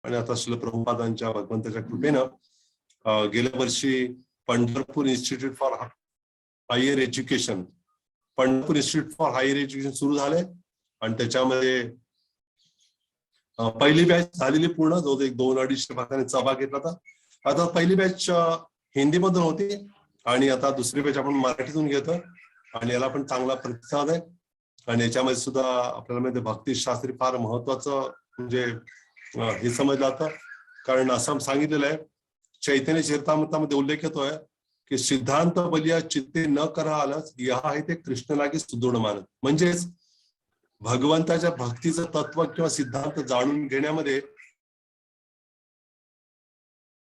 आणि आता श्रील प्रभुपादांच्या भगवंताच्या कृपेनं गेल्या वर्षी Pandharpur institute for higher education सुरू झाले आणि त्याच्यामध्ये पहिली बॅच झालेली पूर्ण जो 200-250 भागाने सहभाग घेतला होता. आता पहिली बॅच हिंदीमधून होती आणि आता दुसरी बॅच आपण मराठीतून घेतो आणि याला पण चांगला प्रतिसाद आहे. आणि याच्यामध्ये सुद्धा आपल्याला माहिती भक्तिशास्त्री फार महत्वाचं म्हणजे हे समजलं जातं. कारण असं सांगितलेलं आहे चैतन्य चरितामृतामध्ये उल्लेख येतोय की सिद्धांत बलिया चित्ते न करा आलंच या आहे ते कृष्ण लागे सुदृढ मानत. म्हणजेच भगवंताच्या भक्तीचं तत्व किंवा सिद्धांत जाणून घेण्यामध्ये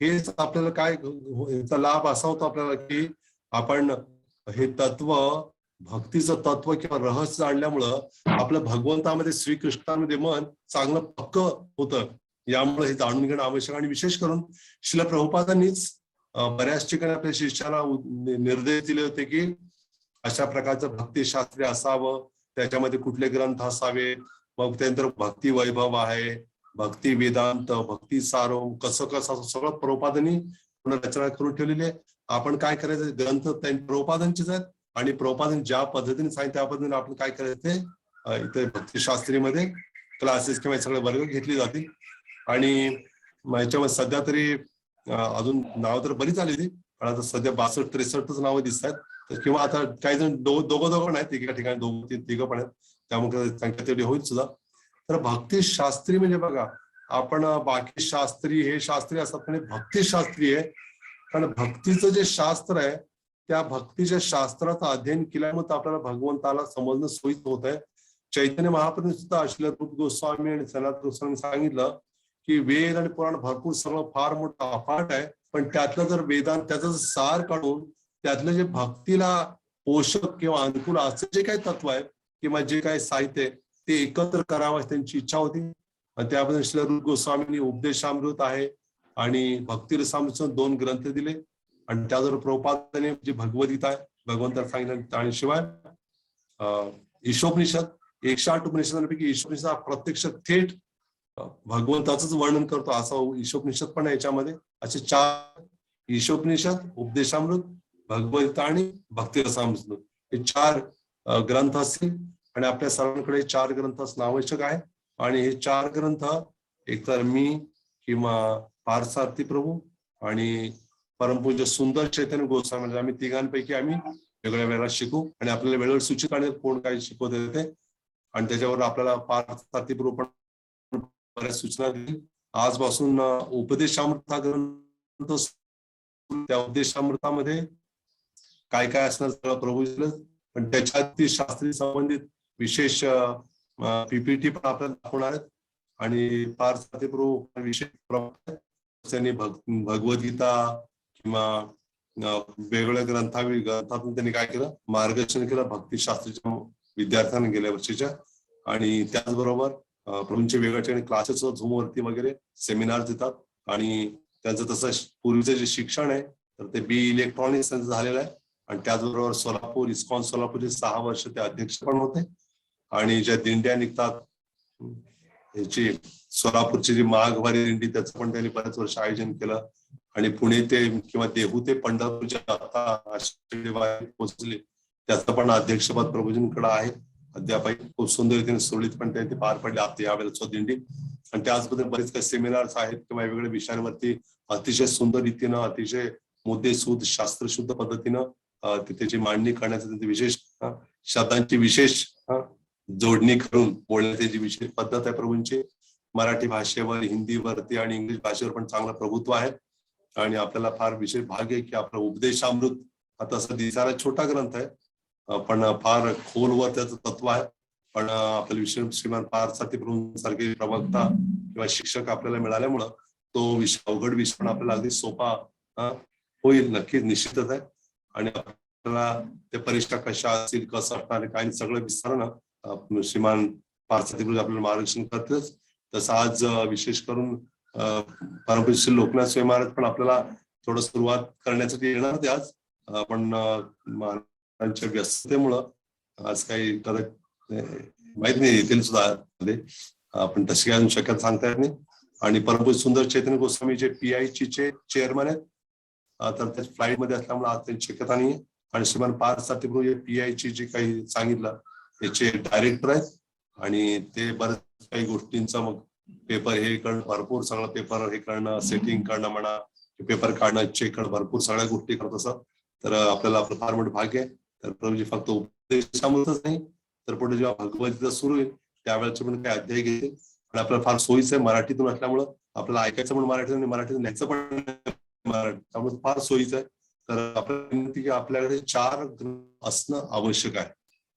हेच आपल्याला काय याचा लाभ असा होतो आपल्याला की आपण हे तत्व भक्तीचं तत्व किंवा रहस्य जाणल्यामुळं आपलं भगवंतामध्ये श्रीकृष्णामध्ये मन चांगलं पक्क होतं. यामुळे हे जाणून घेणं आवश्यक. आणि विशेष करून श्रील प्रभुपादांनीच बऱ्याच ठिकाणी आपल्या शिष्याला निर्देश दिले होते की अशा प्रकारचं भक्तिशास्त्री असावं, त्याच्यामध्ये कुठले ग्रंथ असावे, मग त्यानंतर भक्ती वैभव आहे, भक्ती वेदांत, भक्ती सारोम, कसं कसं सगळं प्रभुपादांनी रचना करून ठेवलेली आहे. आपण काय करायचं ग्रंथ प्रभुपादांचेच आहेत आणि प्रभुपादांनी ज्या पद्धतीने सांगितलं त्या पद्धतीने आपण काय करायचं ते इथे भक्तिशास्त्रीमध्ये क्लासेस किंवा सगळे वर्ग घेतले जातील. आणि याच्यामध्ये सध्या तरी अजून नावं तर बरीच आलेली पण आता सध्या 62-63 नावं दिसत आहेत. तर किंवा आता काही जण दोघं पण आहेत, एका ठिकाणी 2-3 पण आहेत, त्यामुळे संख्या तेवढी होईल सुद्धा. तर भक्तिशास्त्री म्हणजे बघा आपण बाकी शास्त्री हे शास्त्री असतात पण भक्तिशास्त्री आहे. कारण भक्तीचं जे शास्त्र आहे त्या भक्तीच्या शास्त्राचं अध्ययन केल्यामुळे आपल्याला भगवंताला समजणं सोयीचं होत आहे. चैतन्य महाप्रभू सुद्धा अश्लील रूप गोस्वामी आणि सनातन गोस्वामी सांगितलं की वेद आणि पुराण भरपूर सगळं फार मोठं अफाट आहे, पण त्यातलं जर वेदांत त्याचं सार काढून त्यातलं जे भक्तीला पोषक किंवा अनुकूल असं जे काही तत्व आहे किंवा जे काही साहित्य आहे ते एकत्र करावं त्यांची इच्छा होती. आणि त्याबद्दल श्रील रूप गोस्वामींनी उपदेशामृत आहे आणि भक्ती रसामृत 2 ग्रंथ दिले. आणि त्याचबरोबर प्रभुपादाने जी भगवद्गीता आहे भगवंताला सांगितलं. आणि शिवाय ईशोपनिषद 108 उपनिषदांपैकी ईशोपनिषद हा प्रत्यक्ष थेट भगवंताचंच वर्णन करतो असं ईशोपनिषद पण आहे. याच्यामध्ये असे 4 ईशोपनिषद, उपदेशामृत, भगवद्गीता आणि भक्ती रसामृत हे 4 ग्रंथ असतील. आणि आपल्या सर्वांकडे 4 ग्रंथ असणं आवश्यक आहे. आणि हे 4 ग्रंथ एकतर मी किंवा पार्थसारथी प्रभू आणि परमपूज्य सुंदर चैतन्य गोस्वामी आम्ही तिघांपैकी आम्ही वेगळ्या वेळेला शिकू आणि आपल्याला वेळेवर सूचित काढेल कोण काय शिकवत येते. आणि त्याच्यावर आपल्याला पार्थसारथी प्रभू पण बऱ्याच सूचना दिली. आजपासून उपदेशामृत हा ग्रंथ, त्या उपदेशामृतामध्ये काय काय असणार सगळं प्रभू दिलं. पण त्याच्यात शास्त्री संबंधित विशेष पीपीटी पण आपल्याला दाखवणार आहेत. आणि पार्थसारथी प्रभू विशेष त्यांनी भगवद्गीता किंवा वेगवेगळ्या ग्रंथातून त्यांनी काय केलं मार्गदर्शन केलं भक्तिशास्त्रीच्या विद्यार्थ्यांना गेल्या वर्षीच्या. आणि त्याचबरोबर प्रभूंचे वेगवेगळ्या क्लासेस झूमवरती वगैरे सेमिनार देतात. आणि त्यांचं तसं पूर्वीचं जे शिक्षण आहे तर ते बी इलेक्ट्रॉनिक्स त्यांचं झालेलं आहे. आणि त्याचबरोबर सोलापूर इस्कॉन सोलापूरचे 6 वर्ष ते अध्यक्ष पण होते. आणि ज्या दिंड्या निघतात याची सोलापूरची जी माघवारी दिंडी त्याचं पण त्यांनी बरेच वर्ष आयोजन केलं. आणि पुणे ते किंवा देहू ते पंढरपूरच्या आता पोहोचले त्याचं पण अध्यक्षपद प्रभूजींकडे आहे. अद्यापही खूप सुंदर रीतीने सुरळीत पण ते पार पडले आता यावेळेला दिंडी. आणि त्याचबद्दल बरेच काही सेमिनार्स आहेत किंवा वेगवेगळ्या विषयांवरती अतिशय सुंदर रीतीनं अतिशय मुद्देसूद शास्त्रशुद्ध पद्धतीनं त्याची मांडणी करण्याचं त्यांची विशेष शब्दांची विशेष जोडणी करून बोलण्याची जी विशेष पद्धत आहे प्रभूंची. मराठी भाषेवर, हिंदीवरती आणि इंग्लिश भाषेवर पण चांगलं प्रभुत्व आहे. आणि आपल्याला फार विशेष भाग्य आहे की आपलं उपदेशामृत हा तसा दिसायला छोटा ग्रंथ आहे पण फार खोलवर त्याचं तत्व आहे. पण आपल्याला विशेष श्रीमान पार्थसारथी प्रभूंसारखे प्रवक्ता किंवा शिक्षक आपल्याला मिळाल्यामुळं तो अवघड विषय पण आपल्याला अगदी सोपा होईल नक्कीच निश्चितच आहे. आणि आपल्याला ते परीक्षा कशा असतील कसं असणार काय सगळं विस्तारानं श्रीमान पार्थसारथी प्रभू आपल्याला मार्गदर्शन करतेच. तसं आज विशेष करून परमपूज्य लोकनाथ स्वामी महाराज पण आपल्याला थोडं सुरुवात करण्यासाठी येणार होते आज. पण महाराजांच्या व्यस्ततेमुळं आज काही माहित नाही येतील सुद्धा आपण तशी काय शक्यता सांगता येत नाही. आणि परमपूज्य सुंदर चैतन्य गोस्वामी जे PIC चे चेअरमन आहेत, तर त्या फ्लाईट मध्ये असल्यामुळे आज त्यांची शक्यता नाही. आणि श्रीमान पार्थ सारथी जे PIC जे काही सांगितलं त्याचे डायरेक्टर आहेत आणि ते बऱ्याच काही गोष्टींचा मग पेपर हे करणं, भरपूर सगळं पेपर हे करणं, सेटिंग करणं म्हणा, पेपर काढणं, चेक करणं, भरपूर सगळ्या गोष्टी करत असतात. तर आपल्याला आपलं फार मोठं भाग्य आहे. तर प्रभूजी फक्त उपदेशामध्येच नाही तर पुढे जेव्हा भगवद्गीता सुरू होईल त्यावेळेचे पण काही अध्याय घेतील. आणि आपल्याला फार सोयीचं आहे मराठीतून असल्यामुळं आपल्याला ऐकायचं पण मराठीतून आणि मराठीतून न्यायचं पण मराठी, त्यामुळे फार सोयीचं आहे. तर आपल्याला विनंती की आपल्याकडे 4 ग्रंथ असणं आवश्यक आहे.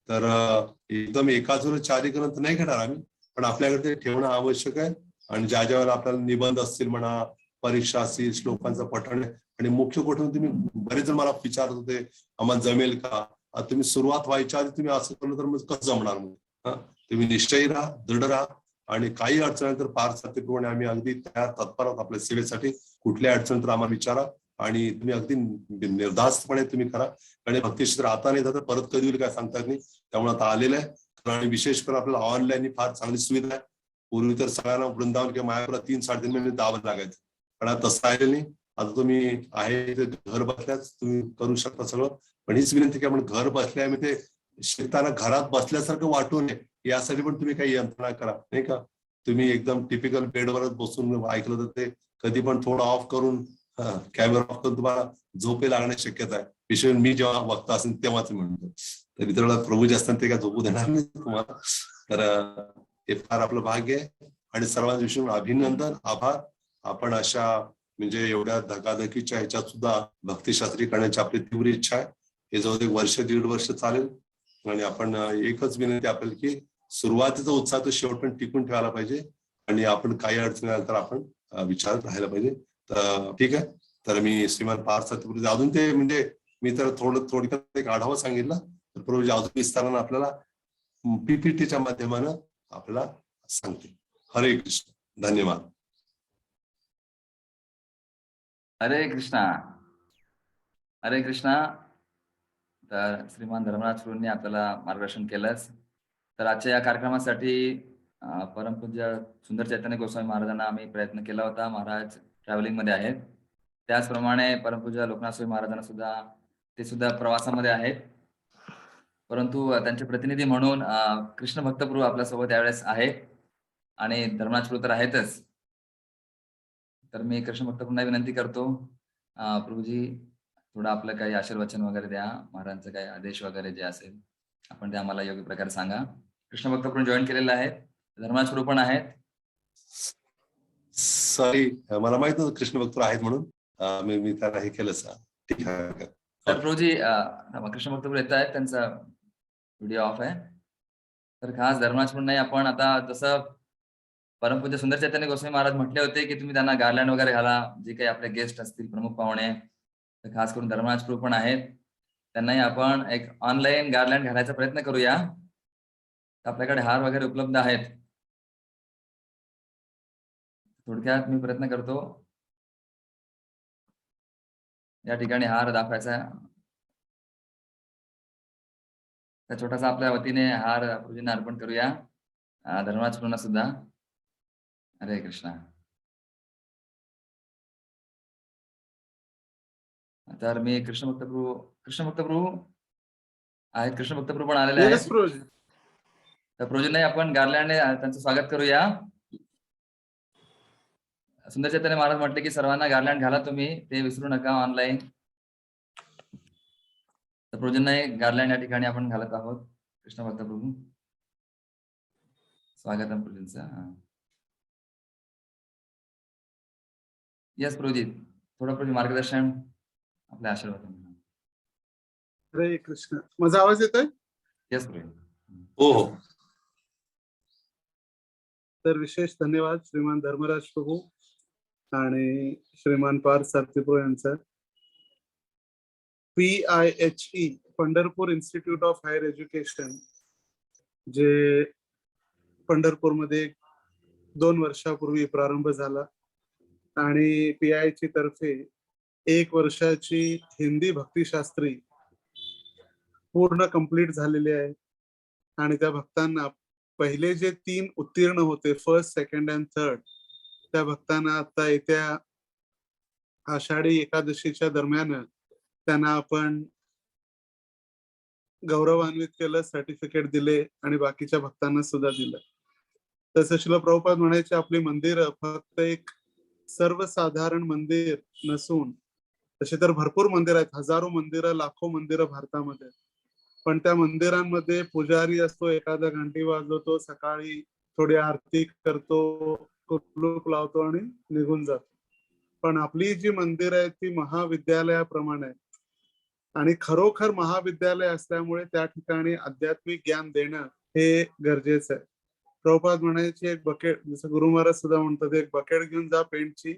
तर एकदम एकाच वेळेस 4 ग्रंथ नाही घेणार आम्ही, पण आपल्याकडे ते ठेवणं आवश्यक आहे. आणि ज्या ज्या वेळेला आपल्याला निबंध असतील म्हणा, परीक्षा असतील, श्लोकांचं पठण, आणि मुख्य कुठून तुम्ही बरेच जण मला विचारत होते आम्हाला जमेल का, तुम्ही सुरुवात व्हायच्या आधी तुम्ही असं केलं तर मग कसं जमणार मग. तुम्ही निश्चयी राहा, दृढ राहा, आणि काही अडचण तर फार सातत्यपूर्ण आम्ही अगदी तयार तत्पर आहोत आपल्या सेवेसाठी. कुठल्या अडचण तर आम्हाला विचारा आणि तुम्ही अगदी निर्धास्तपणे तुम्ही करा. आणि भक्तीक्षेत्र आता नाही तर परत कधी होईल काय सांगता येत नाही, त्यामुळे आता आलेलं आहे. आणि विशेष करून आपल्याला ऑनलाईन फार चांगली सुविधा आहे. पूर्वी तर सगळ्यांना वृंदावन किंवा मायापुरात 3-3.5 महिने दावं लागायचं, पण आता तसं राहिलं नाही. आता तुम्ही आहे ते घर बसल्याच तुम्ही करू शकता सगळं. पण हीच विनंती की आपण घर बसल्या ते शिकताना घरात बसल्यासारखं वाटू नये, यासाठी पण तुम्ही काही यंत्रणा करा, नाही का. तुम्ही एकदम टिपिकल बेडवरच बसून ऐकलं तर ते कधी पण थोडं ऑफ करून, कॅमेरा ऑफ करून तुम्हाला झोपे लागण्याची शक्यता आहे. विशेष मी जेव्हा वक्ता असेल तेव्हाच म्हणतो. तर इतर वेळेला प्रभू जे असतात ते काय झोपू देणार नाही तुम्हाला. तर हे फार आपलं भाग्य आहे. आणि सर्वांविषयी अभिनंदन, आभार. आपण अशा म्हणजे एवढ्या धकाधकीच्या ह्याच्यात सुद्धा भक्तिशास्त्री करण्याची आपली तीव्र इच्छा आहे. हे जवळ 1 वर्ष 1.5 वर्ष चालेल. आणि आपण एकच विनंती आपल्याला की सुरुवातीचा उत्साह तो शेवटपर्यंत टिकून ठेवायला पाहिजे. आणि आपण काही अडचणी आल्या तर आपण विचारत राहायला पाहिजे. तर ठीक आहे. तर मी श्रीमान पार्थ सातपुते अजून ते म्हणजे मी तर थोडक्यात एक आढावा सांगितला, तर प्रभूजी अजून विस्तारानं आपल्याला PPTच्या माध्यमानं आपल्याला सांगते. हरे कृष्ण. धन्यवाद. हरे कृष्णा. हरे कृष्णा. तर श्रीमान धर्मराज प्रभूंनी आपल्याला मार्गदर्शन केलंच. तर आजच्या या कार्यक्रमासाठी परमपूज्य सुंदर चैतन्य गोस्वामी महाराजांना आम्ही प्रयत्न केला होता. महाराज ट्रॅव्हलिंग मध्ये आहेत. त्याचप्रमाणे परमपूज्य लोकनाथ स्वामी महाराजांना सुद्धा ते सुद्धा प्रवासामध्ये आहेत. परंतु त्यांचे प्रतिनिधी म्हणून कृष्ण भक्त प्रभू आपल्यासोबत यावेळेस आहेत आणि धर्मराज प्रभू तर आहेतच. तर मी कृष्ण भक्त प्रभूंना विनंती करतो, प्रभूजी थोडं आपलं काही आशीर्वचन वगैरे द्या, महाराजांचे काही आदेश वगैरे जे असेल आपण ते आम्हाला योग्य प्रकारे सांगा. कृष्ण भक्त प्रभू जॉईन केलेले आहेत, धर्मराज प्रभू पण आहेत. सॉरी, मला माहित नव्हतं कृष्ण भक्त आहेत म्हणून. मी त्याला हे केलं. ठीक आहे. तर प्रभूजी कृष्ण भक्त प्रभू येत आहेत, त्यांचा व्हिडिओ ऑफ आहे. तर खास धर्मराज प्रभू नाही, आपण आता जसं परमपूज्य सुंदर चैतन्य गोस्वामी महाराज म्हटले होते की तुम्ही त्यांना गार्लँड वगैरे घाला, जे काही आपले गेस्ट असतील प्रमुख पाहुणे, तर खास करून धर्मराज प्रभू पण आहेत, त्यांनाही आपण एक ऑनलाईन गार्लँड घालायचा प्रयत्न करूया. आपल्याकडे हार वगैरे उपलब्ध आहेत. थोडक्यात मी प्रयत्न करतो या ठिकाणी हार दाखवायचा. तर छोटासा आपल्या वतीने हार प्रभूजींना अर्पण करूया, धर्मराज प्रभूंना सुद्धा. हरे कृष्णा. तर मी कृष्ण भक्त प्रभू आहेत, कृष्ण भक्त प्रभू पण आलेले आहेत. तर प्रभूजींनाही आपण गार्लँडने त्यांचं स्वागत करूया. सुंदर चैतन्य महाराज म्हटले की सर्वांना गार्लँड घाला तुम्ही, ते विसरू नका ऑनलाईन. तर प्रभूजींनाही गार्लँड या ठिकाणी आपण घालत आहोत. कृष्ण भक्त प्रभू, स्वागतम प्रभूजींचं. यस प्रभूजी, थोडं प्रभूजी मार्गदर्शन, आपल्या आशीर्वाद. हरे कृष्ण. माझा आवाज येतोय? यस प्रभू. हो हो. तर विशेष धन्यवाद श्रीमान धर्मराज प्रभू आणि श्रीमान पार्थ सारथी प्रभू यांचा. PIHE Pandharpur institute of higher education, जे पंढरपूरमध्ये 2 वर्षापूर्वी प्रारंभ झाला आणि PIHE तर्फे 1 वर्षाची हिंदी भक्तिशास्त्री पूर्ण कंप्लीट झालेली आहे. आणि त्या भक्तांना पहिले जे 3 उत्तीर्ण होते, फर्स्ट, सेकंड अँड थर्ड, त्या भक्तांना आता येत्या आषाढी एकादशीच्या दरम्यान त्यांना आपण गौरवान्वित केलं, सर्टिफिकेट दिले आणि बाकीच्या भक्तांना सुद्धा दिलं. तसं शिल प्रभुपाद म्हणायचे आपली मंदिरं फक्त एक सर्वसाधारण मंदिर नसून, तसे तर भरपूर मंदिर आहेत, हजारो मंदिरं, लाखो मंदिरं भारतामध्ये. पण त्या मंदिरांमध्ये पुजारी असतो, एखादा घंटी वाजवतो, सकाळी थोडी आरती करतो, कुलूप लावतो आणि निघून जातो. पण आपली जी मंदिर आहेत ती महाविद्यालयाप्रमाणे आहेत. आणि खरोखर महाविद्यालय असल्यामुळे त्या ठिकाणी आध्यात्मिक ज्ञान देणं हे गरजेचं आहे. प्रभुपाद म्हणायचे एक बकेट, जसं गुरु महाराज सुद्धा म्हणतात, एक बकेट घेऊन जा पेंटची,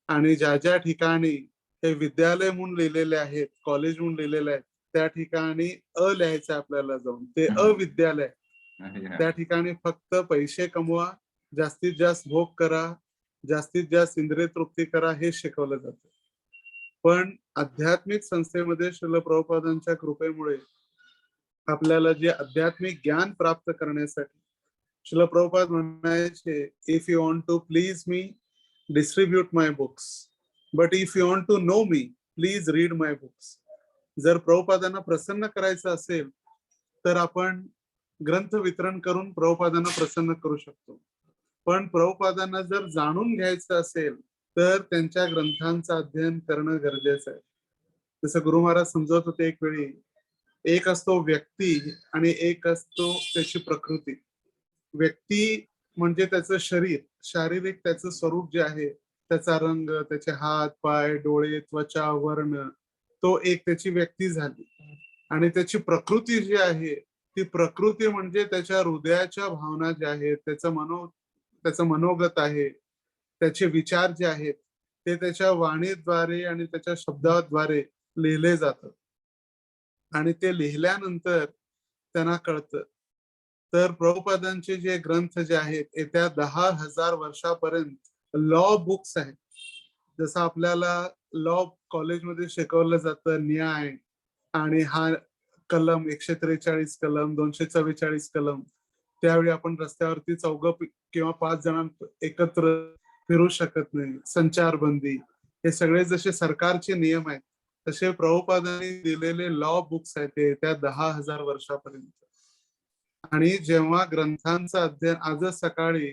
आणि ज्या ज्या ठिकाणी हे विद्यालय म्हणून लिहिलेले आहेत, कॉलेज म्हणून लिहिलेले आहेत, त्या ठिकाणी लिहायचं आपल्याला जाऊन, ते अविद्यालय. त्या ठिकाणी फक्त पैसे कमवा, जास्तीत जास्त भोग करा, जास्तीत जास्त इंद्रिय तृप्ती करा, हे शिकवलं जातं. पण आध्यात्मिक संस्थेमध्ये श्रील प्रभुपादांच्या कृपेमुळे आपल्याला जे आध्यात्मिक ज्ञान प्राप्त करण्यासाठी श्रील प्रभुपाद म्हणायचे, if you want to please me, distribute my books, but if you want to know me, please read my books. जर प्रभुपादांना प्रसन्न करायचं असेल तर आपण ग्रंथ वितरण करून प्रभुपादांना प्रसन्न करू शकतो. पण प्रभुपादांना जर जाणून घ्यायचं असेल तर त्यांच्या ग्रंथांचं अध्ययन करणं गरजेचं आहे. जसं गुरु महाराज समजवत होते एक वेळी, एक असतो व्यक्ती आणि एक असतो त्याची प्रकृती. व्यक्ती म्हणजे त्याचं शरीर, शारीरिक त्याचं स्वरूप जे आहे, त्याचा रंग, त्याचे हात, पाय, डोळे, त्वचा, वर्ण, तो एक त्याची व्यक्ती झाली. आणि त्याची प्रकृती जी आहे ती प्रकृती म्हणजे त्याच्या हृदयाच्या भावना ज्या आहेत, त्याचं मनोगत आहे, त्याचे विचार जे आहेत ते त्याच्या वाणीद्वारे आणि त्याच्या शब्दाद्वारे लिहिले जातात. आणि ते लिहिल्यानंतर त्यांना कळतं. तर प्रभुपादांचे जे ग्रंथ जे आहेत येत्या 10,000 वर्षापर्यंत लॉ बुक्स आहेत. जसं आपल्याला लॉ कॉलेजमध्ये शिकवलं जातं, न्याय, आणि हा कलम 143 कलम, 244 कलम, त्यावेळी आपण रस्त्यावरती 4 किंवा 5 जण एकत्र फिरू शकत नाही, संचारबंदी, हे सगळे जसे सरकारचे नियम आहेत तसे प्रभुपादांनी दिलेले लॉ बुक्स आहेत ते त्या 10,000 वर्षापर्यंत. आणि जेव्हा ग्रंथांचं अध्ययन, आजच सकाळी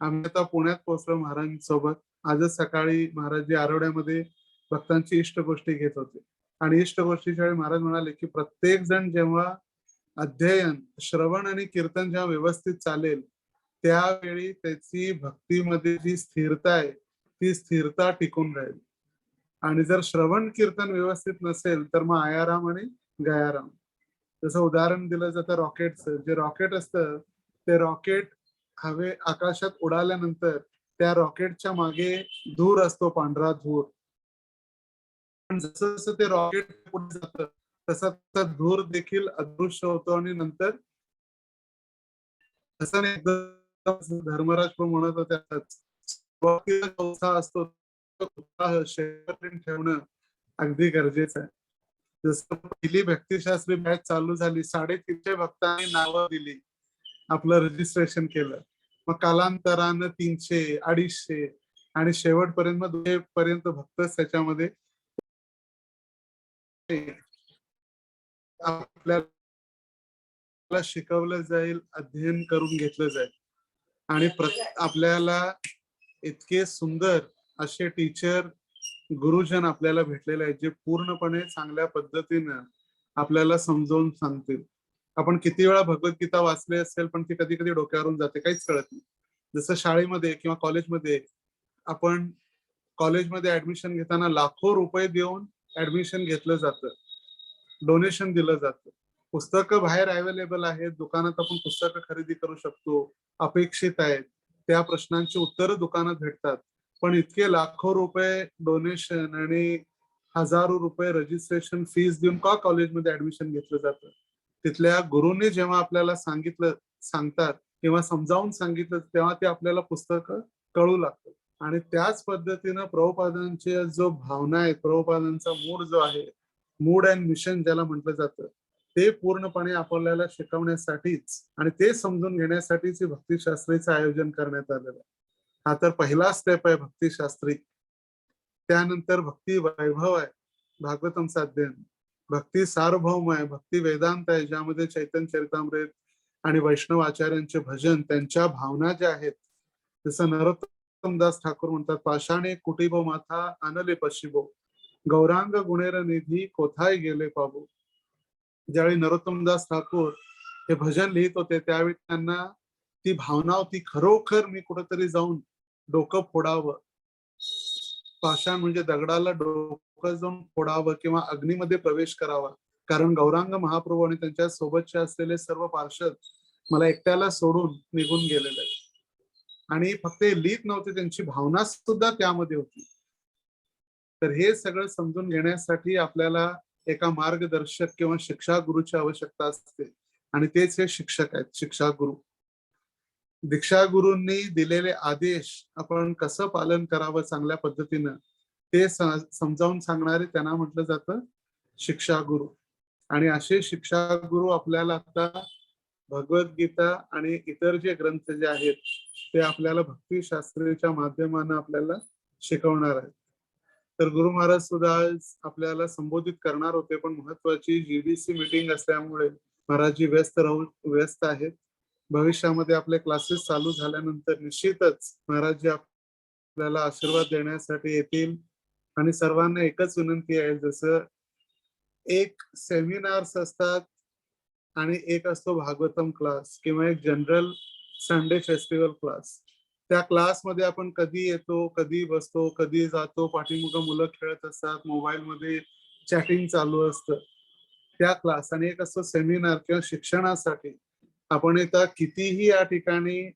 आम्ही आता पुण्यात पोहोचलो महाराजांसोबत, आजच सकाळी महाराजजी आरवड्यामध्ये भक्तांची इष्टगोष्टी घेत होते. आणि इष्टगोष्टीच्या वेळी महाराज म्हणाले की प्रत्येक जण जेव्हा अध्ययन, श्रवण आणि कीर्तन जेव्हा व्यवस्थित चालेल त्यावेळी त्याची भक्तीमध्ये जी स्थिरता आहे ती स्थिरता टिकून राहील. आणि जर श्रवण कीर्तन व्यवस्थित नसेल तर मग आयाराम आणि गयाराम. जसं उदाहरण दिलं जातं रॉकेटचं, जे रॉकेट असतं ते रॉकेट आकाशात उडाल्यानंतर त्या रॉकेटच्या मागे धूर असतो, पांढरा धूर. पण जसं जसं ते रॉकेट पुढे जातं तसा तसा धूर देखील अदृश्य होतो आणि नंतर असं नाही, धर्मराज पण म्हणत होते उत्साह असतो, उत्साह शेवटपर्यंत ठेवणं अगदी गरजेचं आहे. जसं पहिली भक्तिशास्त्री बॅच चालू झाली, 350 भक्तांनी नावं दिली, आपलं रजिस्ट्रेशन केलं, मग कालांतरानं 300, 250 आणि शेवटपर्यंत मग 200 पर्यंत भक्त त्याच्यामध्ये आपल्याला शिकवलं जाईल, अध्ययन करून घेतलं जाईल. आणि आपल्याला इतके सुंदर असे टीचर, गुरुजन आपल्याला भेटलेले आहेत जे पूर्णपणे चांगल्या पद्धतीनं आपल्याला समजावून सांगतील. आपण किती वेळा भगवद्गीता वाचली असेल पण ती कधी कधी डोक्यावरून जाते, काहीच कळत नाही. जसं शाळेमध्ये किंवा कॉलेजमध्ये, आपण कॉलेजमध्ये ऍडमिशन घेताना लाखो रुपये देऊन ऍडमिशन घेतलं जातं, डोनेशन दिलं जातं. पुस्तकं बाहेर अवेलेबल आहेत, दुकानात आपण पुस्तकं खरेदी करू शकतो, अपेक्षित आहेत, त्या प्रश्नांची उत्तरं दुकानात भेटतात. पण इतके लाखो रुपये डोनेशन आणि हजारो रुपये रजिस्ट्रेशन फीस देऊन का कॉलेजमध्ये ऍडमिशन घेतलं जातं? तिथल्या गुरुने जेव्हा आपल्याला सांगतात किंवा समजावून सांगितलं तेव्हा ते आपल्याला पुस्तकं कळू लागतं. आणि त्याच पद्धतीनं प्रभुपादांची जो भावना आहे, प्रभुपादांचा मूड जो आहे, मूड अँड मिशन ज्याला म्हटलं जातं, ते पूर्णपणे आपल्याला शिकवण्यासाठीच आणि ते समजून घेण्यासाठीच भक्तिशास्त्रीचं आयोजन करण्यात आलेलं आहे. हा तर पहिला स्टेप आहे भक्तिशास्त्री. त्यानंतर भक्ती वैभव आहे, भागवतमचं अध्ययन. भक्ती सार्वभौम आहे, भक्ती वेदांत आहे, ज्यामध्ये चैतन्य चरितामृत आणि वैष्णव आचार्यांचे भजन, त्यांच्या भावना ज्या आहेत, जसं नरोत्तमदास ठाकूर म्हणतात, पाषाणे कुटिबो माथा अनले पशिबो, गौरांग गुणेर निधी कोथाय गेले पाबो. ज्यावेळी नरोत्तमदास ठाकूर हे भजन लिहित होते, त्यावेळी त्यांना ती भावना होती, खरोखर मी कुठेतरी जाऊन डोकं फोडावं, पाषाण म्हणजे दगडाला डोकं जाऊन फोडावं किंवा अग्नीमध्ये प्रवेश करावा, कारण गौरांग महाप्रभू आणि त्यांच्या सोबतचे असलेले सर्व पार्षद मला एकट्याला सोडून निघून गेलेले आहेत. आणि फक्त हे लिहित नव्हते, त्यांची भावना सुद्धा त्यामध्ये होती. तर हे सगळं समजून घेण्यासाठी आपल्याला एका मार्गदर्शक किंवा शिक्षा गुरुची आवश्यकता असते, आणि तेच हे शिक्षक आहेत, शिक्षा गुरु. दीक्षा गुरूंनी दिलेले आदेश आपण कसं पालन करावं चांगल्या पद्धतीनं, ते समजावून सांगणारे त्यांना म्हटलं जातं शिक्षा गुरु. आणि असे शिक्षा गुरु आपल्याला आता भगवद्गीता आणि इतर जे ग्रंथ जे आहेत ते आपल्याला भक्तिशास्त्रीच्या माध्यमानं आपल्याला शिकवणार आहेत. तर गुरु महाराज सुद्धा आज आपल्याला संबोधित करणार होते, पण महत्वाची जीडीसी मीटिंग असल्यामुळे महाराजजी व्यस्त आहेत. भविष्यामध्ये आपले क्लासेस चालू झाल्यानंतर निश्चितच महाराजजी आपल्याला आशीर्वाद देण्यासाठी येतील. आणि सर्वांना एकच विनंती आहे, जसं एक सेमिनार्स असतात आणि एक असतो भागवतम क्लास किंवा एक जनरल संडे फेस्टिवल क्लास, त्या क्लासमध्ये आपण कधी येतो, कधी बसतो, कधी जातो, पाठीमुखं मुलं खेळत असतात, मोबाईल मध्ये चॅटिंग चालू असतं, त्या क्लास. आणि एक असतो सेमिनार किंवा शिक्षणासाठी. आपण आता कितीही या ठिकाणी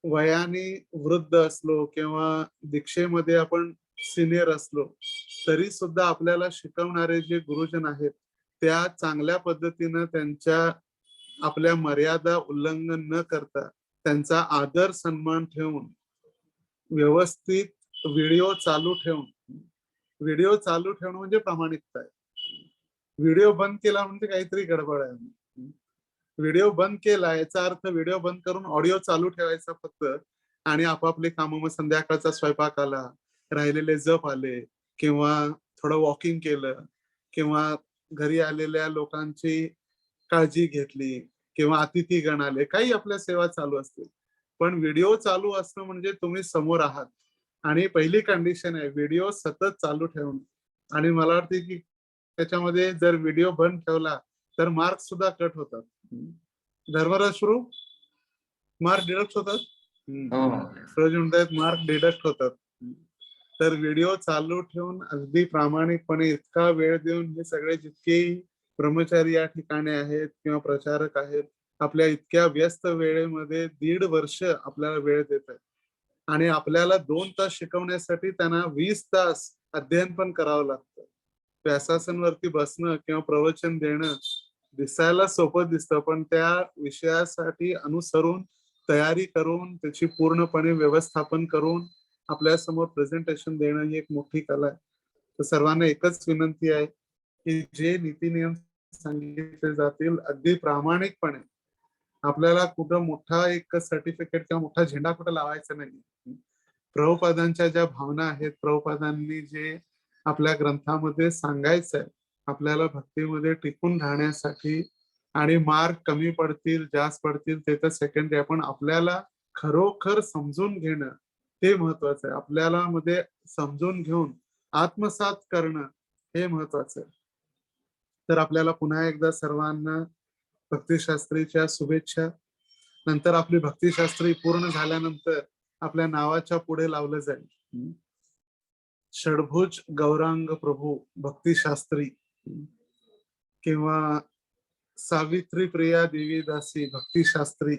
वयाने वृद्ध असलो किंवा दीक्षेमध्ये आपण सिनियर असलो, तरी सुद्धा आपल्याला शिकवणारे जे गुरुजन आहेत, त्या चांगल्या पद्धतीनं त्यांच्या आपल्या मर्यादा उल्लंघन न करता त्यांचा आदर सन्मान ठेवून व्यवस्थित व्हिडिओ चालू ठेवणं म्हणजे प्रामाणिकता आहे. व्हिडिओ बंद केला म्हणजे काहीतरी गडबड आहे. व्हिडिओ बंद केला याचा अर्थ व्हिडिओ बंद करून ऑडिओ चालू ठेवायचा फक्त, आणि आपापले कामं, मग संध्याकाळचा स्वयंपाक आला, राहिलेले जप आले, किंवा थोडं वॉकिंग केलं, किंवा घरी आलेल्या लोकांची काळजी घेतली, किंवा अतिथीगण आले, काही आपल्या सेवा चालू असते. पण व्हिडिओ चालू असणं म्हणजे तुम्ही समोर आहात, आणि पहिली कंडिशन आहे व्हिडिओ सतत चालू ठेवणं. आणि मला वाटते की त्याच्यामध्ये जर व्हिडिओ बंद ठेवला तर मार्क्स सुद्धा कट होतात. धर्मराज सुरू मार्क डिडक्ट होतात, हो रोज म्हणतात मार्क डिडक्ट होतात. तर व्हिडिओ चालू ठेवून अगदी प्रामाणिकपणे इतका वेळ देऊन हे सगळे जितके ब्रह्मचारी या ठिकाणी आहेत किंवा प्रचारक आहेत, आपल्या इतक्या व्यस्त वेळेमध्ये 1.5 वर्ष आपल्याला वेळ देत आहेत, आणि आपल्याला 2 तास शिकवण्यासाठी त्यांना 20 तास अध्ययन पण करावं लागतं. व्यासासनवरती बसणं किंवा प्रवचन देणं दिसायला सोपं दिसतं, पण त्या विषयासाठी अनुसरून तयारी करून त्याची पूर्णपणे व्यवस्थापन करून आपल्या समोर प्रेझेंटेशन देणं ही एक मोठी कला आहे. तर सर्वांना एकच विनंती आहे की जे नीती नियम सांगितले जातील अगदी प्रामाणिकपणे, आपल्याला कुठं मोठा एक सर्टिफिकेट किंवा मोठा झेंडा कुठं लावायचा नाही. प्रभुपादांच्या ज्या भावना आहेत, प्रभुपादांनी जे आपल्या ग्रंथामध्ये सांगायचं आहे, आपल्याला भक्तीमध्ये टिकून राहण्यासाठी, आणि मार्क कमी पडतील जास्त पडतील ते तर सेकंडरी आहे, पण आपल्याला खरोखर समजून घेणं ते महत्वाचं आहे. आपल्याला मध्ये समजून घेऊन आत्मसात करणं हे महत्वाचं आहे. तर आपल्याला पुन्हा एकदा सर्वांना भक्तिशास्त्रीच्या शुभेच्छा. नंतर आपली भक्तिशास्त्री पूर्ण झाल्यानंतर आपल्या नावाच्या पुढे लावलं जाईल षडभुज गौरांग प्रभू भक्तिशास्त्री, किंवा सावित्री प्रिया देवी दासी भक्तिशास्त्री.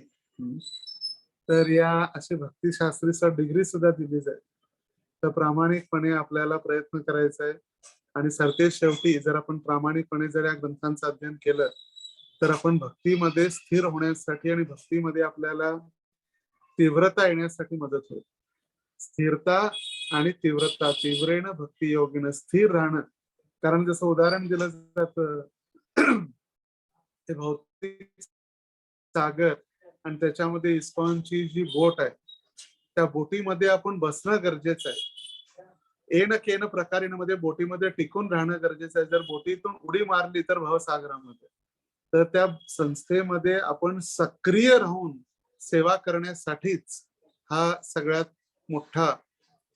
तर या अशी भक्तिशास्त्रीचा डिग्री सुद्धा दिली जाईल. तर प्रामाणिकपणे आपल्याला प्रयत्न करायचा आहे, आणि सरते शेवटी जर आपण प्रामाणिकपणे जर या ग्रंथांचं अध्ययन केलं तर आपण भक्तीमध्ये स्थिर होण्यासाठी आणि भक्तीमध्ये आपल्याला तीव्रता येण्यासाठी मदत होईल. स्थिरता आणि तीव्रता, तीव्रेण भक्ती योगीनं, स्थिर राहणं. कारण जसं उदाहरण दिलं जातं ते भौतिक सागर आणि त्याच्यामध्ये इस्कॉनची जी बोट आहे, त्या बोटीमध्ये आपण बसणं गरजेचं आहे. येणं केन प्रकारेमध्ये बोटीमध्ये टिकून राहणं गरजेचं आहे. जर बोटीतून उडी मारली तर भवसागरामध्ये. तर त्या संस्थेमध्ये आपण सक्रिय राहून सेवा करण्यासाठीच हा सगळ्यात मोठा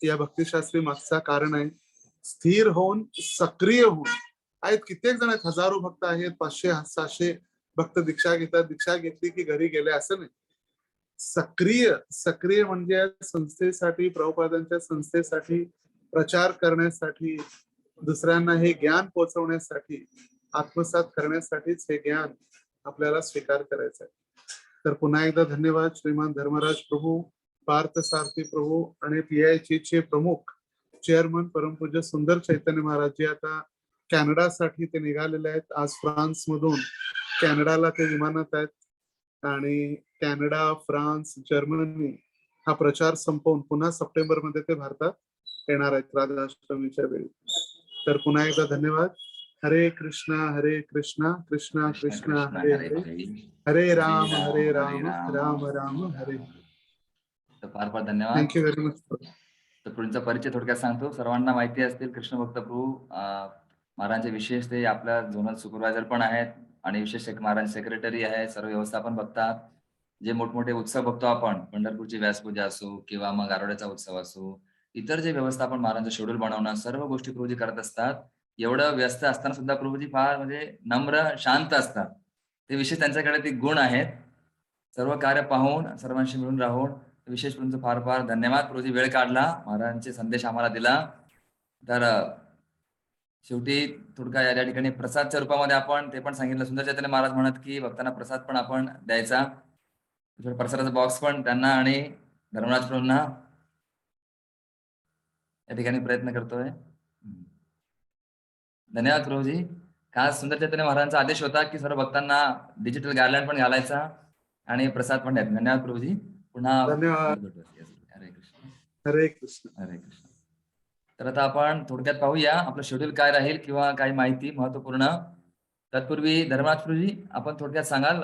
या भक्तिशास्त्री मागचा कारण आहे. स्थिर होऊन सक्रिय होऊन आहेत. कित्येक जण आहेत, हजारो भक्त आहेत, 500-600 भक्त दीक्षा घेतात. दीक्षा घेतली की घरी गेले असं नाही. सक्रिय म्हणजे संस्थेसाठी, प्रभुपादांच्या संस्थेसाठी प्रचार करण्यासाठी, दुसऱ्यांना हे ज्ञान पोहोचवण्यासाठी, आत्मसात करण्यासाठीच हे ज्ञान आपल्याला स्वीकार करायचं आहे. तर पुन्हा एकदा धन्यवाद श्रीमान धर्मराज प्रभू, पार्थ सारथी प्रभू आणि PIC चे प्रमुख चेअरमन परमपूज्य सुंदर चैतन्य महाराज जी आता कॅनडासाठी ते निघालेले आहेत. आज फ्रान्स मधून कॅनडाला ते विमानात आहेत आणि कॅनडा, फ्रान्स, जर्मनी हा प्रचार संपवून पुन्हा सप्टेंबर मध्ये ते भारतात येणार आहेत राधाष्टमीच्या वेळी. तर पुन्हा एकदा धन्यवाद. हरे कृष्णा कृष्णा कृष्णा हरे हरे, हरे राम राम राम हरे. तर फार फार धन्यवाद. Thank you very much. तर पुढचा परिचय थोडक्यात सांगतो. सर्वांना माहिती असतील कृष्ण भक्त प्रभू महाराजांचे विशेष ते आपल्या झोनल सुपरवायझर पण आहेत आणि विशेष महाराज सेक्रेटरी आहे, सर्व व्यवस्थापन बघतात. जे मोठमोठे उत्सव बघतो आपण, पंढरपूरची व्यासपूजा असो किंवा मग आरोड्याचा उत्सव असो, इतर जे व्यवस्थापन महाराजांचं शेड्यूल बनवणं, सर्व गोष्टी प्रभूजी करत असतात. एवढं व्यस्त असताना सुद्धा प्रभूजी फार म्हणजे नम्र, शांत असतात. ते विशेष त्यांच्याकडे ते गुण आहेत. सर्व कार्य पाहून, सर्वांशी मिळून राहून विशेष प्रभूंचं फार फार धन्यवाद. प्रभूजी वेळ काढला, महाराजांचे संदेश आम्हाला दिला. तर शेवटी थोडक्या या ठिकाणी प्रसादच्या रूपामध्ये आपण ते पण सांगितलं. सुंदर चैतन्य महाराज म्हणत की भक्तांना प्रसाद पण आपण द्यायचा. प्रसादाचा बॉक्स पण त्यांना आणि धर्मराज प्रभूंना या ठिकाणी प्रयत्न करतोय. धन्यवाद प्रभूजी. खास सुंदर चैतन्य महाराजांचा आदेश होता की सर्व भक्तांना डिजिटल गार्लँड पण घालायचा आणि प्रसाद पण द्यायचा. धन्यवाद प्रभूजी. पुन्हा धन्यवाद. हरे कृष्ण. हरे कृष्ण. हरे कृष्ण. तर आता आपण थोडक्यात पाहूया आपलं शेड्यूल काय राहील किंवा काही माहिती महत्वपूर्ण. तत्पूर्वी धर्मराज प्रभूजी आपण थोडक्यात सांगाल,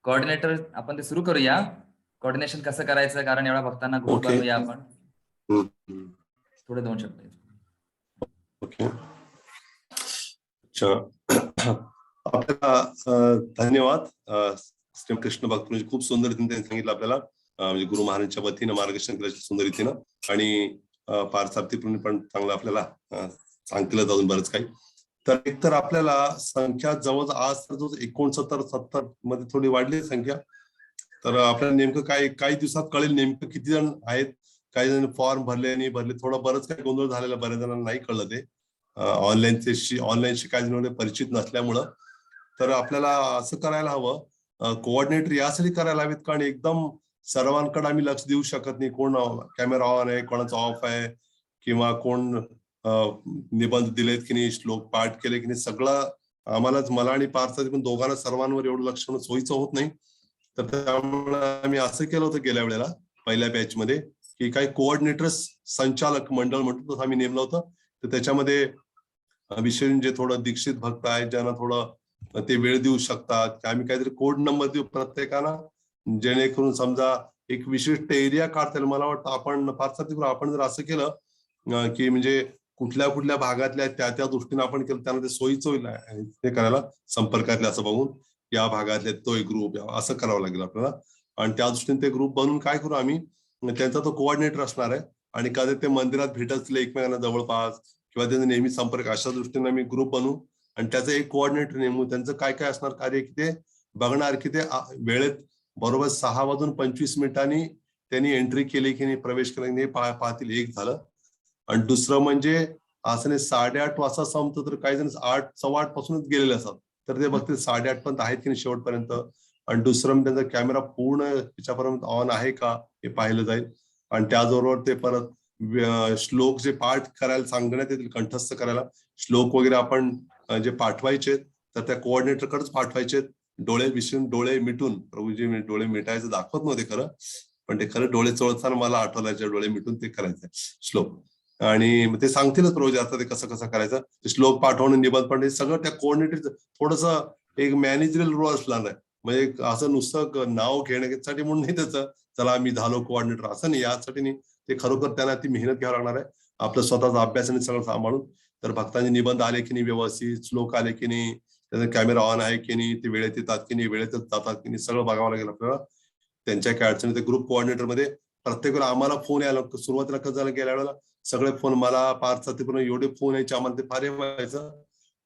कोऑर्डिनेटर आपण ते सुरू करूया. कोऑर्डिनेशन कसं करायचं, कारण एवढ्या भक्तांना ग्रुप Okay. बनवूया आपण. थोडे 2 शब्द. ओके. अच्छा. आपल्याला धन्यवाद. श्री कृष्ण भक्त म्हणजे खूप सुंदर रीतीने त्यांनी सांगितलं आपल्याला, म्हणजे गुरु महाराजांच्या वतीनं मार्गदर्शन केलं सुंदर रीतीनं आणि पारसार्थी पण चांगलं आपल्याला सांगितलं जाऊन बरंच काही. तर एकतर आपल्याला संख्या जवळ आज तर 69-70 मध्ये थोडी वाढली संख्या. तर आपल्याला नेमकं काही दिवसात कळेल नेमकं किती जण आहेत. काही जण फॉर्म भरले नाही भरले, थोडं बरंच काही गोंधळ झालेला, बऱ्याच जणांना नाही कळलं ते ऑनलाईनशी काही जण परिचित नसल्यामुळं. तर आपल्याला असं करायला हवं, कोऑर्डिनेटर यासाठी करायला हवेत कारण एकदम सर्वांकडे आम्ही लक्ष देऊ शकत नाही. कोण कॅमेरा ऑन आहे, कोणाचा ऑफ आहे, किंवा कोण निबंध दिलेत की नाही, श्लोक पाठ केले की नाही, सगळं आम्हालाच, मला आणि पार्थाची पण दोघांना सर्वांवर एवढं लक्ष सोयीचं होत नाही. तर त्यामुळे आम्ही असं केलं होतं गेल्या वेळेला पहिल्या बॅच मध्ये की काही कोऑर्डिनेटर्स, संचालक मंडळ म्हणतो तसं आम्ही नेमलं होतं. तर त्याच्यामध्ये विशेष जे थोडं दीक्षित भक्त आहेत, ज्यांना थोडं ते वेळ देऊ शकतात, आम्ही काहीतरी कोड नंबर देऊ प्रत्येकाला, जेणेकरून समजा एक विशिष्ट एरिया काढता येईल. मला वाटतं आपण जर असं केलं की म्हणजे कुठल्या भागातल्या त्या दृष्टीने आपण केलं, त्यांना ते सोयीचं होईल हे करायला, संपर्कातले असं बघून या भागातले तो एक ग्रुप असं करावं लागेल आपल्याला. आणि त्या दृष्टीने ते ग्रुप बनवून काय करू आम्ही, त्यांचा तो कोऑर्डिनेटर असणार आहे आणि कधी ते मंदिरात भेटत असले एकमेकांना जवळपास किंवा त्यांचा नेहमी संपर्क, अशा दृष्टीने आम्ही ग्रुप बनवू आणि त्याचं एक कोऑर्डिनेटर नेमू. त्यांचं काय असणार कार्य की ते बघणार की ते वेळेत बरोबर 6:25 त्यांनी एंट्री केली की नाही, प्रवेश केला की नाही पाहतील. एक झालं. आणि दुसरं म्हणजे असं नाही 8:30 वाजता संपतं, तर काही जण 8:15 पासूनच गेलेले असतात, तर ते बघतील 8:30 पर्यंत आहेत की नाही शेवटपर्यंत. आणि दुसरं म्हणजे त्यांचा कॅमेरा पूर्ण त्याच्यापर्यंत ऑन आहे का हे पाहिलं जाईल. आणि त्याचबरोबर ते परत श्लोक जे पाठ करायला सांगण्यात येतील, कंठस्थ करायला श्लोक वगैरे आपण जे पाठवायचे तर त्या कोऑर्डिनेटरकडेच पाठवायचे. डोळे मिटून, प्रभूजी डोळे मिटायचं दाखवत नव्हते खरं, पण ते खरं डोळे चोळताना मला आठवलं डोळे मिटून ते करायचं श्लोक. आणि ते सांगतीलच प्रभूजी आता ते कसं करायचं, ते श्लोक पाठवणं, निबंध पण सगळं त्या कोऑर्डिनेटर थोडस एक मॅनेजरल रोल असला नाही, म्हणजे असं नुसतं नाव घेण्यासाठी म्हणून नाही त्याचं, चला मी झालो कोऑर्डिनेटर, असं नाही. यासाठी नाही, ते खरोखर त्यांना ती मेहनत घ्यावी लागणार आहे, आपलं स्वतःचा अभ्यासाने सगळं सांभाळून. तर भक्तांचे निबंध आले की नाही व्यवस्थित, श्लोक आले की नाही, त्याचा कॅमेरा ऑन आहे की नाही, ते वेळेत येतात की नाही, वेळेतच जातात की नाही, सगळं बघावं लागेल आपल्याला. त्यांच्या काय अडचणी, ते ग्रुप कोऑर्डिनेटर मध्ये प्रत्येक वेळेला आम्हाला फोन यायला, सुरुवातीला कसं झालं गेल्या वेळेला सगळे फोन मला पार्थ पण एवढे फोन यायचे आम्हाला, ते फार व्हायचं.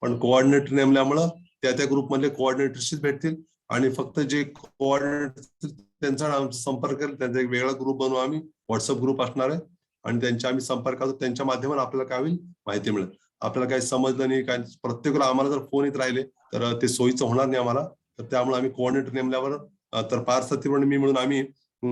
पण कोऑर्डिनेटर नेमल्यामुळं त्या ग्रुपमधले कोऑर्डिनेटरशीच भेटतील आणि फक्त जे कोऑर्डिनेटर त्यांचा संपर्क करेल, त्यांचा एक वेगळा ग्रुप बनवू आम्ही, व्हॉट्सअप ग्रुप असणार आहे आणि त्यांच्या आम्ही संपर्कात, त्यांच्या माध्यमातून आपल्याला काय होईल माहिती मिळेल. आपल्याला काही समजलं नाही काय, प्रत्येक वेळेला आम्हाला जर फोन येत राहिले तर ते सोयीचं होणार नाही आम्हाला. तर त्यामुळे आम्ही कोऑर्डिनेटर नेमल्यावर तर पार्थ मी मिळून आम्ही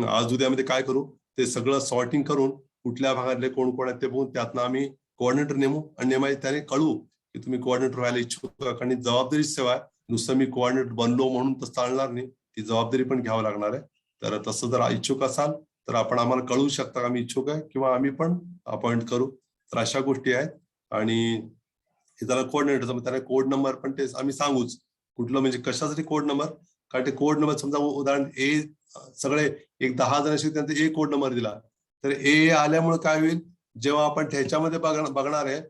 आज उद्यामध्ये काय करू, ते सगळं सॉर्टिंग करून कुठल्या भागातले कोण कोण आहेत ते बघून त्यातनं आम्ही कोऑर्डिनेटर नेमू आणि नेमाय त्याने कळू की तुम्ही कोऑर्डिनेटर व्हायला इच्छुक, आणि जबाबदारी सेवा आहे. नुसतं मी कोऑर्डिनेटर बनलो म्हणून तर चालणार नाही, ती जबाबदारी पण घ्यावी लागणार आहे. तर तसं जर इच्छुक असाल तर आपण आम्हाला कळवू शकता का आम्ही इच्छुक आहे, किंवा आम्ही पण अपॉइंट करू. तर अशा गोष्टी आहेत. आणि त्याला कोऑर्डिनेटर त्याला कोड नंबर पण ते आम्ही सांगूच, कुठलं म्हणजे कशासाठी कोड नंबर, कारण ते कोड नंबर समजा उदाहरण ए, सगळे एक 10 जणांशी त्यांचा ए कोड नंबर दिला, तर ए आल्यामुळे काय होईल, जेव्हा आपण ह्याच्यामध्ये बघणार आहे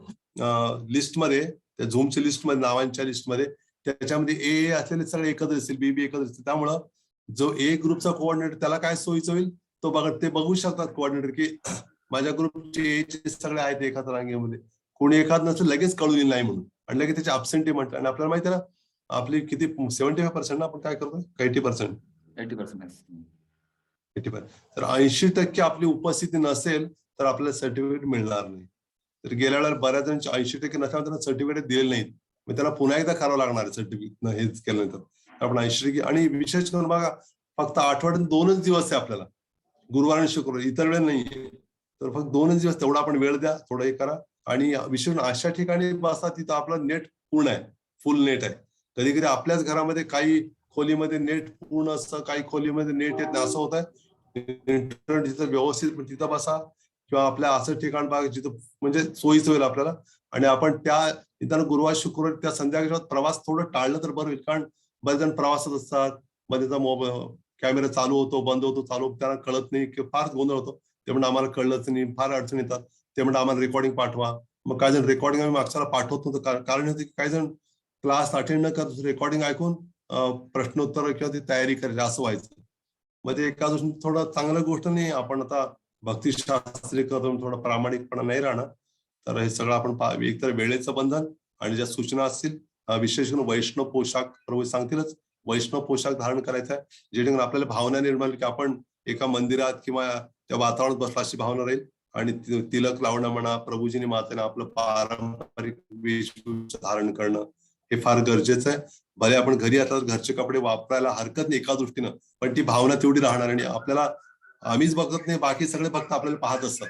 लिस्टमध्ये, त्या झूमच्या लिस्टमध्ये, नावांच्या लिस्टमध्ये, त्याच्यामध्ये ए असलेले सगळे एकत्र असतील, बीबी एकत्र असतील. त्यामुळं जो ए ग्रुपचा कोऑर्डिनेटर त्याला काय सोयीचं होईल, ते बघू शकतात कोऑर्डिनेटर की माझ्या ग्रुपचे ए सगळे आहेत एकाच रांगेमध्ये, कोणी एखाद नसेल लगेच कळून येईल नाही म्हणून, आणि लगेच त्याचे अब्सेंटी म्हणतात. आणि आपल्याला माहिती आहे ना आपली किती 75% ना आपण काय करतो, 80%. 80%. तर 80% आपली उपस्थिती नसेल तर आपल्याला सर्टिफिकेट मिळणार नाही. तर गेल्या वेळेला बऱ्याच जणांची 80% नसल्यावर त्यांना सर्टिफिकेट दिले नाहीत, मग त्याला पुन्हा एकदा करावं लागणार आहे सर्टिफिकेट हेच केल्यानंतर आपण 80%. आणि विशेष करून बघा, फक्त आठवड्यात 2च दिवस आहे आपल्याला, गुरुवार आणि शुक्रवार, इतर वेळ नाहीये. तर फक्त 2च दिवस तेवढा आपण वेळ द्या, थोडं हे करा. आणि विशेष अशा ठिकाणी बसा तिथं आपलं नेट पूर्ण आहे, फुल नेट आहे. कधी कधी आपल्याच घरामध्ये काही खोलीमध्ये नेट पूर्ण असतं, काही खोलीमध्ये नेट येत नाही, असं होत आहे. इंटरनेट जिथं व्यवस्थित तिथं बसा, किंवा आपल्या असं ठिकाण बघा जिथं म्हणजे सोयीचं होईल आपल्याला. आणि आपण त्या निदान गुरुवार शुक्रवार त्या संध्याकाळच्या प्रवास थोडं टाळलं तर बरं होईल, कारण बरेच जण प्रवासात असतात, मध्ये त्याचा मोबाईल कॅमेरा चालू होतो, बंद होतो, चालू होतो, त्यांना कळत नाही, की फार गोंधळ होतो. ते म्हणजे आम्हाला कळलंच नाही, फार अडचण येतात. ते म्हणजे आम्हाला रेकॉर्डिंग पाठवा. मग काही जण रेकॉर्डिंग आम्ही मागच्याला पाठवत नव्हतं, कारण होते की काही जण क्लास अटेंड न करत रेकॉर्डिंग ऐकून प्रश्नोत्तर किंवा ती तयारी करायची, असं व्हायचं. मग ते एका दृष्टीने थोडं चांगलं गोष्ट नाही. आपण आता भक्तिशास्त्री करतो, थोडं प्रामाणिकपणा नाही राहणार. तर हे सगळं आपण एकतर वेळेचं बंधन, आणि ज्या सूचना असतील, विशेष करून वैष्णव पोशाख, प्रभू सांगतीलच वैष्णव पोशाख धारण करायचा आहे, जेणेकरून आपल्याला भावना निर्माण की आपण एका मंदिरात किंवा त्या वातावरणात बसला अशी भावना राहील. आणि तिलक लावणं म्हणा, प्रभूजीने मातेने आपलं पारंपरिक वेशभूषा धारण करणं हे फार गरजेचं आहे. भले आपण घरी आता घरचे कपडे वापरायला हरकत नाही एका दृष्टीनं, पण ती भावना तेवढी राहणार. आणि आपल्याला आम्हीच बघत नाही, बाकी सगळे फक्त आपल्याला पाहत असतात,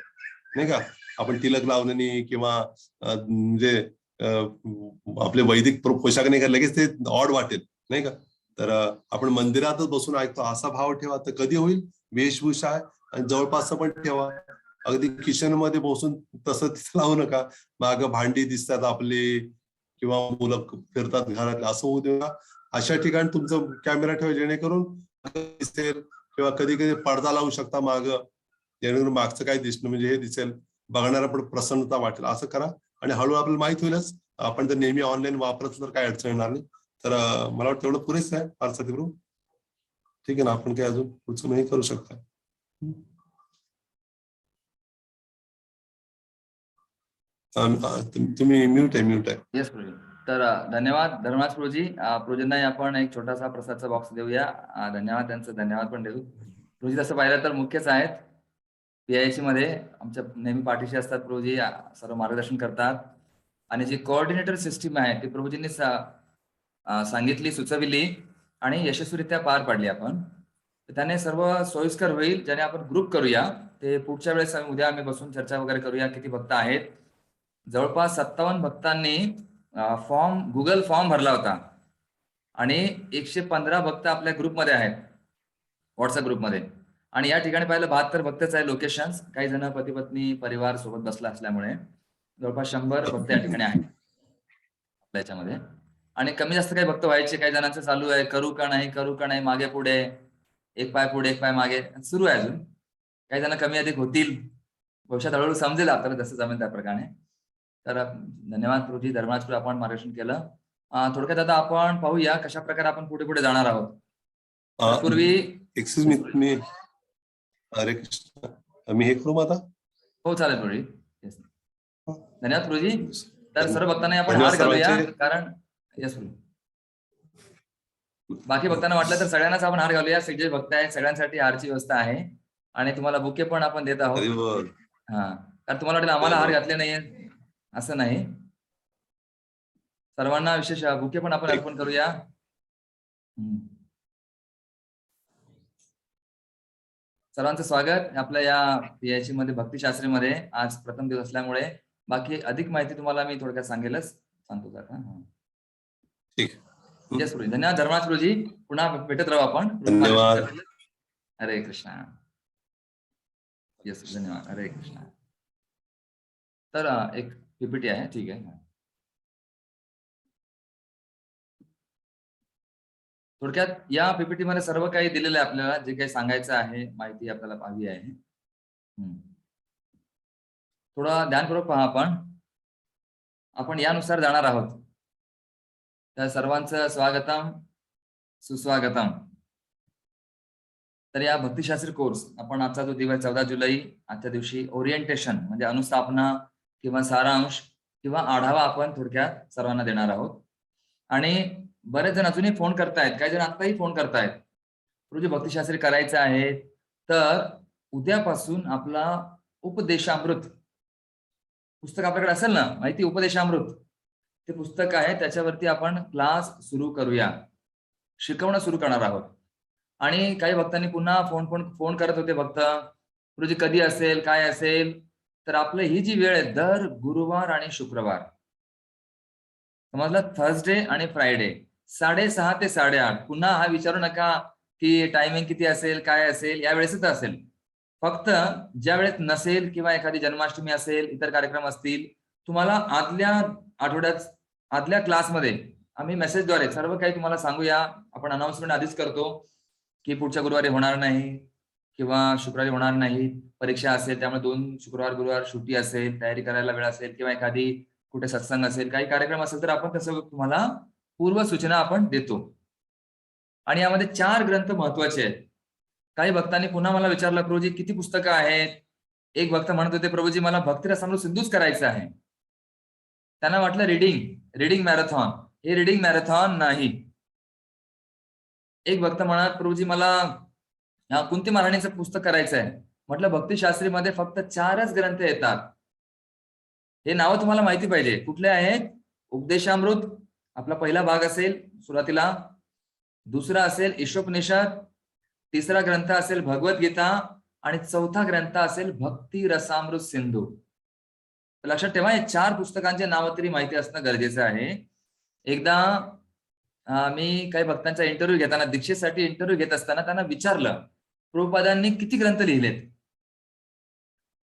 नाही का. आपण तिलक लावण्यानी किंवा म्हणजे आपले वैदिक पोशाख नाही का, लगेच ते ऑड वाटेल, नाही का. तर आपण मंदिरातच बसून ऐकतो असा भाव ठेवा, तर कधी होईल. वेशभूषा आहे आणि जवळपास पण ठेवा. अगदी किचन मध्ये बसून तसं तिथं लावू नका, मागं भांडी दिसतात आपली किंवा मुलं फिरतात घरातले, असं होऊ देऊ नका. अशा ठिकाणी तुमचं कॅमेरा ठेवा, जेणेकरून दिसेल. किंवा कधी कधी पडदा लावू शकता मागं, जेणेकरून मागचं काय दिसणं म्हणजे हे दिसेल, बघणारा पण प्रसन्नता वाटेल. असं करा. आणि हळूहळू आपल्याला माहित होईलच. आपण जर नेहमी ऑनलाईन वापरत तर काही अडचण येणार नाही. तर मला वाटतं एवढं पुरेसं आहे फार सद्गुरू. ठीक आहे ना, आपण काय अजून पुढचं नाही करू शकता. तुम्ही म्यूट आहे. येस प्रभू. तर धन्यवाद धर्मराज प्रभूजी. प्रभूजींना आपण एक छोटासा प्रसादचा बॉक्स देऊया. धन्यवाद, त्यांचं धन्यवाद पण देऊ. प्रभूजी तसं पाहिलं तर मुख्यच आहेत PIC मध्ये, आमच्या नेहमी पाठीशी असतात प्रभूजी, सर्व मार्गदर्शन करतात. आणि जी कोऑर्डिनेटर सिस्टीम आहे ती प्रभूजींनी सांगितली, सुचविली आणि यशस्वीरित्या पार पाडली आपण. तर त्याने सर्व सोयीस्कर होईल. ज्याने आपण ग्रुप करूया, ते पुढच्या वेळेस उद्या आम्ही बसून चर्चा वगैरे करूया किती भक्त आहेत. जवळपास 57 भक्तांनी गुगल फॉर्म भरला होता आणि 115 भक्त आपल्या ग्रुपमध्ये आहेत, व्हॉट्सअप ग्रुपमध्ये. आणि या ठिकाणी पाहिलं 72 भक्तच आहे लोकेशन. काही जण पती पत्नी परिवार सोबत बसला असल्यामुळे जवळपास 100 भक्त या ठिकाणी आहेत आपल्या याच्यामध्ये. आणि कमी जास्त काही भक्त व्हायचे, काही जणांचं चालू आहे, करू का नाही मागे पुढे. एक पाय पुढे एक पाय मागे सुरू आहे अजून. काही जण कमी अधिक होतील, भविष्यात हळूहळू समजेल आपल्याला जसं जमेल त्याप्रमाणे. तर धन्यवाद प्रभूजी. धर्मराज आपण मार्गदर्शन केलं. थोडक्यात आता आपण पाहूया कशा प्रकारे आपण पुढे पुढे जाणार आहोत. पूर्वी एक्सक्यूज मी, तुम्ही हरे कृष्ण, मी हे करू आता? हो चालेल प्रभूजी. Yes. धन्यवाद प्रभूजी. तर सर्व भक्तांना आपण धन्यवाद हार घालूया, सर्वांचे. कारण यस बाकी भक्तांना वाटलं तर सगळ्यांनाच आपण हार घालूया. सगळे भक्त आहेत, सगळ्यांसाठी हारची व्यवस्था आहे आणि तुम्हाला बुके पण आपण देत आहोत. हरी बोल. कारण तुम्हाला वाटेल आम्हाला हार घातले नाहीये, असं नाही. सर्वांना विशेष बुके पण आपण अर्पण करूया. सर्वांचं स्वागत आपल्या या PIC मध्ये भक्तिशास्त्रीमध्ये. आज प्रथम दिवस असल्यामुळे बाकी अधिक माहिती तुम्हाला मी थोडक्यात सांगतो का? ठीक. येस प्रभू. धन्यवाद धर्मराज प्रभूजी. पुन्हा भेटत राहू आपण. धन्यवाद. हरे कृष्णा. येस धन्यवाद. हरे कृष्णा. तर एक PPT आहे, ठीक आहे. थोडक्यात या PPT मध्ये सर्व काही दिलेलं आहे आपल्याला, जे काही सांगायचं आहे, माहिती आपल्याला पाहावी आहे. थोडं ध्यानपूर्वक पहा. आपण यानुसार जाणार आहोत. तर सर्वांचं स्वागतम सुस्वागतम. तर या भक्तिशास्त्री कोर्स आपण आजचा जो दिवस 14 जुलै, आजच्या दिवशी ओरिएंटेशन म्हणजे अनुस्थापना किंवा सारांश किंवा आढावा आपण थोडक्यात सर्वांना देणार आहोत. आणि बरेच जण अजूनही फोन करतायत, काही जण आताही फोन करतायत, प्रभूजी भक्तिशास्त्री करायचं आहे. तर उद्यापासून आपला उपदेशामृत पुस्तक आपल्याकडे असेल ना, माहिती उपदेशामृत ते पुस्तक आहे, त्याच्यावरती आपण क्लास सुरू करूया, शिकवणं सुरू करणार आहोत. आणि काही भक्तांनी पुन्हा फोन करत होते भक्त, प्रभूजी कधी असेल, काय असेल. तर आपलं ही जी वेळ आहे दर गुरुवार आणि शुक्रवार, समजलं, थर्सडे आणि फ्रायडे 6:30 ते 8:30. पुन्हा हा विचारू नका की टायमिंग किती असेल, काय असेल, या वेळेसच असेल. फक्त ज्या वेळेस नसेल किंवा एखादी जन्माष्टमी असेल, इतर कार्यक्रम असतील, तुम्हाला आदल्या आठवड्यात आदल्या क्लासमध्ये आम्ही मेसेजद्वारे सर्व काही तुम्हाला सांगूया. आपण अनाउन्समेंट आधीच करतो की पुढच्या गुरुवारी होणार नाही किंवा शुक्रवारी होणार नाही, परीक्षा असेल त्यामुळे 2 शुक्रवार गुरुवार सुट्टी असेल, तयारी करायला वेळ असेल किंवा एखादी कुठे सत्संग असेल, काही कार्यक्रम असेल, तर आपण तसं तुम्हाला पूर्व सूचना आपण देतो. आणि यामध्ये 4 ग्रंथ महत्वाचे आहेत. काही भक्तांनी पुन्हा मला विचारलं, प्रभूजी किती पुस्तकं आहेत? एक भक्त म्हणत होते, प्रभूजी मला भक्तिरसामृत सिंधूच करायचं आहे. त्यांना वाटलं रिडिंग मॅरेथॉन. हे रिडिंग मॅरेथॉन नाही. एक भक्त म्हणत, प्रभूजी मला कुंती महाराणीचं पुस्तक करायचं आहे. म्हटलं भक्तिशास्त्रीमध्ये फक्त 4च ग्रंथ येतात. हे नाव तुम्हाला माहिती पाहिजे. कुठले आहेत? उपदेशामृत आपला पहिला भाग असेल सुरुवातीला, दुसरा असेल ईशोपनिषद, तिसरा ग्रंथ असेल भगवद्गीता आणि चौथा ग्रंथ असेल भक्ती रसामृत सिंधू. लक्षात ठेवा, या 4 पुस्तकांचे नाव तरी माहिती असणं गरजेचं आहे. एकदा मी काही भक्तांचा इंटरव्ह्यू घेताना, दीक्षेसाठी इंटरव्ह्यू घेत असताना त्यांना विचारलं, प्रभुपादांनी किती ग्रंथ लिहिलेत?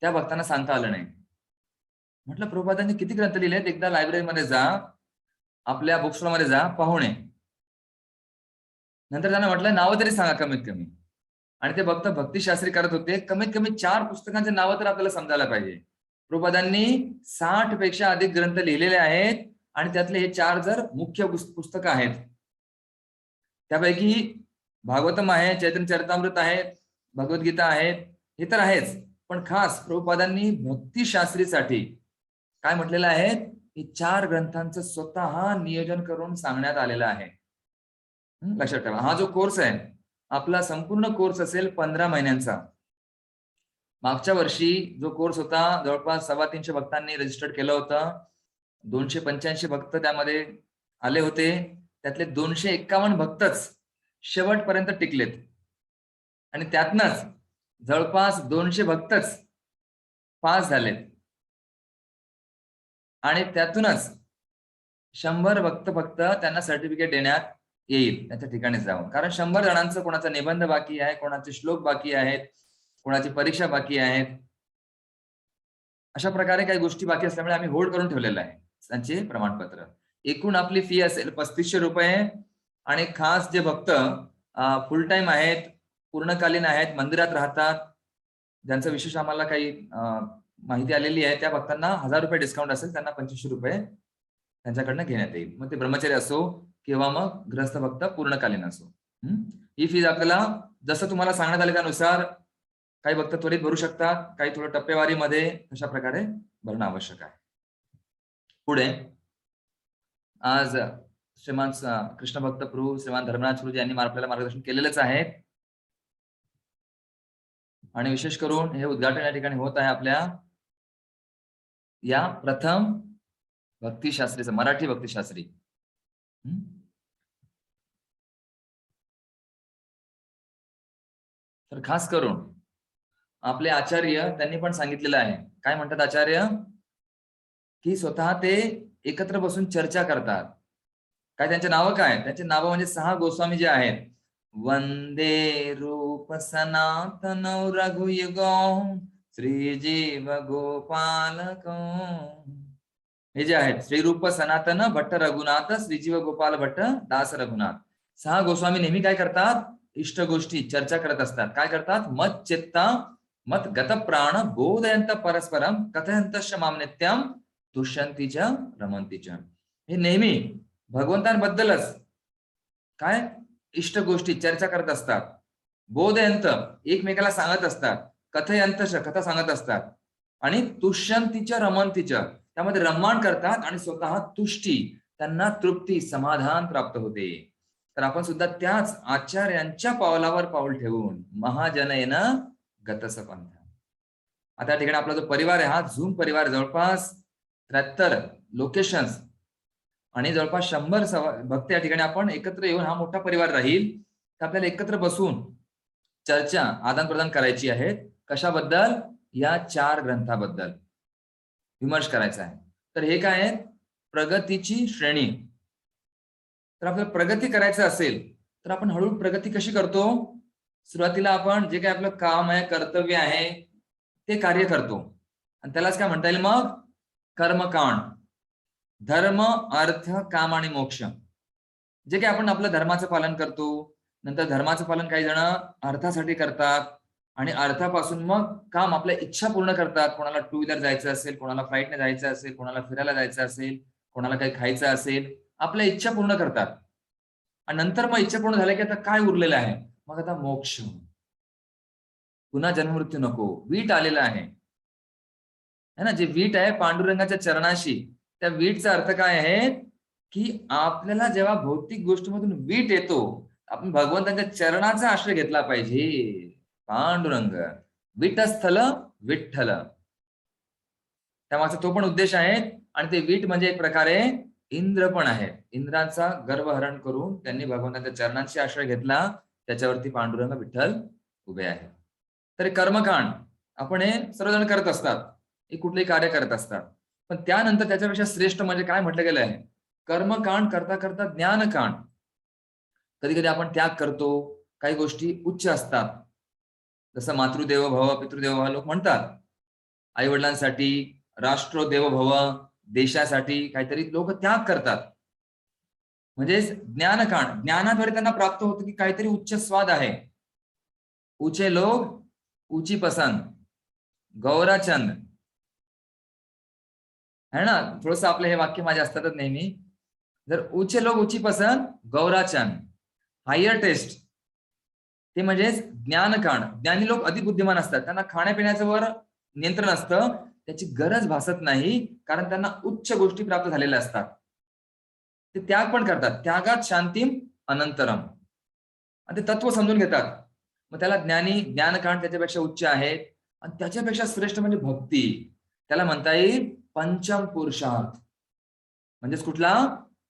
त्या भक्तांना सांगता आलं नाही. म्हटलं प्रभुपादांनी किती ग्रंथ लिहिलेत? एकदा लायब्ररीमध्ये जा, आपल्या बुक स्टॉलमध्ये जा, पाहून ये. नंतर त्यांना म्हटलं नावं तरी सांगा कमीत कमी. आणि ते भक्त भक्तिशास्त्री करत होते. कमीत कमी 4 पुस्तकांचे नावं तर आपल्याला समजायला पाहिजे. प्रभुपादांनी 60 पेक्षा अधिक ग्रंथ लिहिलेले आहेत आणि त्यातले हे 4 जर मुख्य पुस्तकं आहेत. त्यापैकी भागवतम आहे, चैतन्य चरितामृत आहे, भगवद्गीता आहेत, हे तर आहेच. पण खास प्रभुपादांनी भक्तिशास्त्रीसाठी काय म्हटलेलं आहे, हे 4 ग्रंथांचं स्वतः नियोजन करून सांगण्यात आलेलं आहे. लक्षात ठेवा, हा जो कोर्स आहे आपला संपूर्ण कोर्स असेल 15 महिन्यांचा. मागच्या वर्षी जो कोर्स होता जवळपास 350 भक्तांनी रजिस्टर्ड केलं होतं. 285 भक्त त्यामध्ये आले होते. त्यातले 251 भक्तच शेवटपर्यंत टिकलेत आणि त्यातनच जवळपास 200 भक्तच पास झालेत आणि त्यातूनच 100 भक्त फक्त त्यांना सर्टिफिकेट देण्यात येईल त्यांच्या ठिकाणी जाऊन. कारण 100 जणांचं कोणाचा निबंध बाकी आहे, कोणाचे श्लोक बाकी आहेत, कोणाची परीक्षा बाकी आहेत. अशा प्रकारे काही गोष्टी बाकी असल्यामुळे आम्ही होल्ड करून ठेवलेलं आहे त्यांचे प्रमाणपत्र. एकूण आपली फी असेल 3500 रुपये. आणि खास जे भक्त फुल टाइम आहेत, पूर्णकालीन आहेत, मंदिरात राहतात, ज्यांचं विशेष आम्हाला काही माहिती आलेली आहे, त्या भक्तांना 1000 रुपये डिस्काउंट असेल, त्यांना 2500 रुपये त्यांच्याकडनं घेण्यात येईल. मग ते ब्रह्मचारी असो किंवा मग ग्रस्त भक्त पूर्णकालीन असो. ही फीज आपल्याला जसं तुम्हाला सांगण्यात आलं त्यानुसार काही भक्त त्वरित भरू शकतात, काही थोडं टप्पेवारीमध्ये अशा प्रकारे भरणं आवश्यक आहे. पुढे आज श्रीमान कृष्ण भक्त प्रभू श्रीमान धर्मनाथ प्रभू यांनी आपल्याला मार्गदर्शन केलेलंच आहे आणि विशेष करून हे उद्घाटन या ठिकाणी होत आहे आपल्या या प्रथम भक्तिशास्त्रीचं, मराठी भक्तिशास्त्री. तर खास करून आपले आचार्य त्यांनी पण सांगितलेलं आहे. काय म्हणतात आचार्य? की स्वतः ते एकत्र बसून चर्चा करतात. काय त्यांचे नावं काय? त्यांचे नावं म्हणजे 6 गोस्वामी जे आहेत. वंदे रूप सनातन रघुयुगो श्रीजीव गोपालक. हे जे आहेत श्रीरूप सनातन भट्ट रघुनाथ श्रीजीव गोपाल भट्ट दास रघुनाथ. 6 गोस्वामी नेहमी काय करतात? इष्ट गोष्टी चर्चा करत असतात. काय करतात? मत चित्ता मत गत प्राण बोधयंत परस्परम कथयंत माम नित्यम तुष्यंतीच्या रमंतीच्या. हे नेहमी भगवंतांबद्दलच काय इष्ट गोष्टी चर्चा करत असतात. बोधयंत एकमेकाला सांगत असतात. कथयंत कथा सांगत असतात. आणि तुष्यंतीच्या रमंतीच्या त्यामध्ये रममाण करतात आणि स्वतः तुष्टी त्यांना तृप्ती समाधान प्राप्त होते. तर आपण सुद्धा त्याच आचार्यांच्या पावलावर पाऊल ठेवून महाजनयन गतस पंथ. आता या ठिकाणी आपला जो परिवार आहे हा झूम परिवार जवळपास 73 लोकेशन्स आणि जवळपास 100 भक्त या ठिकाणी आपण एकत्र येऊन हा मोठा परिवार राहील. तर आपल्याला एकत्र बसून चर्चा आदान प्रदान करायची आहे. कशाबद्दल? या 4 ग्रंथाबद्दल विमर्श करायचा आहे. तर हे काय आहे? प्रगतीची श्रेणी. तर आपल्याला प्रगती करायचं असेल तर आपण हळूहळू प्रगती कशी करतो? सुरुवातीला आपण जे काही आपलं काम आहे, कर्तव्य आहे ते कार्य करतो आणि त्यालाच काय म्हणता येईल मग? कर्मकांड. धर्म, अर्थ, काम आणि मोक्ष. जे काही आपण आपलं धर्माचं पालन करतो, नंतर धर्माचं पालन काही जण अर्थासाठी करतात आणि अर्थापासून मग काम आपल्या इच्छा पूर्ण करतात. कोणाला 2 व्हीलर जायचं असेल, कोणाला फ्लाईटने जायचं असेल, कोणाला फिरायला जायचं असेल, कोणाला काही खायचं असेल, आपल्या इच्छा पूर्ण करतात. आणि नंतर मग इच्छा पूर्ण झाल्या की आता काय उरलेलं आहे? मग आता मोक्ष. पुन्हा जन्ममृत्यू नको. वीट आलेला आहे है ना. जे वीट आहे पांडुरंगाच्या चरणाशी, त्या वीटचा अर्थ काय आहे? की आपल्याला जेव्हा भौतिक गोष्टीमधून वीट येतो, आपण भगवंताच्या चरणाचा आश्रय घेतला पाहिजे. पांडुरंग विटस्थल विठ्ठल, त्यामागचा तो पण उद्देश आहे. आणि ते वीट म्हणजे एक प्रकारे इंद्र पण आहे. इंद्राचा गर्वहरण करून त्यांनी भगवंताच्या चरणांशी आश्रय घेतला, त्याच्यावरती पांडुरंग विठ्ठल उभे आहेत. तर कर्मकांड आपण हे सर्वजण करत असतात, हे कुठलेही कार्य करत असतात. पण त्यानंतर त्याच्यापेक्षा श्रेष्ठ म्हणजे काय म्हटलं गेलं आहे? कर्मकांड करता करता ज्ञानकांड. कधी कधी आपण त्याग करतो, काही गोष्टी उच्च असतात, जसं मातृदेव भव पितृदेव भव लोक म्हणतात. आई वडिलांसाठी, राष्ट्रदेव भव, देशासाठी काहीतरी लोक त्याग करतात. म्हणजे ज्ञानकांड, ज्ञानाद्वारे त्यांना प्राप्त होतं की काहीतरी उच्च स्वाद आहे. ऊंचे लोग ऊंची पसंद, गौराचंद है ना. थोडस आपलं हे वाक्य माझ्या असतातच नेहमी. जर ऊंचे लोग ऊंची पसंद, गौराचंद, हायर टेस्ट, ते म्हणजे ज्ञानकांड. ज्ञानी लोक अधिक बुद्धिमान असतात. त्यांना खाण्यापिण्याचं वर नियंत्रण असतं, त्याची गरज भासत नाही, कारण त्यांना उच्च गोष्टी प्राप्त झालेल्या असतात. ते त्याग पण करतात. त्यागात शांतीम अनंतरम, आणि ते तत्व समजून घेतात. मग त्याला ज्ञानी, ज्ञानकांड त्याच्यापेक्षा उच्च आहे. आणि त्याच्यापेक्षा श्रेष्ठ म्हणजे भक्ती. त्याला म्हणता येईल पंचम पुरुषार्थ. म्हणजेच कुठला?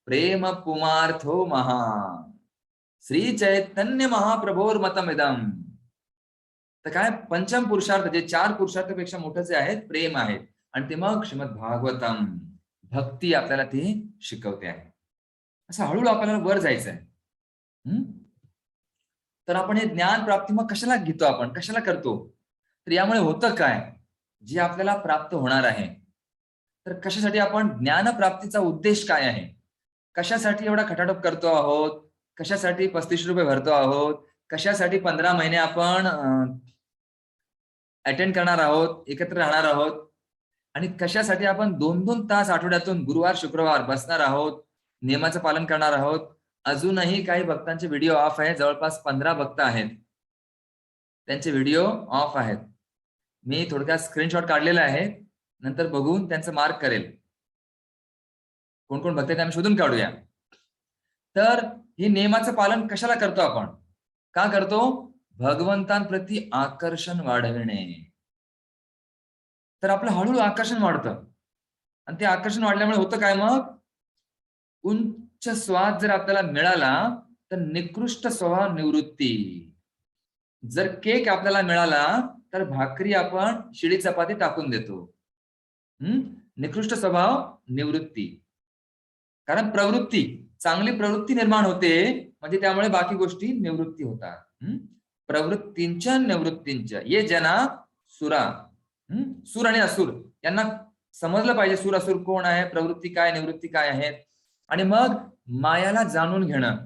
प्रेम पुमार्थो महा श्री चैतन्य महाप्रभोर मतमिदम. तर काय? पंचम पुरुषार्थ, जे 4 पुरुषार्थापेक्षा मोठे जे आहेत, प्रेम आहेत. आणि ते मग श्रीमद भागवतम, भक्ती आपल्याला ती शिकवते आहे. असं हळूहळू आपल्याला वर जायचं आहे. तर आपण हे ज्ञान प्राप्ती मग कशाला घेतो, आपण कशाला करतो? तर यामुळे होतं काय? जे आपल्याला प्राप्त होणार आहे. तर कशासाठी आपण ज्ञानप्राप्तीचा उद्देश काय आहे? कशासाठी एवढा खटाटोप करतो आहोत? कशासाठी 35 रुपये भरतो आहोत? कशासाठी 15 महिने आपण अटेंड करणार आहोत, एकत्र राहणार आहोत, आणि कशासाठी आपण 2-2 तास आठवड्यातून गुरुवार शुक्रवार बसणार आहोत, नियमाचं पालन करणार आहोत. अजूनही काही भक्तांचे व्हिडिओ ऑफ आहेत. जवळपास 15 भक्त आहेत, त्यांचे व्हिडिओ ऑफ आहेत. मी थोडक्यात स्क्रीनशॉट काढलेला आहे, नंतर बघून त्यांचं मार्क करेल. कोण कोण भक्त आहेत आम्ही शोधून काढूया. तर हे नियमाचं पालन कशाला करतो आपण? का करतो? भगवंतांप्रती आकर्षण वाढविणे. तर आपलं हळूहळू आकर्षण वाढतं, आणि ते आकर्षण वाढल्यामुळे होतं काय? मग उच्च स्वाद जर आपल्याला मिळाला तर निकृष्ट स्वभाव निवृत्ती. जर केक आपल्याला मिळाला तर भाकरी आपण शिळी चपाती टाकून देतो. निकृष्ट स्वभाव निवृत्ती. कारण प्रवृत्ती, चांगली प्रवृत्ती निर्माण होते, म्हणजे त्यामुळे बाकी गोष्टी निवृत्ती होतात. प्रवृत्तींच्या निवृत्तींच्या ये जना सुरा. सूर आणि असुर यांना समजलं पाहिजे सूर असुर कोण आहे, प्रवृत्ती काय, निवृत्ती काय आहेत. आणि मग मायाला जाणून घेणं,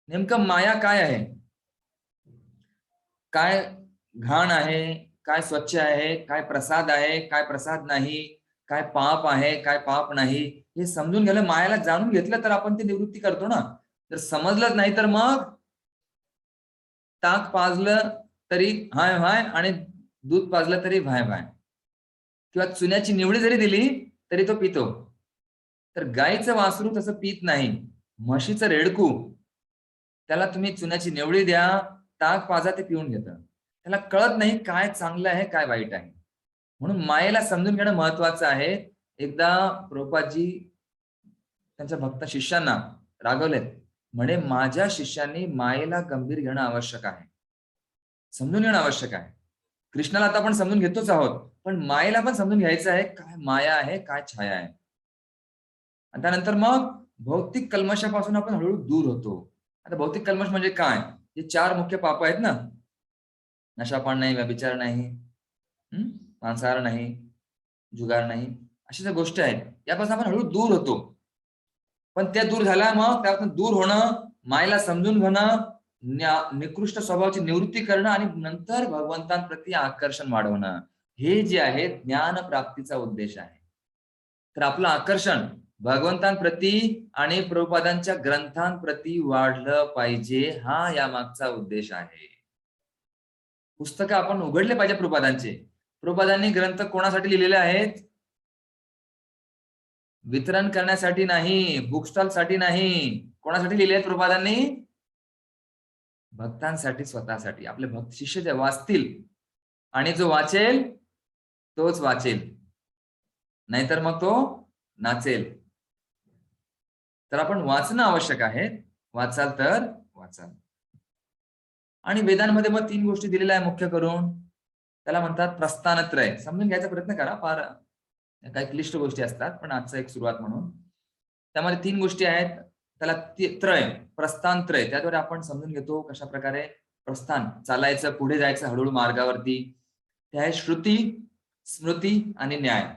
नेमकं माया काय आहे, काय घाण आहे, काय स्वच्छ आहे, काय प्रसाद आहे, काय प्रसाद नाही, काय पाप आहे, काय पाप नाही, हे समजून घ्यायला, मायाला जाणून घेतलं तर आपण ते निवृत्ती करतो ना. जर समजलंच नाही तर मग ताक पाजलं तरी हाय हाय आणि दूध पाजलं तरी भाय भाय, किंवा चुन्याची निवडी जरी दिली तरी तो पितो. तर गाईचं वासरू तसं पित नाही. म्हशीचं रेडकू, त्याला तुम्ही चुन्याची निवडी द्या, ताक पाजा, ते पिऊन घेतं. त्याला कळत नाही काय चांगलं आहे काय वाईट आहे. म्हणून मायेला समजून घेणं महत्वाचं आहे. एकदा प्रभुपादजी त्यांच्या भक्त शिष्यांना रागवलेत, म्हणे माझ्या शिष्यांनी मायेला गंभीर घेणं आवश्यक आहे, समजून घेणं आवश्यक आहे. कृष्णाला आता आपण समजून घेतोच आहोत, पण मायेला पण समजून घ्यायचं आहे, काय माया आहे काय छाया आहे. आणि त्यानंतर मग भौतिक कल्मशापासून आपण हळूहळू दूर होतो. आता भौतिक कल्मश म्हणजे काय? हे 4 मुख्य पाप आहेत ना, नशापान नाही, व्यभिचार नाही, मांसाहार नाही, जुगार नाही, अशा ज्या गोष्टी आहेत यापासून आपण हळूहळू दूर होतो. पण त्या दूर झाल्या, मग त्यापासून दूर होणं, मायेला समजून घेणं, निकृष्ट स्वभावाची निवृत्ती करणं, आणि नंतर भगवंतांप्रती आकर्षण वाढवणं, हे जे आहे ज्ञान प्राप्तीचा उद्देश आहे. तर आपलं आकर्षण भगवंतांप्रती आणि प्रभुपादांच्या ग्रंथांप्रती वाढलं पाहिजे, हा या मागचा उद्देश आहे. पुस्तकं आपण उघडले पाहिजे प्रभुपादांचे. प्रभुपादांनी ग्रंथ कोणासाठी लिहिलेले आहेत? वितरण करण्यासाठी नाही, बुकस्टॉल साठी नाही. कोणासाठी लिहिले आहेत प्रभुपादांनी? भक्तांसाठी, स्वतःसाठी. आपले भक्त शिष्य जे वाचतील, आणि जो वाचेल तोच वाचेल, नाहीतर मग तो नाचेल. तर आपण वाचणं आवश्यक आहे. वाचाल तर वाचाल. आणि वेदांमध्ये मग 3 गोष्टी दिलेल्या आहे मुख्य करून. त्याला म्हणतात प्रस्थानत्रय. समजून घ्यायचा प्रयत्न करा, फार काही क्लिष्ट गोष्टी असतात, पण आजचा एक सुरुवात म्हणून त्यामध्ये 3 गोष्टी आहेत. त्याला त्रय, प्रस्थान त्रय, त्याद्वारे आपण समजून घेतो कशा प्रकारे प्रस्थान चालायचं, पुढे जायचं हळूहळू मार्गावरती. ते आहे श्रुती, स्मृती आणि न्याय.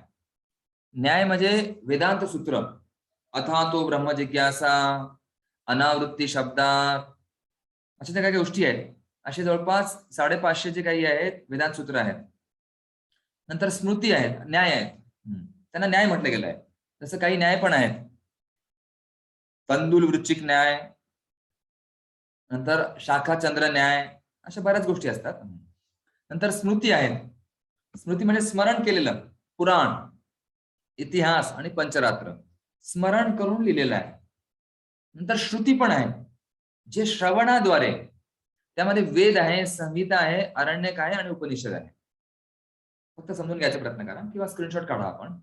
न्याय म्हणजे वेदांत सूत्र, अथा तो ब्रह्म जिज्ञासा, अनावृत्ती शब्दात, अशा त्या काही गोष्टी आहेत. असे जवळपास 550 जे काही आहेत वेदांत सूत्र आहेत. नंतर स्मृती आहेत, न्याय आहेत. त्यांना न्याय म्हटलं गेलंय. जसं काही न्याय पण आहेत, कंदुल वृश्चिक न्याय, नंतर शाखा चंद्र न्याय, अशा बऱ्याच गोष्टी असतात. नंतर स्मृती आहेत. स्मृती म्हणजे स्मरण केलेलं, पुराण, इतिहास आणि पंचरात्र स्मरण करून लिहिलेलं आहे. नंतर श्रुती पण आहे, जे श्रवणाद्वारे, त्यामध्ये वेद आहे, संहिता आहे, अरण्यक आहे आणि उपनिषद आहे. फक्त समजून घ्यायचा प्रयत्न करा किंवा स्क्रीनशॉट काढा आपण.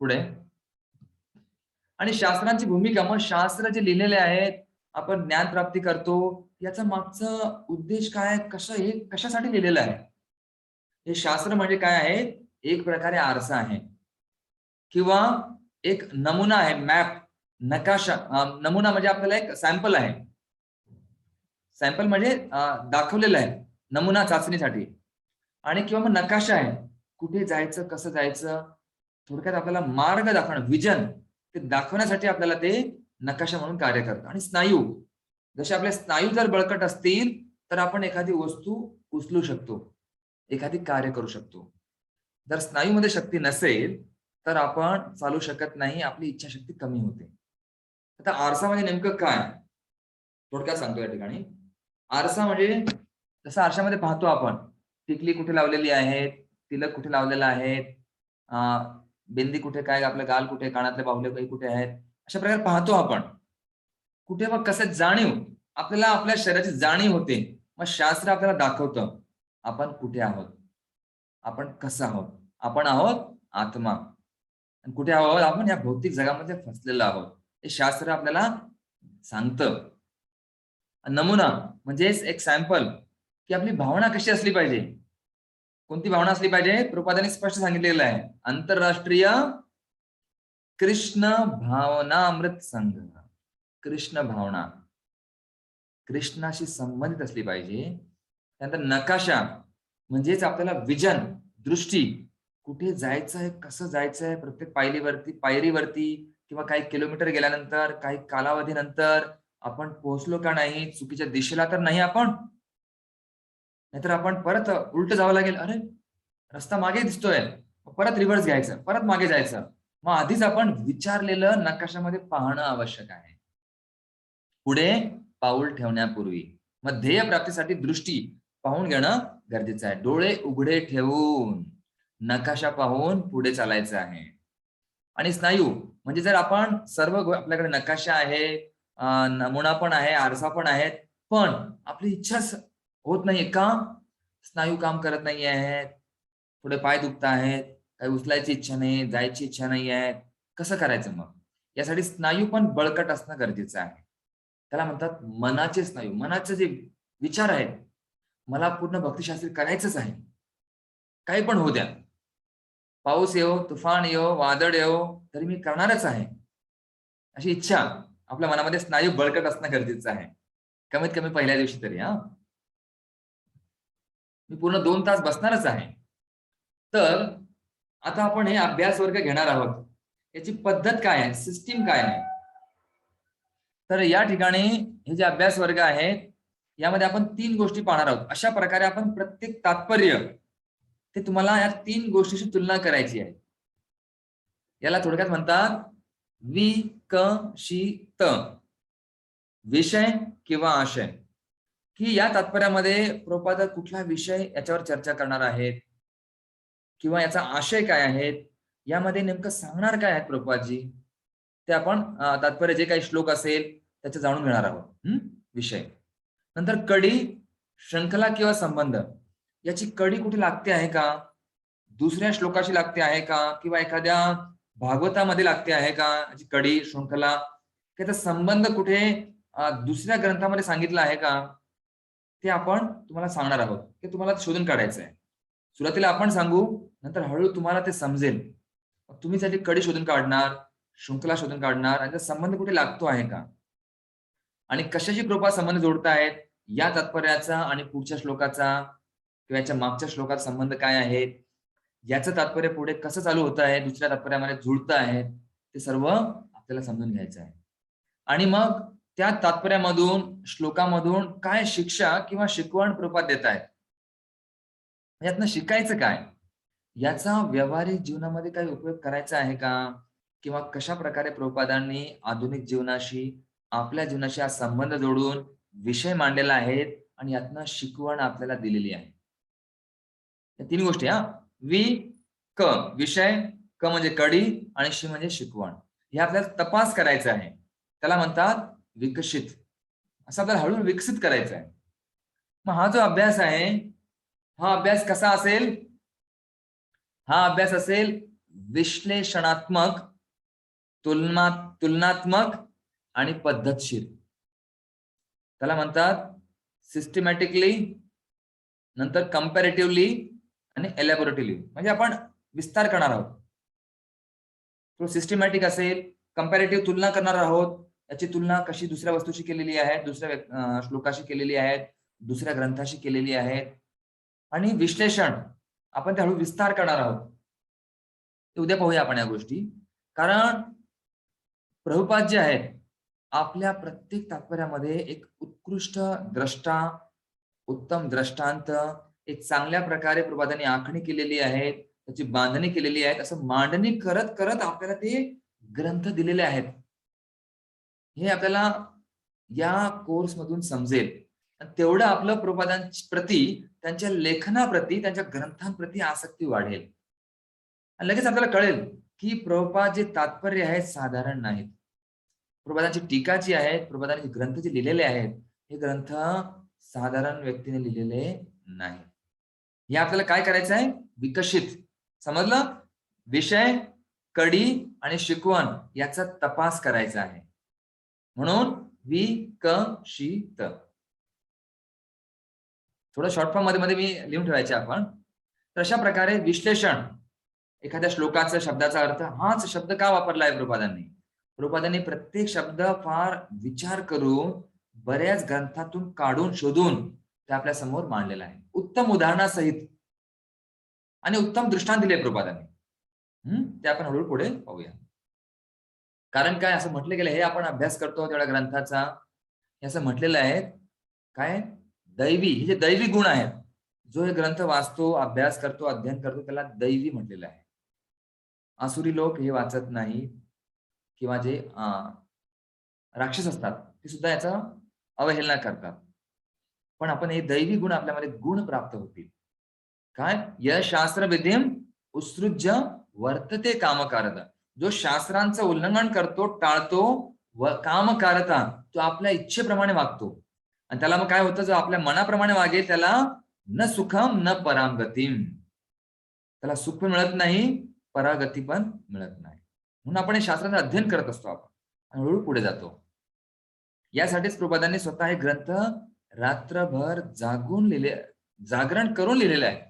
पुढे आणि शास्त्रांची भूमिका. मग शास्त्र जे लिहिलेले आहेत, आपण ज्ञान प्राप्ती करतो, याचा मागचा उद्देश काय, कसं, हे कशासाठी लिहिलेलं आहे? हे शास्त्र म्हणजे काय आहे? एक प्रकारे आरसा आहे किंवा एक नमुना आहे, मॅप, नकाशा. नमुना म्हणजे आपल्याला एक सॅम्पल आहे. सॅम्पल म्हणजे दाखवलेलं आहे नमुना चाचणीसाठी. आणि किंवा मग नकाशा आहे, कुठे जायचं, कसं जायचं, थोडक्यात आपल्याला मार्ग दाखवणं, विजन, ते दाखवण्यासाठी आपल्याला ते नकाशा म्हणून कार्य करतं. आणि स्नायू, जसे आपले स्नायू जर बळकट असतील तर आपण एखादी वस्तू उचलू शकतो, एखादी कार्य करू शकतो. जर स्नायूमध्ये शक्ती नसेल तर आपण चालू शकत नाही, आपली इच्छाशक्ती कमी होते. आता आरसा म्हणजे नेमकं काय? थोडक्यात सांगतो या ठिकाणी. आरसा म्हणजे जसं आरशामध्ये पाहतो आपण, टिकली कुठे लावलेली आहे, तिलक कुठे लावलेला आहे, बिंदी कुठे, काय आपलं गाल कुठे, कानातले बाहुले काही कुठे आहेत, अशा प्रकारे पाहतो आपण. कुठे मग कसं जाणीव, आपल्याला आपल्या शरीराची जाणीव होते. मग शास्त्र आपल्याला दाखवतं आपण कुठे आहोत, आपण कसं आहोत. आपण आहोत आत्मा. आणि कुठे आहोत आपण? या भौतिक जगामध्ये फसलेलो आहोत. हे शास्त्र आपल्याला सांगतं. नमुना म्हणजेच एक सॅम्पल, की आपली भावना कशी असली पाहिजे. कोणती भावना असली पाहिजे? प्रभुपादांनी स्पष्ट सांगितलेलं आहे. आंतरराष्ट्रीय कृष्ण भावनामृत संघ. कृष्ण भावना कृष्णाशी संबंधित असली पाहिजे. त्यानंतर नकाशा म्हणजेच आपल्याला विजन, दृष्टी, कुठे जायचंय, कसं जायचंय, प्रत्येक पायरीवरती किंवा काही किलोमीटर गेल्यानंतर, काही कालावधीनंतर आपण पोहोचलो का नाही, चुकीच्या दिशेला तर नाही आपण. नाहीतर आपण परत उलट जावं लागेल. अरे रस्ता मागे दिसतोय, परत रिव्हर्स घ्यायचं, परत मागे जायचं. मग आधीच आपण विचारलेलं नकाशामध्ये पाहणं आवश्यक आहे, पुढे पाऊल ठेवण्यापूर्वी. मग ध्येय प्राप्तीसाठी दृष्टी पाहून घेणं गरजेचं आहे. डोळे उघडे ठेवून नकाशा पाहून पुढे चालायचं आहे. आणि स्नायू म्हणजे जर आपण सर्व आपल्याकडे नकाशा आहे, नमुना पण आहे, आरसा पण आहेत, पण आपली इच्छाच होत नाहीये का? स्नायू काम करत नाही आहेत, थोडे पाय दुखत आहेत, काही उचलायची इच्छा नाही, जायची इच्छा नाही आहे. कसं करायचं मग? यासाठी स्नायू पण बळकट असणं गरजेचं आहे. त्याला म्हणतात मनाचे स्नायू. मनाचे जे विचार आहेत, मला पूर्ण भक्तिशास्त्री करायचंच आहे, काही पण होऊ द्या, पाऊस येवो, तुफान येवो, वादळ येवो, तरी मी करणारच आहे, अशी इच्छा आपल्या मनामध्ये स्नायू बळकट असणं गरजेचं आहे. कमीत कमी पहिल्या दिवशी तरी. मी पूर्ण 2 तास बसणारच आहे. तर आता आपण हे अभ्यास वर्ग घेणार आहोत. याची पद्धत काय आहे, सिस्टीम काय आहे? तर या ठिकाणी हे जे अभ्यास वर्ग आहेत, यामध्ये आपण 3 गोष्टी पाहणार आहोत. अशा प्रकारे आपण प्रत्येक तात्पर्य ते तुम्हाला या 3 गोष्टीशी तुलना करायची आहे. याला थोडक्यात म्हणतात विकशित. विषय किंवा आशय, की या तात्पर्यामध्ये प्रभुपाद कुठला विषय याच्यावर चर्चा करणार आहेत किंवा याचा आशय काय आहे, यामध्ये नेमकं सांगणार काय आहेत प्रभुपादजी, ते आपण तात्पर्य जे काही श्लोक असेल त्याचे जाणून घेणार आहोत. विषय. नंतर कडी, श्रृंखला किंवा संबंध. याची कडी कुठे लागते आहे का, दुसऱ्या श्लोकाशी लागते आहे का, किंवा एखाद्या भागवतामध्ये लागते आहे का याची कडी, श्रृंखला, त्याचा संबंध कुठे दुसऱ्या ग्रंथामध्ये सांगितलं आहे का, ते आपण तुम्हाला सांगणार आहोत. ते तुम्हाला शोधून काढायचं आहे. सुरुवातीला आपण सांगू, नंतर हळूहळू तुम्हाला ते समजेल. तुम्ही त्याची कडी शोधून काढणार, श्रृंखला शोधून काढणार, आणि संबंध कुठे लागतो आहे का, आणि कशाशी कृपा संबंध जोडतायत, या तात्पर्याचा आणि पुढच्या श्लोकाचा किंवा याच्या मागच्या श्लोकात संबंध काय आहेत, याचं तात्पर्य पुढे कसं चालू होत आहे, दुसऱ्या तात्पर्यामध्ये जुळत आहे, ते सर्व आपल्याला समजून घ्यायचं आहे. आणि मग त्या तात्पर्यामधून, श्लोकामधून काय शिक्षा किंवा शिकवण प्रभुपाद देत आहेत, यातनं शिकायचं काय, याचा व्यावहारिक जीवनामध्ये काही उपयोग करायचा आहे का, किंवा कशा प्रकारे प्रभुपादांनी आधुनिक जीवनाशी, आपल्या जीवनाशी हा संबंध जोडून विषय मांडलेला आहेत आणि यातनं शिकवण आपल्याला दिलेली आहे. या 3 गोष्टी. वि क विषय, क म्हणजे कडी, आणि शी म्हणजे शिकवण. हे आपल्याला तपास करायचा आहे. त्याला म्हणतात विकसित. असं आपल्याला हळूहळू विकसित करायचं आहे. मग हा जो अभ्यास आहे, हा अभ्यास कसा असेल? हा अभ्यास असेल विश्लेषणात्मक, तुलनात्मक आणि पद्धतशीर. त्याला म्हणतात सिस्टमॅटिकली, नंतर कंपॅरेटिव्हली आणि एलॅबोरेटिव्हली. म्हणजे आपण विस्तार करणार आहोत. तो सिस्टमॅटिक असेल, कंपॅरेटिव्ह तुलना करणार आहोत, याची तुलना कशी दुसऱ्या वस्तूशी केलेली आहे, दुसऱ्या श्लोकाशी केलेली आहे, दुसऱ्या ग्रंथाशी केलेली आहे, आणि विश्लेषण आपण त्या हळू विस्तार करणार आहोत. उद्या पाहूया आपण या गोष्टी. कारण प्रभुपाद जे आहेत आपल्या प्रत्येक तात्पर्यामध्ये एक उत्कृष्ट द्रष्टा, उत्तम दृष्टांत, एक चांगल्या प्रकारे प्रभुपादांनी आखणी केलेली आहे, त्याची बांधणी केलेली आहे, असं मांडणी करत करत आपल्याला ते ग्रंथ दिलेले आहेत. हे आपल्याला या कोर्स मधून समजेल. आणि तेवढं आपलं प्रभुपादांप्रती, त्यांच्या लेखनाप्रती, त्यांच्या ग्रंथांप्रती आसक्ती वाढेल. आणि लगेच आपल्याला कळेल की प्रभुपाद जे तात्पर्य आहेत साधारण नाहीत. प्रभुपादांची टीका जी आहे, प्रभुपादांचे ग्रंथ जे लिहिलेले आहेत, हे ग्रंथ साधारण व्यक्तीने लिहिलेले नाही. हे आपल्याला काय करायचं आहे? विकसित. समजलं? विषय, कडी आणि शिकवण याचा तपास करायचा आहे. म्हणून विकसित. थोडं शॉर्ट फॉर्म मध्ये मी लिहून ठेवायचे आपण. तर अशा प्रकारे विश्लेषण, एखाद्या श्लोकाचा शब्दाचा अर्थ, हाच शब्द का वापरलाय प्रभुपादांनी? प्रभुपादांनी प्रत्येक शब्द फार विचार करून, बऱ्याच ग्रंथातून काढून शोधून ते आपल्या समोर मांडलेला आहे, उत्तम उदाहरणासहित. आणि उत्तम दृष्टांत दिले प्रभुपादांनी. ते आपण हळूहळू पुढे पाहूया. कारण काय असं म्हटलं गेलं, हे आपण अभ्यास करतो तेवढ्या ग्रंथाचा, हे असं म्हटलेलं आहे काय, दैवी, हे जे दैवी गुण आहेत, जो हे ग्रंथ वाचतो, अभ्यास करतो, अध्ययन करतो, त्याला दैवी म्हटलेलं आहे. आसुरी लोक हे वाचत नाही, किंवा जे राक्षस असतात ते सुद्धा याचा अवहेलना करतात. पण आपण हे दैवी गुण, आपल्यामध्ये गुण प्राप्त होतील. काय? यश शास्त्र विधिम उत्सृज्य वर्तते कामकारता. जो शास्त्रांचं उल्लंघन करतो, टाळतो, व कामकारता, तो आपल्या इच्छेप्रमाणे वागतो. आणि त्याला मग काय होतं? जो आपल्या मनाप्रमाणे वागेल त्याला न सुखम न परागतीम, त्याला सुख पण मिळत नाही, परागती पण मिळत नाही. म्हणून आपण हे शास्त्राचं अध्ययन करत असतो आपण, आणि हळूहळू पुढे जातो. यासाठीच प्रभुपादांनी स्वतः हे ग्रंथ रात्रभर जागरण करून लिहिलेले आहे.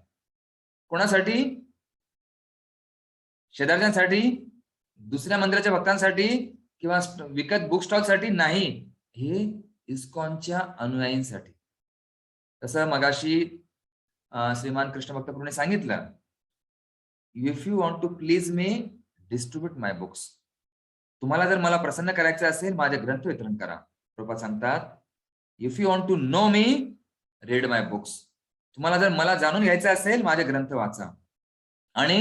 कोणासाठी? शेजारच्यांसाठी, दुसऱ्या मंदिराच्या भक्तांसाठी, किंवा विकत बुक स्टॉल साठी नाही. हे इस्कॉनच्या अनुयायींसाठी. तसं मगाशी श्रीमान कृष्ण भक्त प्रभूने सांगितलं, if you want to please me, distribute my books. तुम्हाला जर मला प्रसन्न करायचं असेल, माझे ग्रंथ वितरण करा. प्रभुपाद सांगतात, if you want to know me, read my books. तुम्हाला जर मला जाणून घ्यायचं असेल, माझे ग्रंथ वाचा. आणि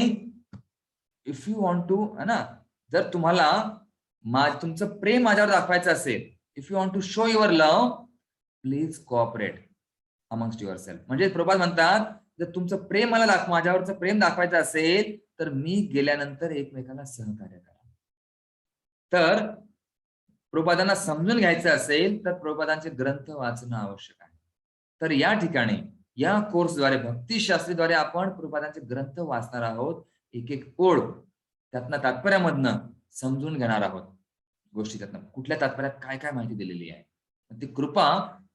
इफ यू वॉन्ट टू, है ना, जर तुम्हाला तुमचं प्रेम माझ्यावर दाखवायचं असेल, if you want to show your love, please cooperate amongst yourself. म्हणजे प्रभुपाद म्हणतात, जर तुमचं प्रेम मला माझ्यावरचं प्रेम दाखवायचं असेल, तर मी गेल्यानंतर एकमेकांना सहकार्य करा. तर प्रभुपादांना समजून घ्यायचं असेल तर प्रभुपादांचे ग्रंथ वाचणं आवश्यक आहे. तर या ठिकाणी या कोर्सद्वारे, भक्तिशास्त्रीद्वारे आपण प्रभुपादांचे ग्रंथ वाचणार आहोत. एक एक ओळ त्यातनं, तात्पर्यामधनं समजून घेणार आहोत गोष्टी, त्यातनं कुठल्या तात्पर्यात काय काय माहिती दिलेली आहे. ती कृपा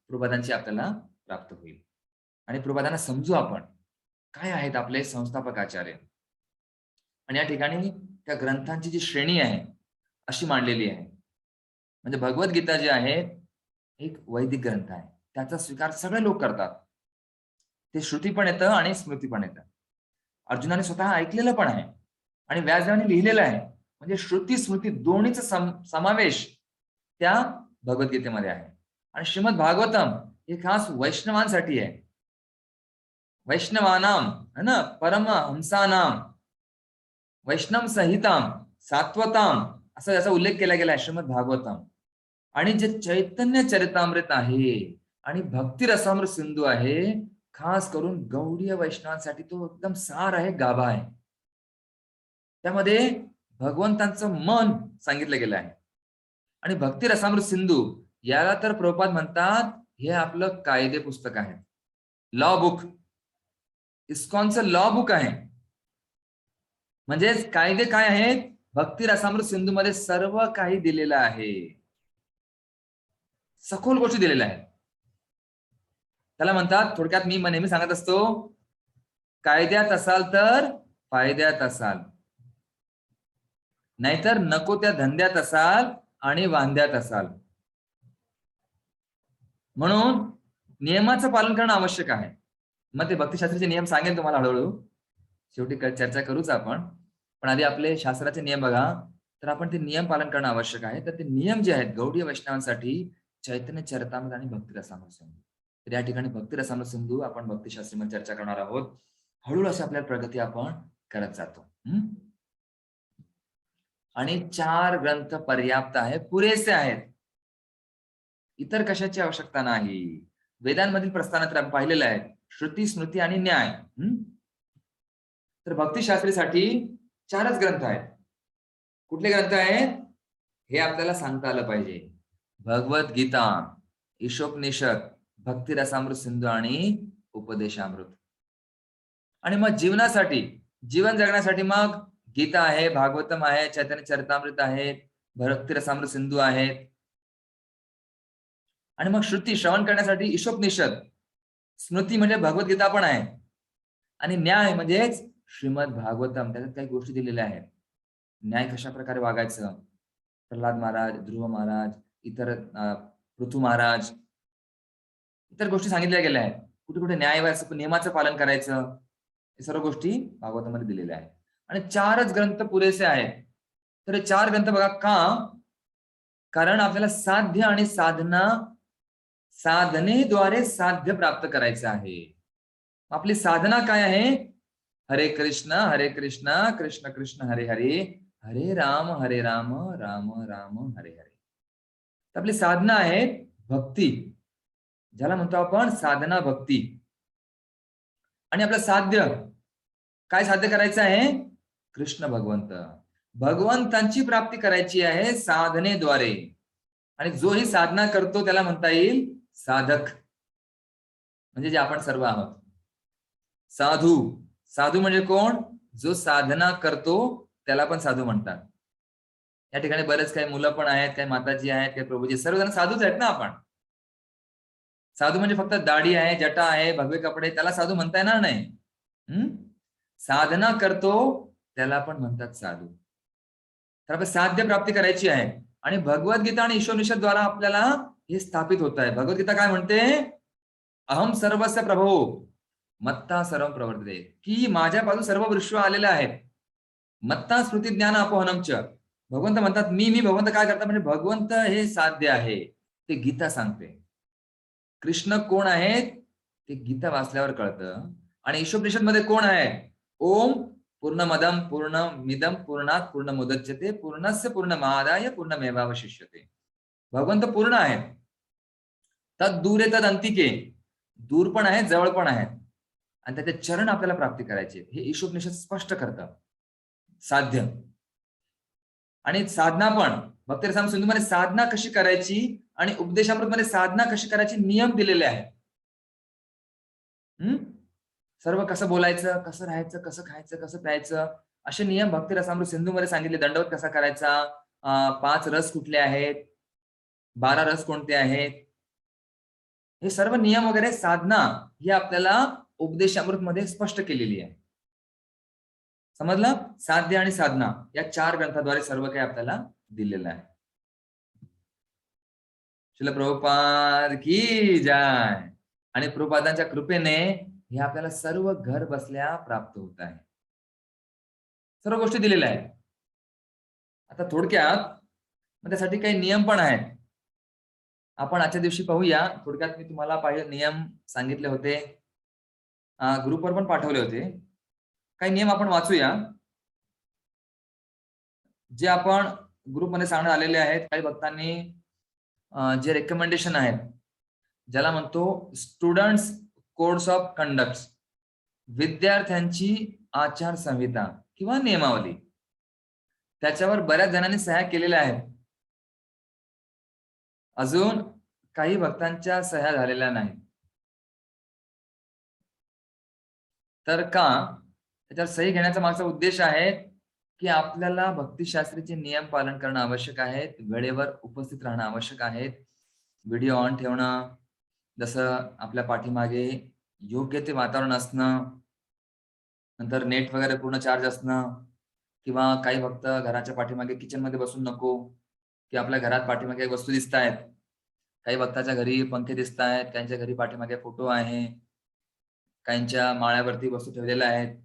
प्रभुपादांची आपल्याला प्राप्त होईल. आणि प्रभुपादांना समजू आपण, काय आहेत आपले संस्थापक आचार्य. आणि या ठिकाणी त्या ग्रंथांची जी श्रेणी आहे अशी मांडलेली आहे. म्हणजे भगवद्गीता जी आहे एक वैदिक ग्रंथ आहे, त्याचा स्वीकार सगळे लोक करतात. ते श्रुती पण येतं आणि स्मृती पण येतं. अर्जुनाने स्वतः ऐकलेलं पण आहे आणि व्यासदेवाने लिहिलेलं आहे. म्हणजे श्रुती स्मृती दोन्हीचा समावेश त्या भगवद्गीतेमध्ये आहे. आणि श्रीमद भागवतम हे खास वैष्णवांसाठी आहे. वैष्णवानाम, है ना, परम हंसानाम, वैष्णव संहिताम, सात्वताम, असा याचा उल्लेख केला गेला आहे श्रीमद भागवतम. आणि जे चैतन्य चरितामृत आहे आणि भक्ती रसामृत सिंधू आहे, खास करून गौडीय वैष्णवांसाठी तो एकदम सार आहे, गाभा आहे. त्यामध्ये भगवंतांचं मन सांगितलं गेलं आहे. आणि भक्ती रसामृत सिंधू याला तर प्रभुपाद म्हणतात, हे आपलं कायदे पुस्तक आहे, लॉ बुक. इस्कॉनचं लॉ बुक आहे. म्हणजे कायदे काय आहेत? भक्ती रसामृत सिंधू मध्ये सर्व काही दिलेलं आहे, सखोल गोष्टी दिलेल्या आहेत. त्याला म्हणतात, थोडक्यात मी नेहमी सांगत असतो, कायद्यात असाल तर फायद्यात असाल, नाहीतर नको त्या धंद्यात असाल आणि वांद्यात असाल. म्हणून नियमाचं पालन करणं आवश्यक आहे. मग ते भक्तिशास्त्राचे नियम सांगेल तुम्हाला हळूहळू, शेवटी चर्चा करूच आपण. पण आधी आपले शास्त्राचे नियम बघा. तर आपण ते नियम पालन करणं आवश्यक आहे. तर ते नियम जे आहेत गौडीय वैष्णवांसाठी चैतन्य चरितामृत आणि भक्ती रसामृत सिंधू. तर या ठिकाणी भक्ती रसामृत सिंधू आपण भक्तिशास्त्रीमध्ये चर्चा करणार आहोत. हळूहळू अशी आपल्याला प्रगती आपण करत जातो. आणि 4 ग्रंथ पर्याप्त आहे, पुरेसे आहेत. इतर कशाची आवश्यकता नाही. वेदांमधील प्रस्थानात आपण पाहिलेलं आहे श्रुती, स्मृती आणि न्याय. तर भक्तिशास्त्रीसाठी 4च ग्रंथ आहेत. कुठले ग्रंथ आहेत हे आपल्याला सांगता आलं पाहिजे. भगवद्गीता, ईशोपनिषद, भक्ती रसामृत सिंधू आणि उपदेशामृत. आणि मग जीवनासाठी, जीवन जगण्यासाठी मग गीता आहे, भागवतम आहे, चैतन्य चरितामृत आहे, भक्ती रसामृत सिंधू आहेत. आणि मग श्रुती श्रवण करण्यासाठी ईशोपनिषद, स्मृती म्हणजे भगवद्गीता पण आहे, आणि न्याय म्हणजेच श्रीमद भागवतम. त्याच्यात काही गोष्टी दिलेल्या आहेत. न्याय कशा प्रकारे वागायचं, प्रल्हाद महाराज, ध्रुव महाराज, इतर पृथू महाराज, इतर गोष्टी सांगितल्या गेल्या आहेत. कुठे कुठे न्याय नियमाचं पालन करायचं, हे सर्व गोष्टी भागवतामध्ये दिलेल्या आहेत. आणि 4च ग्रंथ पुरेसे आहेत. तर हे 4 ग्रंथ बघा का, कारण आपल्याला साध्य आणि साधना, साधनेद्वारे साध्य प्राप्त करायचं आहे. आपली साधना काय आहे? हरे कृष्ण कृष्ण कृष्ण हरे हरे, हरे राम राम राम हरे हरे. आपली साधना आहे भक्ती, ज्याला म्हणतो आपण साधना भक्ती. आणि आपलं साध्य काय साध्य करायचं आहे? कृष्ण भगवंतांची प्राप्ती करायची आहे साधनेद्वारे. आणि जो ही साधना करतो त्याला म्हणता येईल साधक, म्हणजे जे आपण सर्व आहोत. साधू म्हणजे कोण? जो साधना करतो त्याला पण साधू म्हणतात. या ठिकाणी बरेच काही मुलं पण आहेत, काही माताजी आहेत, काही प्रभूजी, सर्वजण साधूच आहेत ना. आपण साधू म्हणजे फक्त दाढी आहे, जटा आहे, भगवे कपडे, त्याला साधू म्हणता येणार नाही. साधना करतो त्याला पण म्हणतात साधू. तर आपण साध्य प्राप्ती करायची आहे. आणि भगवद्गीता आणि ईशोपनिषद द्वारा आपल्याला हे स्थापित होत आहे. भगवद्गीता काय म्हणते? अहम सर्वस्य प्रभो मत्ता सर्व प्रवर्तते, की माझ्या बाजू सर्व विश्व आलेले आहेत. मत्ता स्मृती ज्ञान अपोहनमच. भगवंत म्हणतात मी भगवंत काय करतात म्हणजे भगवंत हे साध्य आहे, ते गीता सांगते. कृष्ण कोण आहेत ते गीता वाचल्यावर कळतं. आणि ईशोपनिषद मध्ये कोण आहे? ओम पूर्णमदम पूर्णमिदम पूर्णात पूर्णमुदच्यते पूर्णस्य पूर्णमादाय पूर्णमेवावशिष्यते. भगवंत पूर्ण आहेत. तद दूरे तद अंतिके, दूर पण आहेत, जवळ पण आहेत, आणि त्याचे चरण आपल्याला प्राप्ती करायचे. हे ईशोपनिषद स्पष्ट करतं. साध्य आणि साधना पण भक्ती रसामृत सिंधू मध्ये साधना कशी करायची आणि उपदेशामृत मध्ये साधना कशी करायची नियम दिलेले आहेत. सर्व कसं बोलायचं, कसं राहायचं, कसं खायचं, कसं प्यायचं, असे नियम भक्ती रसामृत सिंधू मध्ये सांगितले. दंडवत कसा करायचा, 5 रस कुठले आहेत, 12 रस कोणते आहेत, हे सर्व नियम वगैरे साधना ही आपल्याला उपदेशामृत मध्ये स्पष्ट केलेली आहे. समजलं? साध्य आणि साधना या 4 ग्रंथाद्वारे सर्व काही आपल्याला दिलेलं आहे. श्रील प्रभुपाद की जय. आणि प्रभुपादांच्या कृपेने हे आपल्याला सर्व घर बसल्या प्राप्त होत आहे. सर्व गोष्टी दिलेल्या आहेत. आता थोडक्यात त्यासाठी काही नियम पण आहेत. आपण आजच्या दिवशी पाहूया. थोडक्यात मी तुम्हाला पाहिजे नियम सांगितले होते, ग्रुपवर पण पाठवले होते. काही नियम आपण वाचूया जे आपण ग्रुपमध्ये सांगण्यात आलेले आहेत. काही भक्तांनी जे रेकमेंडेशन आहेत, ज्याला म्हणतो स्टुडंट्स कोड्स ऑफ कंडक्ट, विद्यार्थ्यांची आचारसंहिता किंवा नियमावली, त्याच्यावर बऱ्याच जणांनी सह्या केलेल्या आहेत. अजून काही भक्तांच्या सह्या झालेल्या नाहीत. तर का त्याच्यावर सही घेण्याचा मागचा उद्देश आहे की आपल्याला भक्तिशास्त्रीचे नियम पालन करणं आवश्यक आहे, वेळेवर उपस्थित राहणं आवश्यक आहे, व्हिडिओ ऑन ठेवणं, जसं आपल्या पाठीमागे योग्य ते वातावरण असणं, नंतर नेट वगैरे पूर्ण चार्ज असणं, किंवा काही भक्त घराच्या पाठीमागे किचन मध्ये बसून नको, की आपल्या घरात पाठीमागे वस्तू दिसत आहेत. काही भक्ताच्या घरी पंखे दिसत आहेत, काहींच्या घरी पाठीमागे फोटो आहे, काहींच्या माळ्यावरती वस्तू ठेवलेल्या आहेत.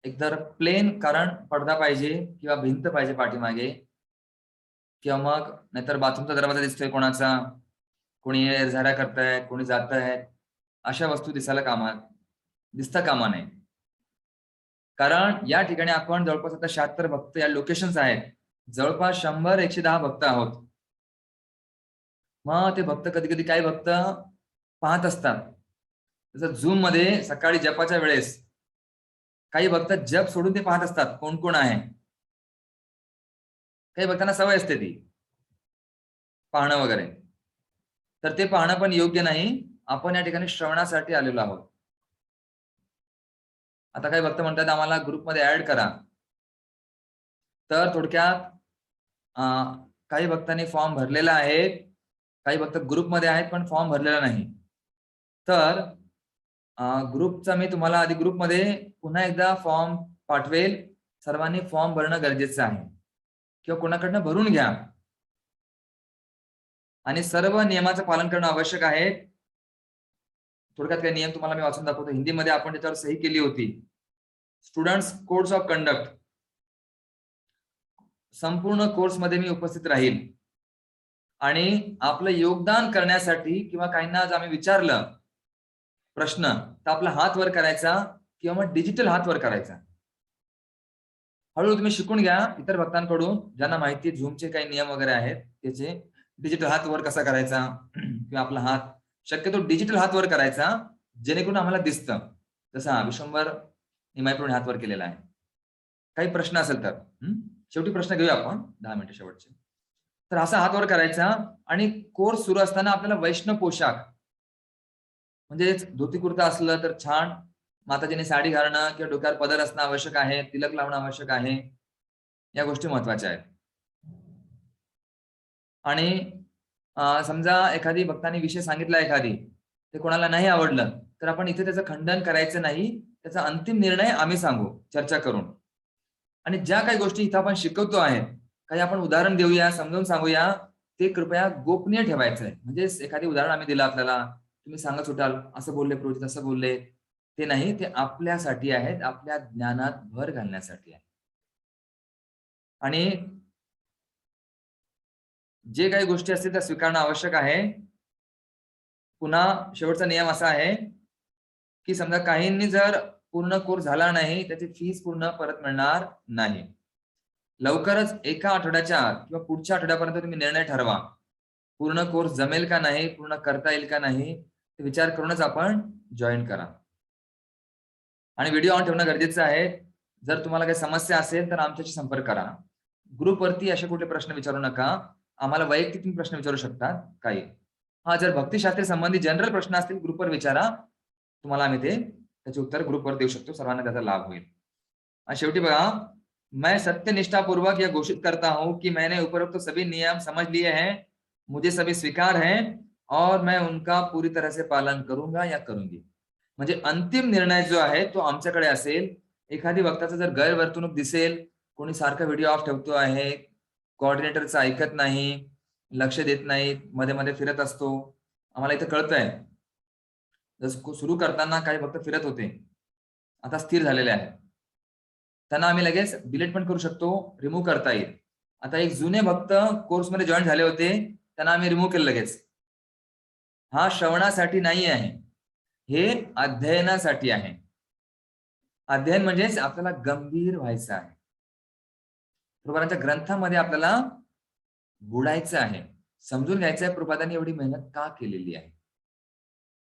एकतर प्लेन, कारण पडदा पाहिजे किंवा भिंत पाहिजे पाठीमागे, किंवा मग नाहीतर बाथरूमचा दरवाजा दिसतोय कोणाचा, कोणी झाड्या करतायत, कोणी जात आहेत, अशा वस्तू दिसता कामा नये. कारण या ठिकाणी आपण जवळपास आता 76 भक्त या लोकेशन्स आहेत, जवळपास 100-110 भक्त आहोत. मग ते भक्त कधी काही भक्त पाहत असतात. जसं झूम मध्ये सकाळी जपाच्या वेळेस काही भक्त जप सोडून ते पाहत असतात कोण कोण आहे. काही भक्तांना सवय असते ती पाहणं वगैरे, तर ते पाहणं पण योग्य नाही. आपण या ठिकाणी श्रवणासाठी आलेलो आहोत. आता काही भक्त म्हणतात आम्हाला ग्रुपमध्ये ऍड करा. तर थोडक्यात काही भक्तांनी फॉर्म भरलेला आहे, काही भक्त ग्रुपमध्ये आहेत पण फॉर्म भरलेला नाही. तर ग्रुपचा मी तुम्हाला आधी ग्रुपमध्ये पुन्हा एकदा फॉर्म पाठवेल. सर्वांनी फॉर्म भरणं गरजेचं आहे किंवा कोणाकडनं भरून घ्या आणि सर्व नियमाचं पालन करणं आवश्यक आहे. थोडक्यात काही नियम तुम्हाला मी वाचून दाखवतो. हिंदीमध्ये आपण त्याच्यावर सही केली होती. स्टुडंट्स कोड्स ऑफ कंडक्ट, संपूर्ण कोर्समध्ये मी उपस्थित राहील आणि आपलं योगदान करण्यासाठी किंवा काहींना जर आम्ही विचारलं प्रश्न तर आपला हात वर करायचा किंवा मग डिजिटल हात वर करायचा. हळूहळू तुम्ही शिकून घ्या इतर भक्तांकडून, ज्यांना माहिती झूमचे काही नियम वगैरे आहेत त्याचे. डिजिटल हात वर कसा करायचा किंवा आपला हात शक्यतो डिजिटल हात वर करायचा, जेणेकरून आम्हाला दिसतं. जसा विश्वंभर निमाईप्रमाणे हात वर केलेला आहे. काही प्रश्न असेल तर शेवटी प्रश्न घेऊया आपण 10 मिनिटं शेवटचे. तर असा हात वर करायचा आणि कोर्स सुरू असताना आपल्याला वैष्णव पोशाख म्हणजे धोती कुर्ता असलं तर छान, माताजीने साडी घालणं किंवा डोक्यावर पदर असणं आवश्यक आहे, तिलक लावणं आवश्यक आहे. या गोष्टी महत्वाच्या आहेत. आणि समजा एखादी भक्तांनी विषय सांगितला एखादी, ते कोणाला नाही आवडलं तर आपण इथे त्याचं खंडन करायचं नाही. त्याचा अंतिम निर्णय आम्ही सांगू चर्चा करून. आणि ज्या काही गोष्टी इथं आपण शिकवतो आहेत, काही आपण उदाहरण देऊया, समजावून सांगूया, ते कृपया गोपनीय ठेवायचं आहे. म्हणजे एखादी उदाहरण आम्ही दिलं आपल्याला, तुम्ही सांगत सुटाल असं बोलले प्रभूजी, तसं बोलले, ते नाही. ते आपल्यासाठी आहेत, आपल्या ज्ञानात भर घालण्यासाठी आहे. आणि जे काही गोष्टी असतील त्या स्वीकारणं आवश्यक आहे. पुन्हा शेवटचा नियम असा आहे की समजा काहींनी जर पूर्ण कोर्स झाला नाही, त्याची फीस पूर्ण परत मिळणार नाही. लवकरच एका आठवड्याच्या आत किंवा पुढच्या आठवड्यापर्यंत तुम्ही निर्णय ठरवा. पूर्ण कोर्स जमेल का नाही, पूर्ण करता येईल का नाही, ते विचार करूनच आपण जॉईन करा. आणि व्हिडिओ ऑन ठेवणं गरजेचं आहे. जर तुम्हाला काही समस्या असेल तर आमच्याशी संपर्क करा. ग्रुपवरती असे कुठले प्रश्न विचारू नका. आम्हाला वैयक्तिक तुम्ही प्रश्न विचारू शकता काही. जर भक्तिशास्त्री संबंधी जनरल प्रश्न असतील ग्रुपवर विचारा, तुम्हाला आम्ही त्याचे उत्तर ग्रुपवर देऊ शकतो. सर्वांना त्याचा लाभ होईल. आणि शेवटी बघा, मैं सत्यनिष्ठापूर्वक यह घोषित करता हूं कि मैंने उपरोक्त सभी नियम समझ लिए हैं, मुझे सभी स्वीकार हैं और मैं उनका पूरी तरह से पालन करूंगा या करूंगी. म्हणजे अंतिम निर्णय जो आहे तो आमच्याकडे असेल. एखादी भक्ताचं जर गैरवर्तणूक दिसेल, कोणी सारखा व्हिडिओ ऑफ ठेवतो आहे, कोऑर्डिनेटरचं ऐकत नाही, लक्ष देत नाही, मध्ये मध्ये फिरत असतो, आम्हाला इथं कळतंय. जसं सुरू करताना काही भक्त फिरत होते, आता स्थिर झालेले आहेत. त्यांना आम्ही लगेच डिलीट पण करू शकतो, रिमूव्ह करता येईल. आता एक जुने भक्त कोर्समध्ये जॉईन झाले होते, त्यांना आम्ही रिमूव्ह केलं लगेच. हा श्रवणासाठी नाही आहे, हे अध्ययनासाठी आहे. अध्ययन म्हणजेच आपल्याला गंभीर व्हायचं आहे. प्रभुपादांच्या ग्रंथामध्ये आपल्याला बुडायचं आहे, समजून घ्यायचं आहे प्रभुपादांनी एवढी मेहनत का केलेली आहे.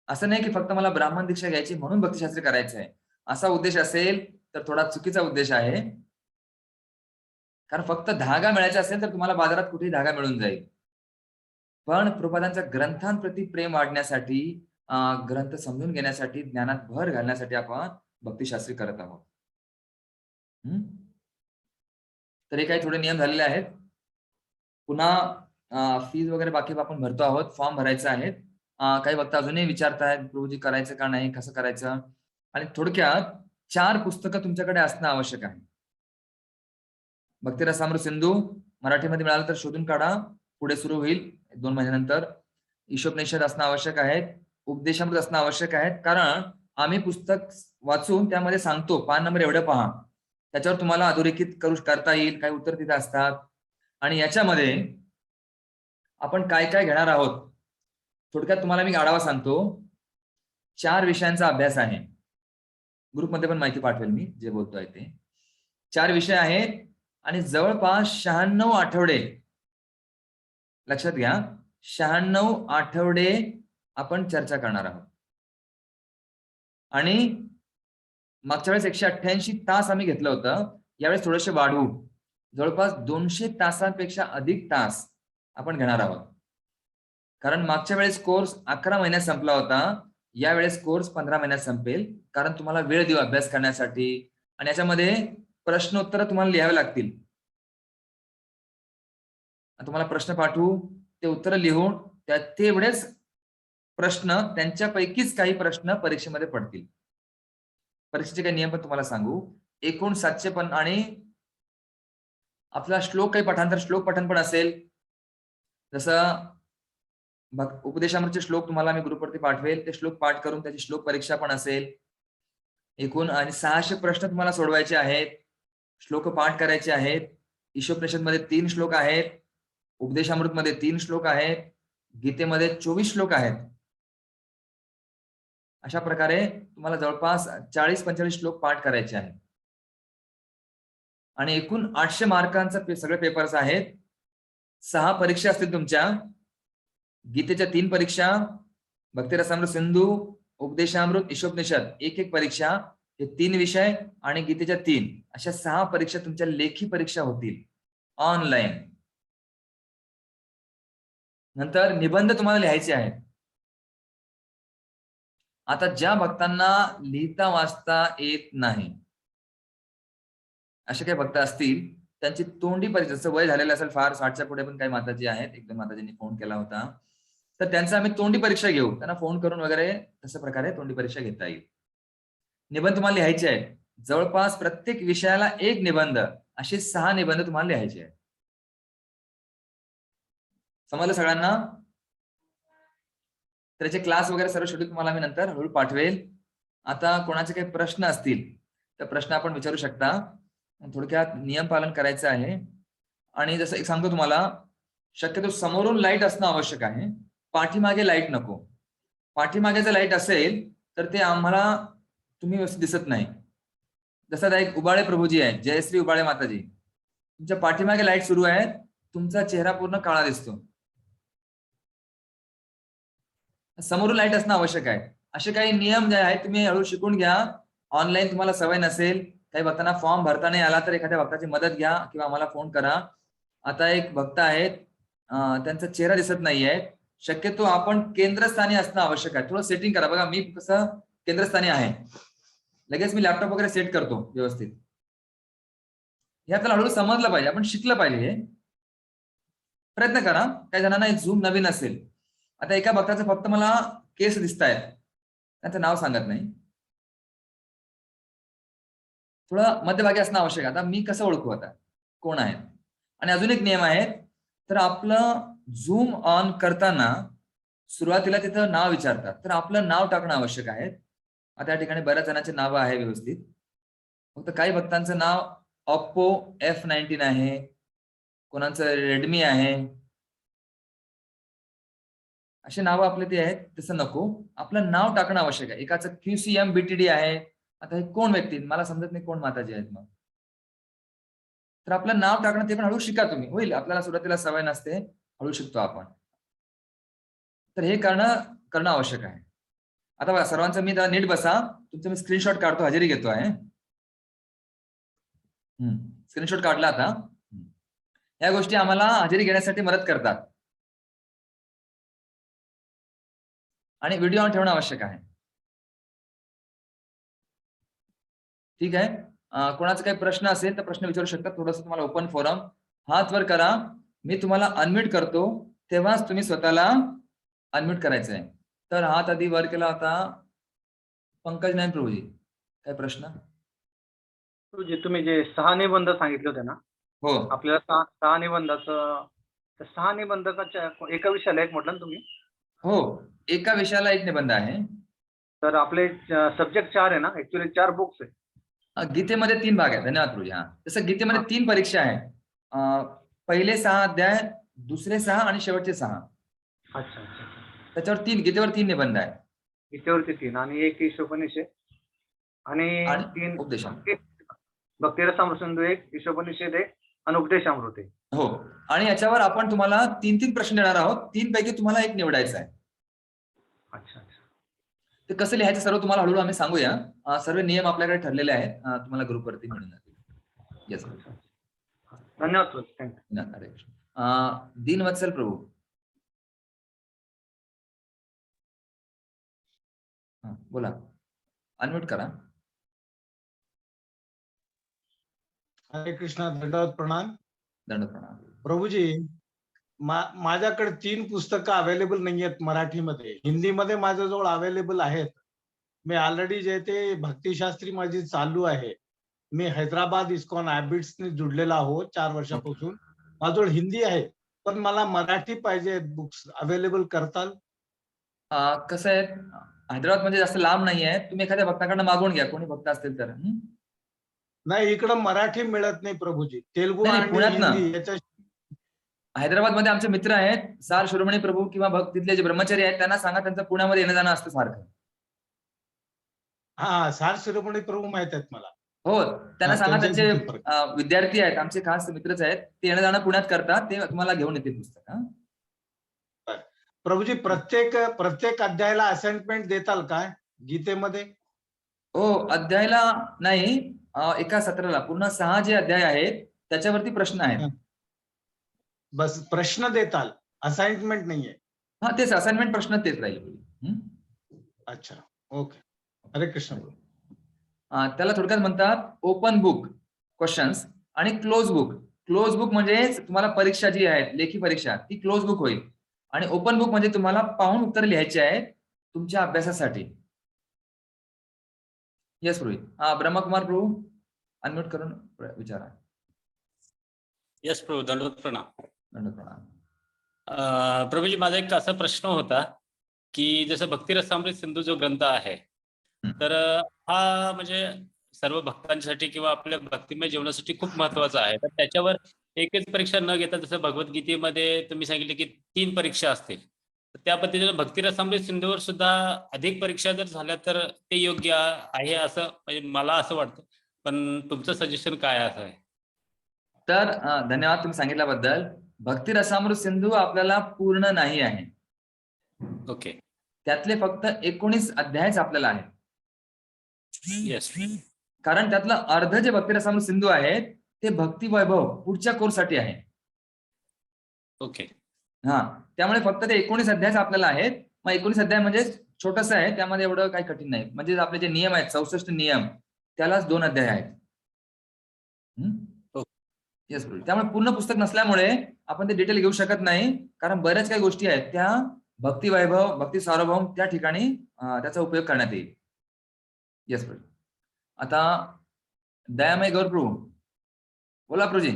असं नाही की फक्त मला ब्राह्मण दीक्षा घ्यायची म्हणून भक्तिशास्त्र करायचं आहे, असा उद्देश असेल तर थोडा चुकीचा उद्देश आहे. कारण फक्त धागा मिळायचा असेल तर तुम्हाला बाजारात कुठेही धागा मिळून जाईल. पण प्रभुपादांच्या ग्रंथांप्रती प्रेम वाढण्यासाठी, ग्रंथ समजून घेण्यासाठी, ज्ञानात भर घालण्यासाठी आपण भक्तिशास्त्री करत आहोत. तर हे काही थोडे नियम झालेले आहेत. पुन्हा फीज वगैरे बाकी आपण भरतो आहोत, फॉर्म भरायचे आहेत. काही भक्त अजूनही विचारतायत प्रभूजी करायचं का नाही, कसं करायचं. आणि थोडक्यात 4 पुस्तकं तुमच्याकडे असणं आवश्यक आहे. भक्तिरसामृत सिंधू मराठीमध्ये मिळालं तर शोधून काढा, पुढे सुरू होईल 2 महिन्यानंतर. ईशोपनिषद असणं आवश्यक आहे, उपदेशामृत असणं आवश्यक आहे. कारण आम्ही पुस्तक वाचून त्यामध्ये सांगतो पान नंबर एवढं पहा, त्याच्यावर तुम्हाला अधोरेखित करता येईल, काही उत्तर तिथे असतात. आणि याच्यामध्ये आपण काय काय घेणार आहोत थोडक्यात तुम्हाला मी आढावा सांगतो. 4 विषयांचा अभ्यास आहे. ग्रुपमध्ये पण माहिती पाठवेल मी जे बोलतोय ते. 4 विषय आहेत आणि जवळपास 96 आठवडे, लक्षात घ्या, 96 आठवडे आपण चर्चा करणार आहोत. आणि मागच्या वेळेस 188 तास आम्ही घेतलं होतं, यावेळेस थोडेसे वाढवू, जवळपास 200 तासांपेक्षा अधिक तास आपण घेणार आहोत. कारण मागच्या वेळेस कोर्स 11 महिन्यात संपला होता, यावेळेस कोर्स 15 महिन्यात संपेल, कारण तुम्हाला वेळ देऊ अभ्यास करण्यासाठी. आणि याच्यामध्ये प्रश्नोत्तर तुम्हाला लिहावे लागतील. तुम्हाला प्रश्न पाठवू, ते उत्तर लिहून तेवढेच प्रश्न, त्यांच्यापैकीच काही प्रश्न परीक्षेमध्ये पडतील. परीक्षेचे काही नियम पण तुम्हाला सांगू. एकूण 700 पण, आणि आपला श्लोक काही पाठांतर, श्लोक पठण पण असेल. जसं उपदेशामृतचे श्लोक तुम्हाला मी ग्रुपवरती पाठवेल, ते श्लोक पाठ करून त्याची श्लोक परीक्षा पण असेल. एकूण आणि 600 प्रश्न तुम्हाला सोडवायचे आहेत, श्लोक पाठ करायचे आहेत. ईशोपनिषदमध्ये 3 श्लोक आहेत, उपदेशामृतमध्ये 3 श्लोक आहेत, गीतेमध्ये 24 श्लोक आहेत. अशा प्रकारे तुम्हाला जवळपास 40-45 श्लोक पाठ करायचे आहेत. आणि एकूण 800 मार्कांचा सगळे पेपर्स आहेत. 6 परीक्षा असतील तुमच्या. गीतेच्या 3 परीक्षा, भक्तिरसामृत सिंधू, उपदेशामृत, ईशोपनिषद एक परीक्षा, हे 3 विषय, आणि गीतेच्या 3, अशा 6 परीक्षा तुमच्या लेखी परीक्षा होतील ऑनलाईन. नंतर निबंध तुम्हाला लिहायचे आहेत. आता ज्या भक्तांना लिहिता वाचता येत नाही, असे काही भक्त असतील, त्यांची तोंडी परीक्षा, जसं वय झालेलं असेल फार, 60च्या पुढे पण काही माताजी आहेत, एकदम माताजींनी फोन केला होता, तर त्यांचा आम्ही तोंडी परीक्षा घेऊ. त्यांना फोन करून वगैरे तशा प्रकारे तोंडी परीक्षा घेता येईल. निबंध तुम्हाला लिहायचे आहेत. जवळपास प्रत्येक विषयाला 1 निबंध, असे 6 निबंध तुम्हाला लिहायचे आहेत. समजलं सगळ्यांना? त्याचे क्लास वगैरे सर्व शेड्यूल तुम्हाला मी नंतर हळूहळू पाठवेल. आता कोणाचे काही प्रश्न असतील तर प्रश्न आपण विचारू शकता. थोडक्यात नियम पालन करायचं आहे. आणि जसं एक सांगतो तुम्हाला, शक्यतो समोरून लाईट असणं आवश्यक आहे, पाठीमागे लाईट नको. पाठीमागे जर लाईट असेल तर ते आम्हाला तुम्ही व्यवस्थित दिसत नाही. जसं एक उबाळे प्रभूजी आहे, जयश्री उबाळे माताजी, तुमच्या पाठीमागे लाईट सुरू आहे, तुमचा चेहरा पूर्ण काळा दिसतो. समोरून लाईट असणं आवश्यक आहे. असे काही नियम जे आहेत तुम्ही हळूहळू शिकून घ्या. ऑनलाईन तुम्हाला सवय नसेल, काही भक्तांना फॉर्म भरता नाही आला तर एखाद्या भक्ताची मदत घ्या किंवा आम्हाला फोन करा. आता एक भक्त आहेत, त्यांचा चेहरा दिसत नाहीये. शक्यतो आपण केंद्रस्थानी असणं आवश्यक आहे. थोडं सेटिंग करा. बघा मी कसं केंद्रस्थानी आहे, लगेच मी लॅपटॉप वगैरे सेट करतो व्यवस्थित. हे आपल्याला हळूहळू समजलं पाहिजे, आपण शिकलं पाहिजे. हे प्रयत्न करा. काही जणांना झूम नवीन असेल. आता एका भक्ताचं फक्त मला केस दिसत आहेत, त्यांचं नाव सांगत नाही. थोडं मध्यभागी असणं आवश्यक आहे. आता मी कसं ओळखू आता कोण आहे? आणि अजून एक नियम आहे, तर आपलं झूम ऑन करताना सुरुवातीला तिथं नाव विचारतात, तर आपलं नाव टाकणं आवश्यक आहे. आता या ठिकाणी बऱ्याच जणांची नावं आहे व्यवस्थित, फक्त काही भक्तांचं नाव Oppo F19 आहे, कोणाचं रेडमी आहे, असे नाव आपले ते आहेत. तसं नको, आपलं नाव टाकणं आवश्यक आहे. एकाचं QCM BTD आहे. आता हे कोण व्यक्ती, मला समजत नाही कोण माताजी आहेत. मग तर आपलं नाव टाकणं ते पण हळू शिका तुम्ही. होईल, आपल्याला सुरुवातीला सवय नसते, हळू शिकतो आपण. तर हे करणं आवश्यक आहे. आता बघा सर्वांचं मी नीट बसा. तुमचं मी स्क्रीनशॉट काढतो, हजेरी घेतो आहे. स्क्रीनशॉट काढला. आता या गोष्टी आम्हाला हजेरी घेण्यासाठी मदत करतात. आणि व्हिडिओ ऑन ठेवणं आवश्यक आहे. ठीक आहे. कोणाचा काही प्रश्न असेल तर प्रश्न विचारू शकता. थोडंसं तुम्हाला ओपन फोरम, हात वर करा, मी तुम्हाला अनम्यूट करतो, तेव्हाच तुम्ही स्वतःला अनम्यूट करायचं आहे. तर हात आधी वर केला होता पंकज नाईक प्रभूजी, काय प्रश्न? तुम्ही जे 6 निबंध सांगितले होते ना, हो, आपल्याला 6 निबंधाचं, 6 निबंधकाच्या एका विषयाला एक म्हटलं ना तुम्ही? हो, एका विषयाला 1 निबंध आहे. तर आपले सब्जेक्ट 4 आहे ना, ऍक्च्युली 4 बुक्स आहे. गीतेमध्ये 3 भाग आहेत. धन्यवाद प्रभूजी. हा, जसं गीतेमध्ये हा. 3 परीक्षा आहेत. पहिले 6 अध्याय, दुसरे 6 आणि शेवटचे 6. अच्छा अच्छा. त्याच्यावर 3, गीतेवर 3 निबंध आहेत. गीतेवरती 3 आणि एक ईशोपनिषद आणि आणि 3 उपदेशामृत. भक्तिरसामृत सिंधू 1, ईशोपनिषद 1 आणि उपदेशामृत 1. हो, आणि याच्यावर आपण तुम्हाला 3 प्रश्न देणार आहोत. 3 पैकी तुम्हाला एक निवडायचा आहे. अच्छा अच्छा. ते कसं लिहायचं सर्व तुम्हाला हळूहळू आम्ही सांगूया. सर्व नियम आपल्याकडे ठरलेले आहेत. तुम्हाला ग्रुपवरती मिळून जातील. येस. धन्यवाद सर. थँक्यू. हरे कृष्ण. दीनवत्सल प्रभू. बोला, अनम्यूट करा. हरे कृष्णा. दंडवत प्रणाम. दंड प्रणाम. प्रभूजी, माझ्याकडे 3 पुस्तकं अवेलेबल नाही आहेत मराठीमध्ये. हिंदीमध्ये माझ्याजवळ अवेलेबल आहेत. मी ऑलरेडी जे ते भक्तिशास्त्री माझी चालू आहे. मी हैदराबाद इस्कॉन हॅबिट्सने जुडलेला आहोत 4 वर्षापासून. माझ्याजवळ हिंदी आहे, पण मला मराठी पाहिजे. बुक्स अवेलेबल करताल? कसं आहे, हैदराबाद म्हणजे जास्त लांब नाही आहे. तुम्ही एखाद्या भक्ताकडनं मागवून घ्या, कोणी भक्त असतील तर. नाही, इकडं मराठी मिळत नाही प्रभूजी. तेलुगू नाही, आणि पुण्यात ना. हिंदी याच्या. हैदराबाद मध्ये आमचे मित्र आहेत, सार शिरोमणी प्रभू किंवा भक्त तिथले जे ब्रह्मचारी आहेत, त्यांना सांगा, त्यांचं पुण्यामध्ये येणं जाणं असतं सारखं. हा, सार शिरोमणी प्रभू माहित आहेत मला. हो, त्यांना सांगा, त्यांच्याशी त्यांचे संपर्क. विद्यार्थी आहेत, आमचे खास मित्रच आहेत, ते येणं जाणं पुण्यात करतात, ते तुम्हाला घेऊन येतील पुस्तक. प्रभूजी, प्रत्येक अध्यायाला असाइनमेंट देताल काय गीतेमध्ये? हो, अध्यायाला नाही, एका सत्राला पूर्ण 6 जे अध्याय आहेत त्याच्यावरती प्रश्न आहेत. बस प्रश्न देताल, असाइनमेंट नाहीये? हा, तेच असाइनमेंट प्रश्न तेच राहील. अच्छा, ओके. हरे कृष्ण. त्याला थोडक्यात म्हणतात ओपन बुक क्वेश्चन्स आणि क्लोज बुक. क्लोज बुक म्हणजे तुम्हाला परीक्षा जी आहे, लेखी परीक्षा, ती क्लोज बुक होईल. आणि ओपन बुक म्हणजे तुम्हाला पाहून उत्तर लिहायचे आहेत तुमच्या अभ्यासासाठी. येस प्रभू. ब्रह्मकुमार प्रभू, अनम्यूट करून विचारा. यस प्रभू, दंडवत प्रणाम. दंड प्रणाम. प्रभूजी, माझा एक असा प्रश्न होता की जसं भक्तिरसामृत सिंधू जो ग्रंथ आहे, तर हा म्हणजे सर्व भक्तांसाठी किंवा आपल्या भक्तिमय जीवनासाठी खूप महत्वाचा आहे. तर त्याच्यावर एकच परीक्षा न घेता, जसं भगवद्गीतेमध्ये तुम्ही सांगितले की 3 परीक्षा असतील, तर त्या पद्धतीने भक्तिरसामृत सिंधूवर सुद्धा अधिक परीक्षा जर झाल्या तर ते योग्य आहे असं म्हणजे मला असं वाटतं. पण तुमचं सजेशन काय असं आहे? तर धन्यवाद तुम्ही सांगितल्याबद्दल. भक्तिरसामृत सिंधू आपल्याला पूर्ण नाही आहे. ओके. त्यातले फक्त 19 अध्यायच आपल्याला आहेत. येस. कारण त्यातलं अर्ध जे भक्तिरसामृत सिंधू आहेत ते भक्ती वैभव पुढच्या कोर्ससाठी आहे. ओके. त्यामुळे फक्त ते 19 अध्यायच आपल्याला आहेत. मग 19 अध्याय म्हणजे छोटस आहे, त्यामध्ये एवढं काही कठीण नाही. म्हणजे आपले जे नियम आहेत, 64 नियम, त्यालाच 2 अध्याय आहेत. येस प्रभू. त्यामुळे पूर्ण पुस्तक नसल्यामुळे आपण ते डिटेल घेऊ शकत नाही, कारण बऱ्याच काही गोष्टी आहेत त्या भक्ती वैभव, भक्ती सार्वभौम त्या ठिकाणी त्याचा उपयोग करण्यात येईल. येस प्रभू. आता दयामय गौर प्रभू, बोला प्रभूजी.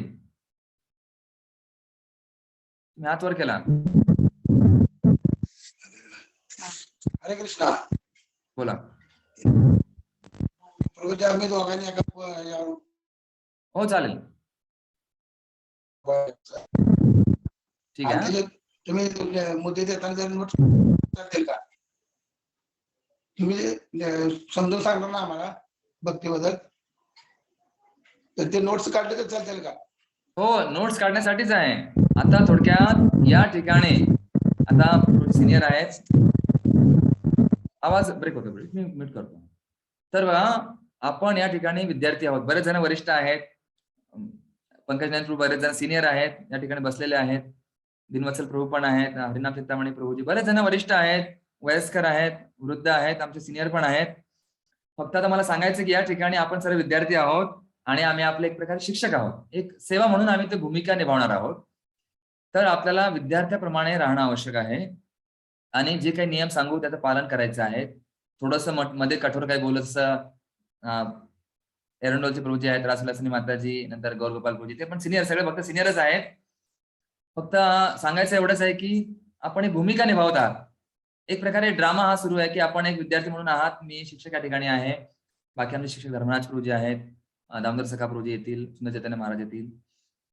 तुम्ही हात वर केला. हरे कृष्णा. बोला. प्रभूजी, आम्ही दोघांनी हो, चालेल. ठीक आहे. तुम्ही मुद्दे देताना जर नोट्स देईल का? तुम्ही समजून सांगणार ना आम्हाला भक्तीबद्दल, तर ते नोट्स काढले तर चालतील का? हो, नोट्स काढण्यासाठीच आहे. आता थोडक्यात या ठिकाणी आता सिनियर आहेत, आवाज ब्रेक होतो, मी म्यूट करतो. तर आपण या ठिकाणी विद्यार्थी आहोत, बरेच जण वरिष्ठ आहेत, पंकज नाथ प्रभू बरेच जण सिनियर आहेत, या ठिकाणी बसलेले आहेत. दिनवत्सल प्रभू पण आहेत, हरिनाम चिंतामणी प्रभूजी, बरेच जण वरिष्ठ आहेत, वयस्कर आहेत, वृद्ध आहेत, आमचे सिनियर पण आहेत. फक्त आता मला सांगायचं की या ठिकाणी आपण सर्व विद्यार्थी आहोत आणि आम्ही आपले एक प्रकारे शिक्षक आहोत. एक सेवा म्हणून आम्ही ते भूमिका निभावणार आहोत. तर आपल्याला विद्यार्थ्याप्रमाणे राहणं आवश्यक आहे आणि जे काही नियम सांगू त्याचं पालन करायचं आहे. थोडंसं मध्ये कठोर काही बोलत, जसं एरंडोलचे प्रभूजी आहेत, रासुलासनी माताजी, नंतर गौरगोपाल प्रभूजी, ते पण सिनियर, सगळे फक्त सिनियरच आहेत. फक्त सांगायचं एवढंच आहे की आपण एक भूमिका निभावत आहात. एक प्रकारे ड्रामा हा सुरू आहे की आपण एक विद्यार्थी म्हणून आहात, मी शिक्षक या ठिकाणी आहे, बाकी आमचे शिक्षक धर्मराज प्रभूजी आहेत, दामोदर सखा प्रभूजी येतील, सुंदर चैतन्य महाराज येतील.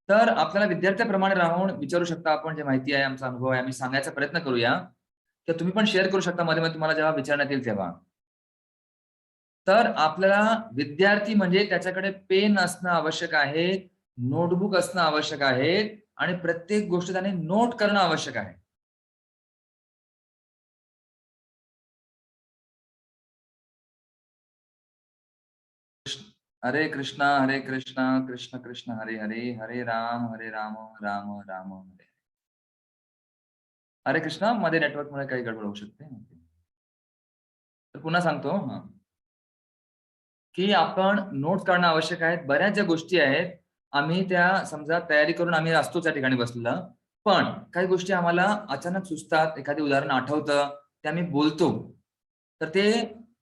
तर आपल्याला विद्यार्थ्याप्रमाणे राहून विचारू शकता आपण, जे माहिती आहे, आमचा अनुभव आहे, आम्ही सांगायचा प्रयत्न करूया. तर तुम्ही पण शेअर करू शकता मध्ये मध्ये तुम्हाला जेव्हा विचारण्यात येईल तेव्हा. तर आपल्याला विद्यार्थी म्हणजे त्याच्याकडे पेन असणं आवश्यक आहे, नोटबुक असणं आवश्यक आहे आणि प्रत्येक गोष्ट त्याने नोट करणं आवश्यक आहे. हरे कृष्णा कृष्ण कृष्ण हरे हरे, हरे राम राम राम हरे. हरे कृष्णा मध्ये नेटवर्क मुळे काही गडबड होऊ शकते. तर पुन्हा सांगतो की आपण नोट्स काढणं आवश्यक आहे. बऱ्याच ज्या गोष्टी आहेत आम्ही त्या समजा तयारी करून आम्ही असतो त्या ठिकाणी बसलेला, पण काही गोष्टी आम्हाला अचानक सुचतात, एखादी उदाहरण आठवतं, ते आम्ही बोलतो, तर ते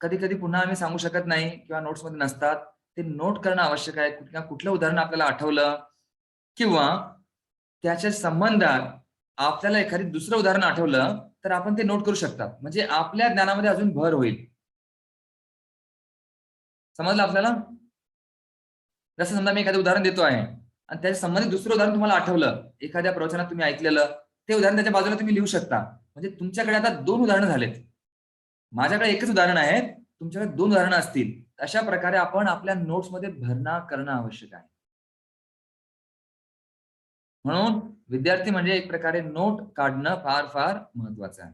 कधी कधी पुन्हा आम्ही सांगू शकत नाही किंवा नोट्स मध्ये नसतात. ते नोट करणं आवश्यक आहे. कुठलं उदाहरण आपल्याला आठवलं किंवा त्याच्या संबंधात आपल्याला एखादी दुसरं उदाहरण आठवलं तर आपण ते नोट करू शकता, म्हणजे आपल्या ज्ञानामध्ये अजून भर होईल. समजलं आपल्याला? जसं समजा मी एखादं उदाहरण देतो आहे आणि त्याच्या संबंधित दुसरं उदाहरण तुम्हाला आठवलं, एखाद्या प्रवचनात तुम्ही ऐकलेलं, ते उदाहरण त्याच्या बाजूला तुम्ही लिहू शकता. म्हणजे तुमच्याकडे आता 2 उदाहरणं झालेत. माझ्याकडे एकच उदाहरण आहे, तुमच्याकडे 2 उदाहरणं असतील. अशा प्रकारे आपण आपल्या नोट्समध्ये भरणा करणं आवश्यक आहे. म्हणून विद्यार्थी म्हणजे एक प्रकारे नोट काढणं फार फार महत्वाचं आहे,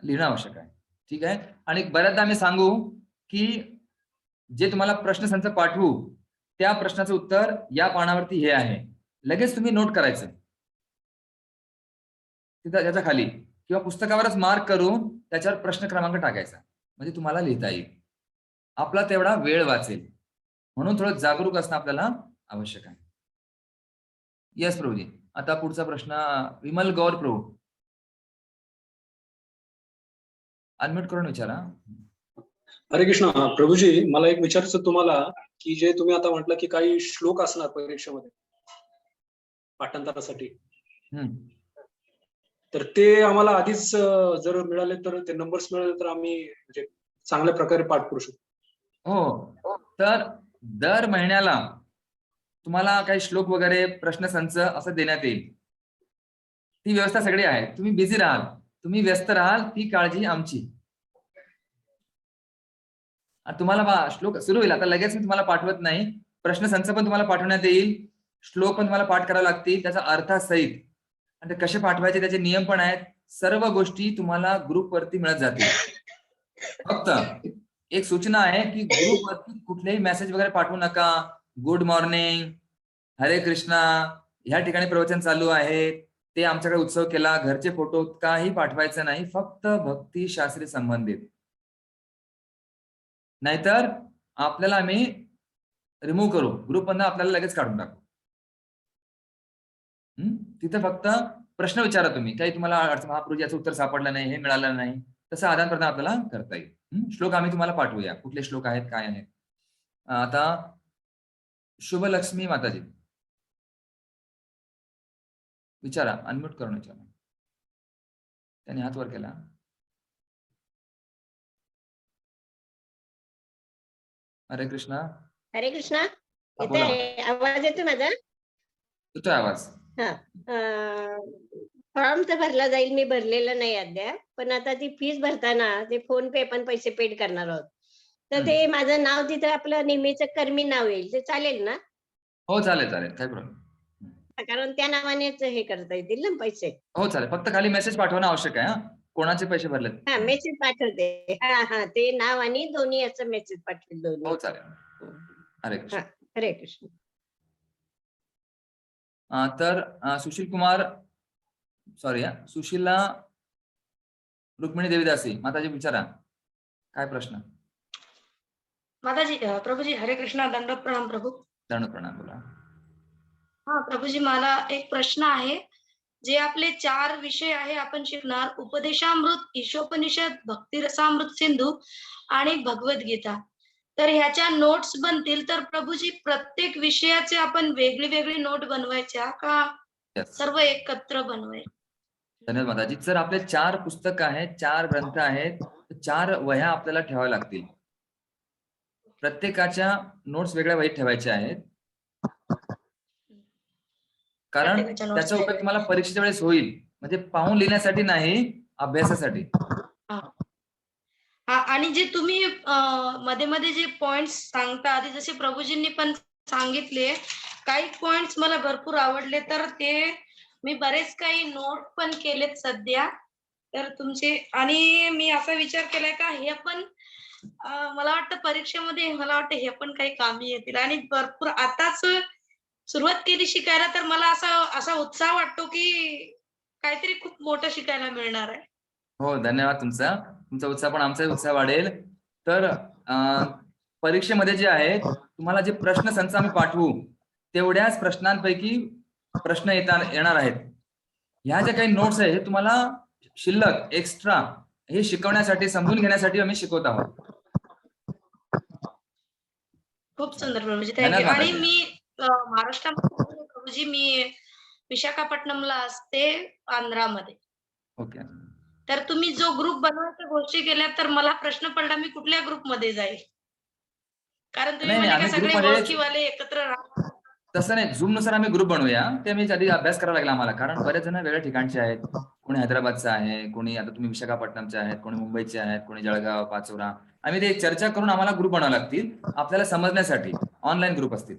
लिहिणं आवश्यक आहे. ठीक आहे. आणि बऱ्याचदा आम्ही सांगू की जे तुम्हाला प्रश्नसंच पाठवू त्या प्रश्नाचं उत्तर या पानावरती हे आहे, लगेच तुम्ही नोट करायचं तिथं त्याच्या खाली, किंवा पुस्तकावरच मार्क करून त्याच्यावर प्रश्न क्रमांक टाकायचा, म्हणजे तुम्हाला लिहिता येईल. आपला तेवढा वेळ वाचेल. म्हणून थोडं जागरूक असणं आपल्याला आवश्यक आहे. येस प्रभूजी. आता पुढचा प्रश्न विमल गौर प्रभू, अनम्यूट करून विचारा. हरे कृष्ण. प्रभूजी, मला एक विचारायचं तुम्हाला, की जे तुम्ही आता म्हटलं की काही श्लोक असणार परीक्षेमध्ये पाठांतरासाठी, तर ते आम्हाला आधीच जर मिळाले तर ते नंबर्स मिळाले तर आम्ही म्हणजे चांगल्या प्रकारे पाठ करू शकतो. हो, तर दर महिन्याला तुम्हाला काही श्लोक वगैरे प्रश्नसंच असं देण्यात येईल. ती व्यवस्था सगळी आहे. तुम्ही बिझी राहाल, तुम्ही व्यस्त राहाल, ती काळजी आमची. तुम्हाला श्लोक सुरू होईल, आता लगेच मी तुम्हाला पाठवत नाही. प्रश्नसंच पण तुम्हाला पाठवण्यात येईल, श्लोक पण तुम्हाला पाठ करावे लागतील त्याचा अर्थासहित, आणि ते कसे पाठवायचे त्याचे नियम पण आहेत. सर्व गोष्टी तुम्हाला ग्रुपवरती मिळत जातील. फक्त एक सूचना आहे की ग्रुपवरती कुठलेही मेसेज वगैरे पाठवू नका. गुड मॉर्निंग, हरे कृष्णा, ह्या ठिकाणी प्रवचन चालू आहे, ते आमच्याकडे उत्सव केला, घरचे फोटो काही पाठवायचं नाही. फक्त भक्ती शास्त्री संबंधित, नाहीतर आपल्याला आम्ही रिमूव्ह करू, ग्रुपमधनं आपल्याला लगेच काढून टाकू. तिथे फक्त प्रश्न विचारा तुम्ही, काही तुम्हाला महाप्रभू याचं उत्तर सापडलं नाही, हे मिळालं नाही, तसं आदान प्रदान आपल्याला करता येईल. श्लोक आम्ही तुम्हाला पाठवूया, कुठले श्लोक आहेत, काय आहेत. आता शुभलक्ष्मी माताजी विचारा, अनम्यूट करून विचारा. त्यांनी हात वर केला. हरे कृष्णा. हरे कृष्णा. येतोय आवाज? येतोय माझा? येतोय आवाज. फॉर्म तर भरला जाईल, मी भरलेला नाही अद्याप, पण आता ती फीस भरताना ते फोन पे पण पैसे पेड करणार आहोत, तर ते माझं नाव तिथं आपलं नेहमीचं कर्मी नाव येईल, ते चालेल ना? हो चालेल चालेल, काय प्रॉब्लेम. कारण त्या नावानेच हे करता येतील ना पैसे? हो चालेल, फक्त खाली मेसेज पाठवणं आवश्यक आहे. कोणाचे पैसे भरलेत? हा, मेसेज पाठवते. हा, ते नाव आणि दोन्ही याचं मेसेज पाठवेल दोन्ही. हो चालेल. हरे कृष्ण. हरे कृष्ण. तर सुशील कुमार, सॉरी, सुशीला रुक्मिणी देवीदासी माताजी विचारा, काय प्रश्न? माताजी, प्रभूजी हरे कृष्णा, दंडवत प्रणाम प्रभू. दंडवत प्रणाम. बोला. हा प्रभूजी, मला एक प्रश्न आहे. जे आपले 4 विषय आहे आपण शिकणार, उपदेशामृत, ईशोपनिषद, भक्ती रसामृत सिंधू आणि भगवद्गीता, तर ह्याच्या नोट्स बनतील, तर प्रभूजी प्रत्येक विषयाचे आपण वेगळी वेगळी नोट बनवायच्या का सर्व एकत्र बनवायचे? धन्यवाद माताजी. जर आपले 4 पुस्तकं आहेत, 4 ग्रंथ आहेत, तर 4 वह्या आपल्याला ठेवाव्या लागतील. प्रत्येकाच्या नोट्स वेगळ्या वहीत ठेवायच्या आहेत. कारण प्रत्येकाच्या notes त्याचा उपयोग वेगळ्या. तुम्हाला परीक्षेच्या वेळेस होईल. म्हणजे पाहून लिहिण्यासाठी नाही, अभ्यासासाठी. हा, आणि जे तुम्ही मध्ये मध्ये जे पॉइंट्स सांगता, आधी जसे प्रभूजींनी पण सांगितले, काही पॉइंट्स मला भरपूर आवडले, तर ते मी बरेच काही नोट पण केलेत सध्या. तर तुमचे, आणि मी असा विचार केलाय का हे पण मला वाटतं परीक्षेमध्ये, मला वाटतं हे पण काही कामी येतील. आणि भरपूर आताच सुरुवात केली शिकायला, तर मला असा उत्साह वाटतो की काहीतरी खूप मोठं शिकायला मिळणार आहे. हो, धन्यवाद तुमचा. तुमचा उत्साह पण आमचाही उत्साह वाढेल. तर परीक्षेमध्ये जे आहे, तुम्हाला जे प्रश्न संच आम्ही पाठवू, तेवढ्याच प्रश्नांपैकी प्रश्न येणार आहेत. ह्या ज्या काही नोट्स आहेत, हे तुम्हाला शिल्लक एक्स्ट्रा हे शिकवण्यासाठी, समजून घेण्यासाठी आम्ही शिकवत आहोत. खूप सुंदर प्रभूजी, धन्यवाद थँक्यू. आणि माताजी. मी महाराष्ट्रामध्ये प्रभूजी, मी विशाखापट्टणमला असते, आंध्रामध्ये. ओके. तर तुम्ही जो ग्रुप बनवायच्या गोष्टी केल्या, तर मला प्रश्न पडला मी कुठल्या ग्रुपमध्ये जाईल, कारण तुम्ही नाही, म्हणजे का आम्ही सगळे ग्रुपमध्ये, ओळखीवाले एकत्र राहतात. तसं नाही, झूम नुसार आम्ही ग्रुप बनवूया. ते आम्ही आधी अभ्यास करावा लागला आम्हाला, कारण बरेच जण वेगळ्या ठिकाणचे आहेत. कोणी हैदराबादचा आहे, कोणी आता तुम्ही विशाखापट्टणमचे आहेत, कोणी मुंबईचे आहेत, कोणी जळगाव, पाचोरा. आम्ही ते चर्चा करून आम्हाला ग्रुप बनावे लागतील आपल्याला समजण्यासाठी. ऑनलाईन ग्रुप असतील.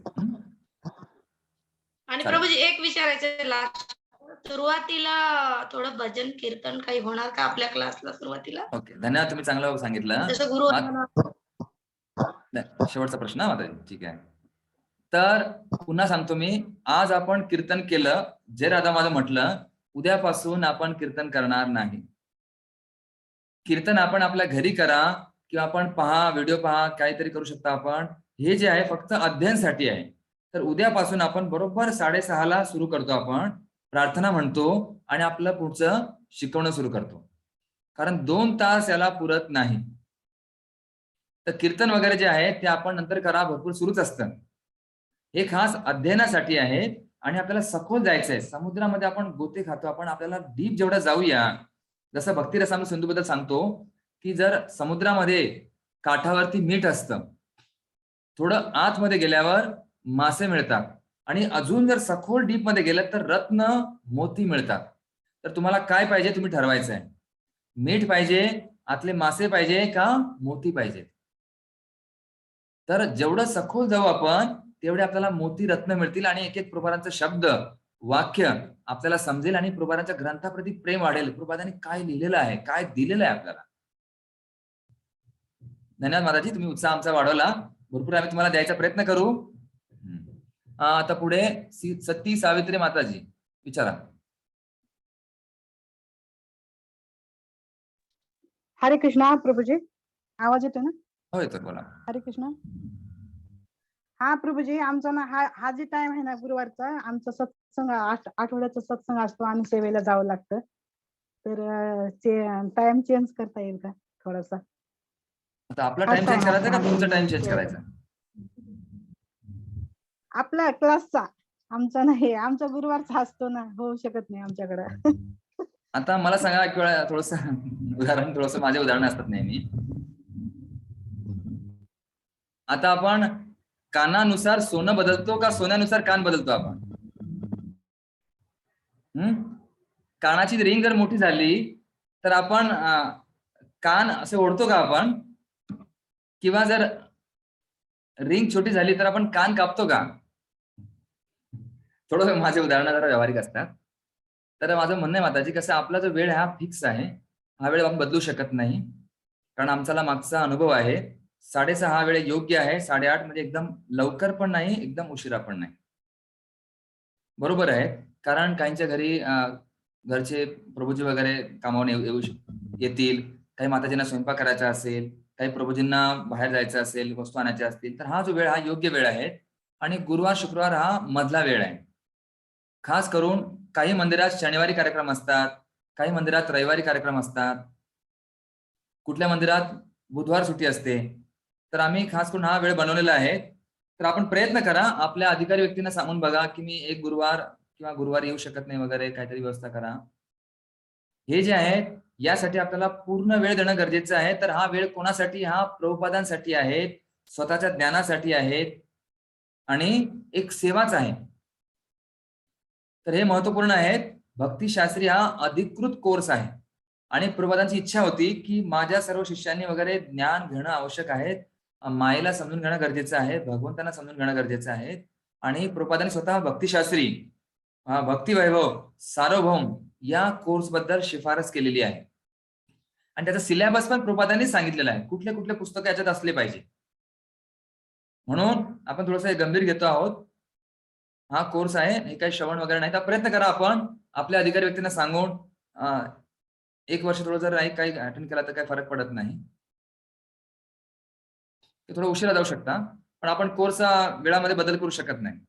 आणि चालेल. प्रभूजी एक विचारायचं लास्ट, सुरुवातीला थोडं भजन कीर्तन काही होणार का आपल्या क्लासला सुरुवातीला? ओके, धन्यवाद. तुम्ही चांगलं सांगितलं. जसं गुरु नाही, शेवटचा प्रश्न माताजी. ठीक आहे. तर पुन्हा सांगतो मी, आज आपण कीर्तन केलं, जे राधा माझं म्हटलं, उद्यापासून आपण कीर्तन करणार नाही. कीर्तन आपण आपल्या घरी करा, किंवा आपण पहा, व्हिडिओ पहा, काहीतरी करू शकता आपण. हे जे आहे फक्त अध्ययनासाठी आहे. तर उद्यापासून आपण बरोबर 6:30ला सुरू करतो. आपण प्रार्थना म्हणतो आणि आपलं पुढचं शिकवणं सुरू करतो. कारण 2 तास याला पुरत नाही. तर कीर्तन वगैरे जे आहे ते आपण नंतर करा, भरपूर सुरूच असतं. हे खास अध्ययनासाठी आहे आणि आपल्याला सखोल जायचं आहे. समुद्रामध्ये आपण गोते खातो, आपण आपल्याला डीप जेवढा जाऊया. जसं भक्ती रसामृत सिंधू बद्दल सांगतो की जर समुद्रामध्ये काठावरती मीठ असतं, थोडं आतमध्ये गेल्यावर मासे मिळतात, आणि अजून जर सखोल डीप मध्ये गेलं तर रत्न, मोती मिळतात. तर तुम्हाला काय पाहिजे तुम्ही ठरवायचं आहे. मीठ पाहिजे, आतले मासे पाहिजे का मोती पाहिजे. तर जेवढं सखोल जाऊ आपण, तेवढे आपल्याला मोती, रत्न मिळतील, आणि एक एक प्रभुपादांचा शब्द, वाक्य आपल्याला समजेल, आणि प्रभुपादांच्या ग्रंथाप्रती प्रेम वाढेल. प्रभुपादांनी काय लिहिलेलं आहे, काय दिलेलं आहे आपल्याला. धन्यवाद माताजी, तुम्ही उत्साह आमचा वाढवला. भरपूर आम्ही तुम्हाला द्यायचा प्रयत्न करू. आता पुढे सती सावित्री माताजी, विचारा. हरे कृष्णा प्रभूजी, आवाज येतो ना? हो, येतो, बोला. हरे कृष्णा. हा प्रभूजी, आमचा ना हा जे टाइम आहे ना गुरुवारचा, आमचा सत्संग आठवड्याचा सत्संग असतो, आम्ही सेवेला जावं लागतं. तर टाइम चेंज करता येईल का थोडासा? आता आपला टाइम चेंज करायचा का तुमचा टाइम चेंज करायचा? आपला क्लासचा, आमचा नाही, आमचा गुरुवारचा असतो ना, होऊ शकत नाही आमच्याकडे. आता मला सांगा एक वेळा, थोडस उदाहरण, थोडस माझे उदाहरण असतात नेहमी. आता आपण कानानुसार सोनं बदलतो का सोन्यानुसार कान बदलतो आपण? कानाची रिंग जर मोठी झाली तर आपण कान असे ओढतो का आपण? किंवा जर रिंग छोटी झाली तर आपण कान कापतो का? थोडं माझे उदाहरण जरा व्यावहारिक असतात. तर माझं म्हणणं आहे माताजी, कसं आपला जो वेळ हा फिक्स आहे, हा वेळ आपण बदलू शकत नाही. कारण आमचा मागचा अनुभव आहे. 6:30 हा वेळ योग्य आहे. 8:30 म्हणजे एकदम लवकर पण नाही, एकदम उशिरा पण नाही. बरोबर आहे. कारण काहींच्या घरी घरचे प्रभूजी वगैरे कामावरून येतील, काही माताजींना स्वयंपाक करायचा असेल, काही प्रभूजींना बाहेर जायचं असेल, वस्तू आणायच्या असतील, तर हा जो वेळ हा योग्य वेळ आहे. आणि गुरुवार शुक्रवार हा मधला वेळ आहे. खास करून काही मंदिरात शनिवारी कार्यक्रम असतात, काही मंदिरात रविवारी कार्यक्रम असतात, कुठल्या मंदिरात बुधवार सुट्टी असते. तर आम्ही खास करून हा वेळ बनवलेला आहे. तर आपण प्रयत्न करा, आपल्या अधिकारी व्यक्तींना सांगून बघा की मी एक गुरुवार किंवा गुरुवारी येऊ शकत नाही वगैरे, काहीतरी व्यवस्था करा. हे जे आहे यासाठी आपल्याला पूर्ण वेळ देणं गरजेचं आहे. तर हा वेळ कोणासाठी? हा प्रभुपादांसाठी आहे, स्वतःच्या ज्ञानासाठी आहेत आणि एक सेवाच आहे. तर हे महत्वपूर्ण आहेत. भक्तिशास्त्री हा अधिकृत कोर्स आहे आणि प्रभुपादांची इच्छा होती की माझ्या सर्व शिष्यांनी वगैरे ज्ञान घेणं आवश्यक आहे, मायेला समजून घेणं गरजेचं आहे, भगवंतांना समजून घेणं गरजेचं आहे. आणि प्रभुपादांनी स्वतः भक्तिशास्त्री भक्ती वैभव सार्वभौम या कोर्स बद्दल शिफारस केलेली आहे आणि त्याचा सिलेबस पण प्रभुपादांनी सांगितलेला आहे, कुठले कुठले पुस्तकं याच्यात असले पाहिजे. म्हणून आपण थोडंसं गंभीर घेतो आहोत. हा कोर्स आहे, हे काही श्रवण वगैरे नाही. तर प्रयत्न करा आपण आपल्या अधिकारी व्यक्तींना सांगून 1 वर्ष थोडं जर नाही काही अटेंड केला तर काही फरक पडत नाही. ते थोडं उशिरा जाऊ शकता, पण आपण कोर्सचा वेळामध्ये बदल करू शकत नाही.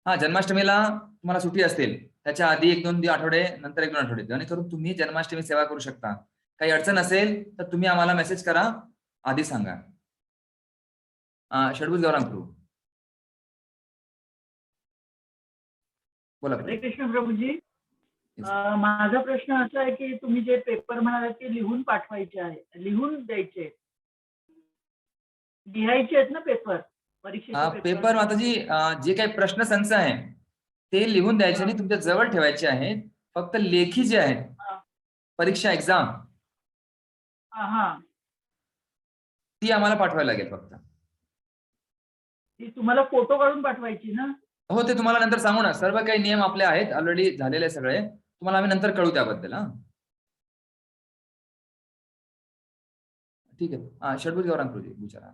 जन्माष्टमीला तुम्हाला सुट्टी असेल, त्याच्या आधी 1-2 आठवडे, नंतर 1-2 आठवडे, जेणेकरून तुम्ही जन्माष्टमी सेवा करू शकता. काही अडचण असेल तर तुम्ही आम्हाला मेसेज करा, आधी सांगा. षडभुज गौरांग प्रभू बोला. हरे कृष्ण प्रभूजी. माझा प्रश्न असा आहे की तुम्ही जे पेपर म्हणालात ते लिहून पाठवायचे आहे, लिहून द्यायचे, लिहायचे आहेत ना पेपर परीक्षेचे पेपर माताजी, जे काही प्रश्न संच आहे ते लिहून द्यायचे आणि तुमच्या जवळ ठेवायचे आहेत. फक्त लेखी जे आहेत परीक्षा एक्झाम ती आम्हाला पाठवायला लागेल. फक्त ती तुम्हाला फोटो काढून पाठवायची ना? हो, ते तुम्हाला नंतर सांगू ना. सर्व काही नियम आपले आहेत, ऑलरेडी झालेले सगळे. तुम्हाला आम्ही नंतर कळू त्याबद्दल. ठीक आहे. षडभुज गौरांग प्रभू विचारा.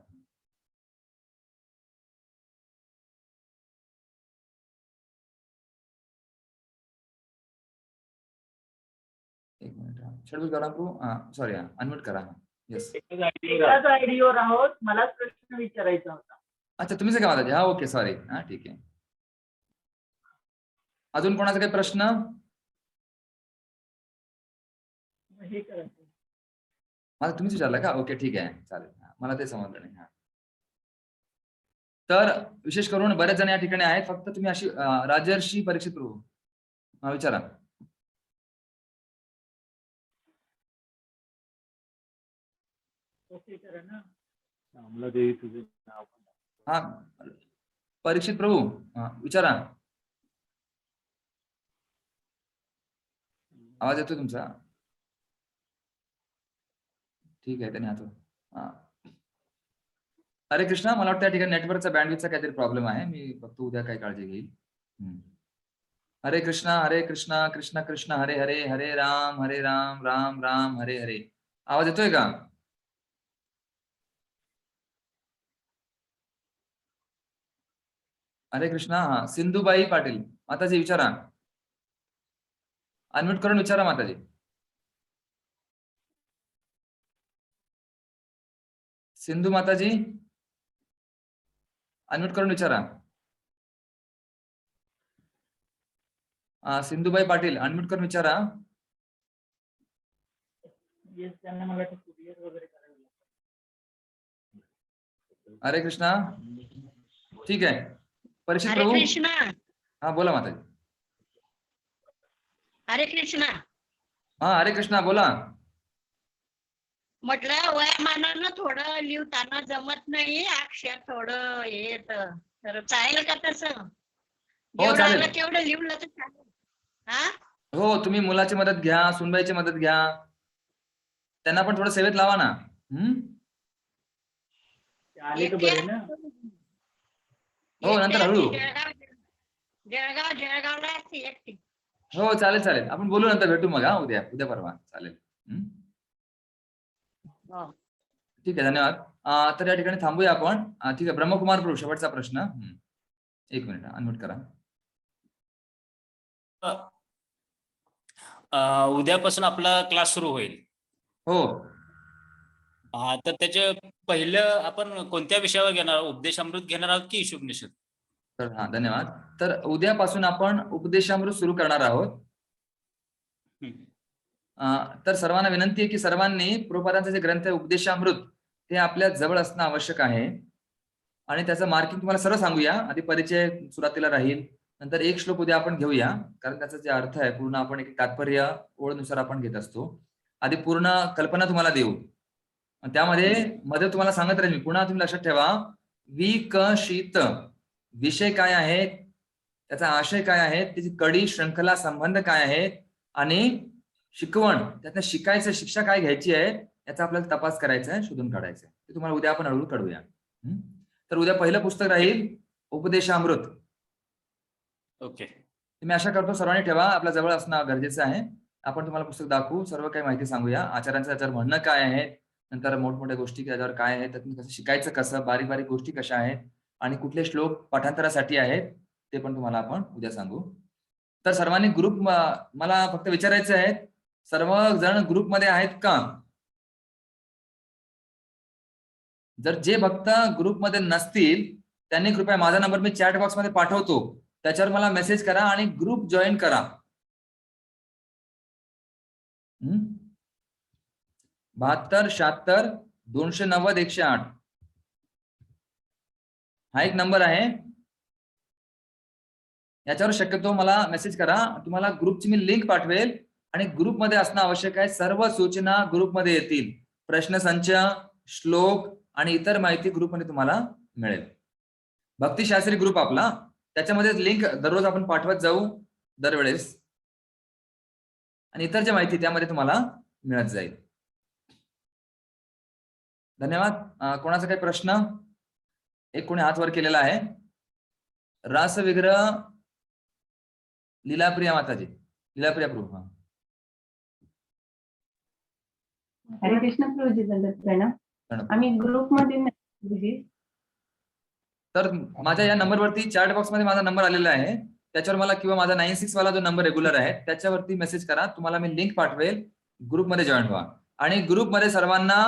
एक मिनिट. षडभुज गौरांग प्रभू सॉरी, अनम्यूट करा. येस, एकाच आयडीवर आहोत, मलाच प्रश्न विचारायचा होता. अच्छा, तुम्हीच का माताजी? Okay, sorry. ठीक आहे. अजून कोणाचा काही प्रश्न? हे करायचं मला तुम्हीच विचारला का? ओके, ठीक आहे, चालेल. मला ते समजलं नाही. तर विशेष करून बरेच जण या ठिकाणी आहेत. फक्त तुम्ही अशी राजर्षी परीक्षित प्रभू विचारा. ओके करा ना. परीक्षित प्रभू विचारा. आवाज येतोय तुमचा? ठीक आहे, त्यांनी हरे कृष्णा. मला वाटतं या ठिकाणी नेटवर्कचा बँडविथचा काहीतरी प्रॉब्लेम आहे. मी फक्त उद्या काही काळजी घेईल. हरे कृष्णा कृष्ण कृष्ण हरे हरे, हरे राम राम राम हरे हरे. आवाज येतोय का? हरे कृष्णा. सिंधुबाई पाटील माताजी विचारा. अनम्यूट करून विचारा माताजी. सिंधू माताजी अनम्यूट करून विचारा. सिंधुबाई पाटील अनम्यूट करून विचारा. त्यांना मला कुरिअर वगैरे करायला लागतं. हरे कृष्णा. ठीक आहे. परीक्षित हरे प्रभू. कृष्णा. बोला माताजी. हरे कृष्णा. हरे कृष्णा बोला. म्हटलं वयामानानं थोडं लिहताना जमत नाही, अक्षर थोडं येत, तर चालेल का तसं? चालेल. केवढं लिहलं तर चालेल? हो, तुम्ही मुलाची मदत घ्या, सुनबाईची मदत घ्या, त्यांना पण थोडं सेवेत लावा ना. आले तर बरे ना. हो, नंतर हळू. जळगावला एकटी. हो, चालेल चालेल. आपण बोलू, नंतर भेटू मग. उद्या परवा चालेल. ठीक आहे, धन्यवाद. तर या ठिकाणी थांबूया आपण. ठीक आहे. ब्रह्मकुमार प्रभू शेवटचा प्रश्न. 1 मिनिट अनम्यूट करा. उद्यापासून आपला क्लास सुरू होईल. हो. तर त्याचे पहिलं आपण कोणत्या विषयावर घेणार? उपदेशामृत घेणार आहोत की हिशोबनिषेध? तर धन्यवाद. तर उद्यापासून आपण उपदेशामृत सुरू करणार आहोत. तर सर्वांना विनंती आहे की सर्वांनी प्रभुपादांचे जे ग्रंथ आहे उपदेशामृत ते आपल्या जवळ असणं आवश्यक आहे आणि त्याचं मार्किंग तुम्हाला सर्व सांगूया. आधी परिचय सुरुवातीला राहील, नंतर एक श्लोक उद्या आपण घेऊया, कारण त्याचा जे अर्थ आहे पूर्ण आपण एक तात्पर्य ओळनुसार आपण घेत असतो. आधी पूर्ण कल्पना तुम्हाला देऊ, त्यामध्ये मध्ये तुम्हाला सांगत राहील मी. पुन्हा तुम्ही लक्षात ठेवा, विकसित विषय काय आहेत, त्याचा आशय काय आहे, त्याची कडी श्रृंखला संबंध काय आहे, आणि शिकवण त्यातनं शिकायचं, शिक्षा काय घ्यायची आहे याचा आपल्याला तपास करायचा आहे, शोधून काढायचं आहे. ते तुम्हाला उद्या आपण हळूहळू कळूया. तर उद्या पहिलं पुस्तक राहील उपदेशामृत. ओके. मी आशा करतो सर्वांनी ठेवा, आपल्या जवळ असणं गरजेचं आहे. आपण तुम्हाला पुस्तक दाखवू, सर्व काही माहिती सांगूया, आचार्यांचं त्याच्यावर म्हणणं काय आहे, नंतर मोठमोठ्या गोष्टी त्याच्यावर काय आहेत, त्यातून कसं शिकायचं, कसं बारीक बारीक गोष्टी कशा आहेत, आणि कुठले श्लोक पाठांतरासाठी आहेत ते पण तुम्हाला आपण उद्या सांगू. तर सर्वांनी ग्रुप, मला फक्त विचारायचं आहे, सर्वजण ग्रुपमध्ये आहेत का? जर जे भक्त ग्रुपमध्ये नसतील त्यांनी कृपया, माझा नंबर मी चॅट बॉक्स मध्ये पाठवतो, त्याच्यावर मला मेसेज करा आणि ग्रुप जॉईन करा. 72 76 290 108 हा एक नंबर आहे. याच्यावर शक्यतो मला मेसेज करा, तुम्हाला ग्रुपची मी लिंक पाठवेल, आणि ग्रुपमध्ये असणं आवश्यक आहे. सर्व सूचना ग्रुपमध्ये येतील, प्रश्नसंच, श्लोक आणि इतर माहिती ग्रुपमध्ये तुम्हाला मिळेल. भक्तिशास्त्री ग्रुप आपला, त्याच्यामध्ये लिंक दररोज आपण पाठवत जाऊ दरवेळेस, आणि इतर जे माहिती त्यामध्ये तुम्हाला मिळत जाईल. धन्यवाद. कोणाचा काही प्रश्न? एक कोणी हात वर केलेला आहे, रासविग्रह लीलाप्रिया माताजी, लीलाप्रिया प्रभू. हा, हरे कृष्ण प्रभूजी, प्रणाम. आम्ही ग्रुपमध्ये नाही. तर माझ्या या नंबरवरती चॅट बॉक्स मध्ये माझा नंबर आलेला आहे, त्याच्यावर मला, किंवा माझा 96 वाला जो नंबर रेग्युलर आहे त्याच्यावरती मेसेज करा, तुम्हाला मी लिंक पाठवेल, ग्रुपमध्ये जॉईन व्हा. आणि ग्रुपमध्ये सर्वांना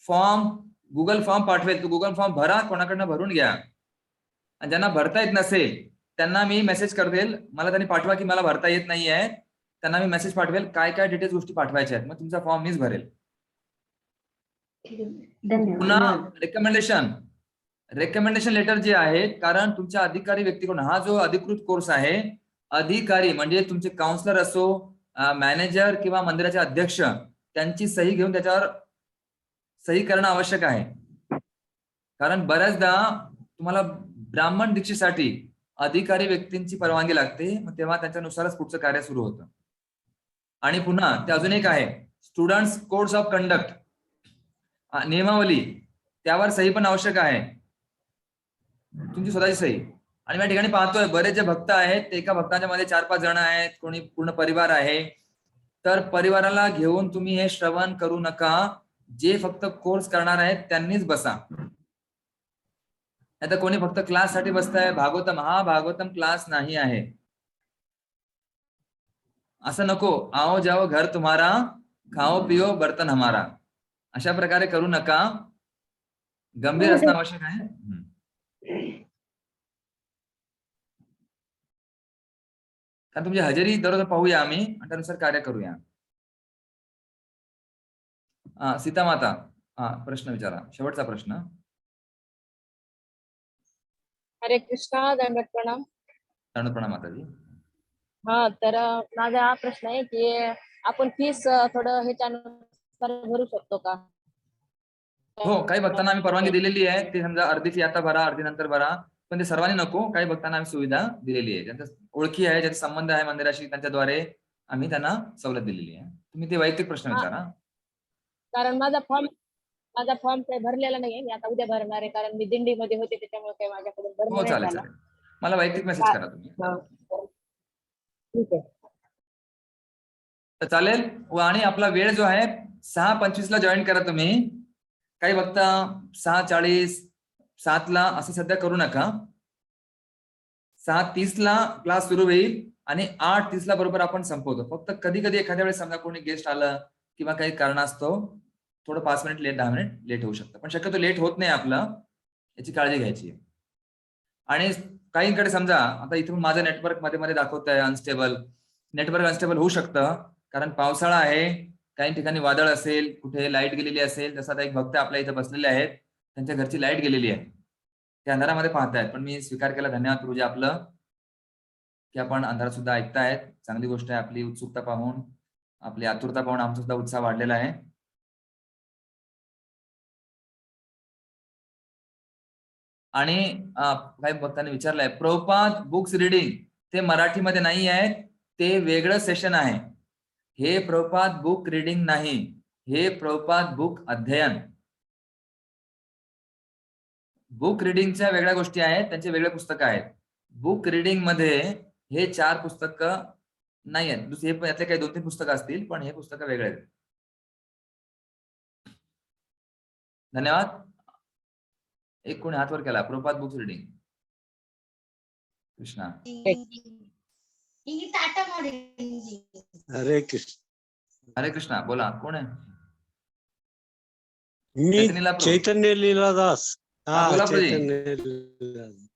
फॉर्म, गुगल फॉर्म पाठवेल, तो गुगल फॉर्म भरा, कोणाकडनं भरून घ्या. आणि ज्यांना भरता येत नसेल त्यांना मी मेसेज करेल, मला त्यांनी पाठवा की मला भरता येत नाही आहे, त्यांना मी मेसेज पाठवेल काय काय डिटेल्स गोष्टी पाठवायच्या आहेत, मग तुमचा फॉर्म मीच भरेल. पुन्हा रेकमेंडेशन लेटर जे आहे, कारण तुमच्या अधिकारी व्यक्तीकडून हा जो अधिकृत कोर्स आहे, अधिकारी म्हणजे तुमचे काउन्सिलर असो, मॅनेजर किंवा मंदिराचे अध्यक्ष, त्यांची सही घेऊन त्याच्यावर सही करणं आवश्यक आहे. कारण बऱ्याचदा तुम्हाला ब्राह्मण दीक्षेसाठी अधिकारी व्यक्तींची परवानगी लागते, मग तेव्हा त्याच्यानुसारच पुढचं कार्य सुरू होतं. आणि पुन्हा ते अजून एक आहे, स्टुडंट्स कोड्स ऑफ कंडक्ट, नियमावली, त्यावर सही पण आवश्यक आहे, तुमची स्वतःची सही. आणि या ठिकाणी पाहतोय बरेच जे भक्त आहेत, ते एका भक्तांच्या मध्ये 4-5 जण आहेत, कोणी पूर्ण परिवार आहे. तर परिवाराला घेऊन तुम्ही हे श्रवण करू नका, जे फक्त कोर्स करणार आहेत त्यांनीच बसा. नाही तर कोणी फक्त क्लास साठी बसताय, भागवतम, हा भागवतम क्लास नाही आहे, असं नको. आओ जाओ घर तुम्हारा, खाओ पिओ बर्तन हमारा, अशा प्रकारे करू नका, गंभीर असणं आवश्यक आहे. कारण तुमची हजेरी दररोज पाहूया आम्ही, आणि त्यानुसार कार्य करूया. सीता माता, प्रश्न विचारा, शेवटचा प्रश्न. हरे कृष्णा, दंडवत प्रणाम. दंडवत प्रणाम माताजी. हा, तर माझा हा प्रश्न आहे की आपण फीस थोडं ह्याच्यानुसार भरू शकतो का? हो, काही भक्तांना आम्ही परवानगी दिलेली आहे, ते समजा अर्धी फी आता भरा, अर्धी नंतर भरा, पण ते सर्वांनी नको. काही भक्तांना आम्ही सुविधा दिलेली आहे, ज्यांचा ओळखी आहे, ज्यांचा संबंध आहे मंदिराशी, त्यांच्याद्वारे आम्ही त्यांना सवलत दिलेली आहे. तुम्ही ते वैयक्तिक प्रश्न विचारा. कारण माझा फॉर्म काही भरलेला नाहीये, मी आता उद्या भरणार आहे, कारण मी दिंडीमध्ये होते त्याच्यामुळे काही माझ्याकडून हो, भरणं चालेल नाही झालं. चालेल, मला वैयक्तिक मेसेज करा तुम्ही. ठीक आहे, तर चालेल. आणि आपला वेळ जो आहे 6:25 ला जॉईन करा तुम्ही. काही भक्त 6:40 7 ला असं सध्या करू नका. 6:30 ला क्लास सुरू होईल आणि 8:30 ला बरोबर आपण संपवतो. फक्त कधी कधी एखाद्या वेळेस समजा कोणी गेस्ट आलं किंवा काही कारणास्तव थोडं 5 मिनिट लेट, 10 मिनिट लेट होऊ शकतं, पण शक्यतो लेट होत नाही आपलं, याची काळजी घ्यायची. आणि काहींकडे समजा आता इथून माझं नेटवर्क मध्ये मध्ये दाखवत आहे अनस्टेबल, नेटवर्क अनस्टेबल होऊ शकतं, कारण पावसाळा आहे, काही ठिकाणी वादळ असेल, कुठे लाईट गेलेली असेल. जसं आता एक भक्त आपल्या इथे बसलेले आहेत, त्यांच्या घरची लाईट गेलेली आहे, ते अंधारामध्ये पाहतायत, पण मी स्वीकार केला. धन्यवाद प्रभूजी आपलं. की आपण अंधारात सुद्धा ऐकतायत. चांगली गोष्ट आहे. आपली उत्सुकता पाहून, आपली आतुरता पाहून आमचा सुद्धा उत्साह वाढलेला आहे. आणि काही भक्तांनी विचारलंय, प्रभुपाद बुक्स रिडिंग ते मराठीमध्ये नाही आहेत, ते वेगळं सेशन आहे. हे प्रभुपाद बुक रिडिंग नाही, हे प्रभुपाद बुक अध्ययन. बुक रिडिंगच्या वेगळ्या गोष्टी आहेत, त्यांचे वेगळे पुस्तकं आहेत. बुक रिडिंग मध्ये हे 4 पुस्तकं नाही आहेत. दुसरे यातले काही 2-3 पुस्तकं असतील, पण हे पुस्तकं वेगळे आहेत. धन्यवाद. एक कोणी हात वर केला, प्रभुपाद बुक्स रिडिंग. कृष्णा. हरे कृष्ण. हरे कृष्णा. बोला, कोण आहे? मी चैतन्य लीलाप्रभू. चैतन्य लीलादास. हा, बोला प्रभू. चैतन्य लीलादास.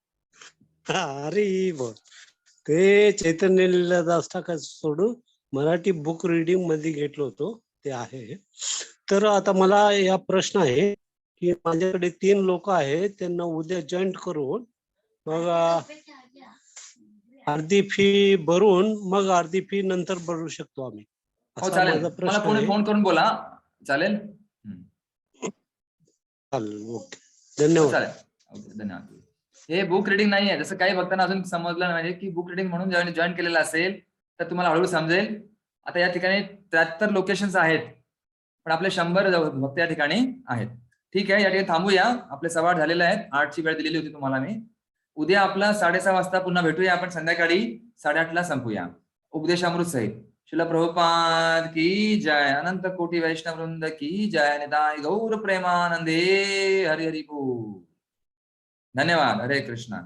अरे बोल, ते चैतन्य लीलादास टाकायचं सोडून मराठी बुक रिडिंग मध्ये घेतलं होतो, ते आहे. तर आता मला या प्रश्न आहे की माझ्याकडे 3 लोक आहेत, त्यांना उद्या जॉईन करून मग अर्धी फी भरून मग अर्धी फी नंतर भरू शकतो आम्ही, हो असा चालेल. माझा मला प्रश्न कोणी आहे. फोन करून बोला, चालेल. चालेल, ओके, हो, धन्यवाद. चालेल. ओके, धन्यवाद. हे बुक रिडिंग नाही आहे. जसं काही भक्तांना अजून समजलं नाही की बुक रिडिंग म्हणून जॉईन केलेलं असेल तर तुम्हाला हळूहळू समजेल. आता या ठिकाणी 73 लोकेशन्स आहेत, पण आपले 100 भक्त या ठिकाणी आहेत. ठीक आहे, या ठिकाणी थांबूया. आपले 8:15 झालेले आहेत. 8ची वेळ दिलेली होती तुम्हाला मी. उद्या आपला 6:30 वाजता पुन्हा भेटूया. आपण संध्याकाळी 8:30ला संपूया उपदेशामृत सहित. श्रील प्रभुपाद की जय. अनंत कोटी वैष्णव वृंद की जय. निताय गौर प्रेमानंदे. हरि हरि बोल. धन्यवाद. हरे कृष्णा.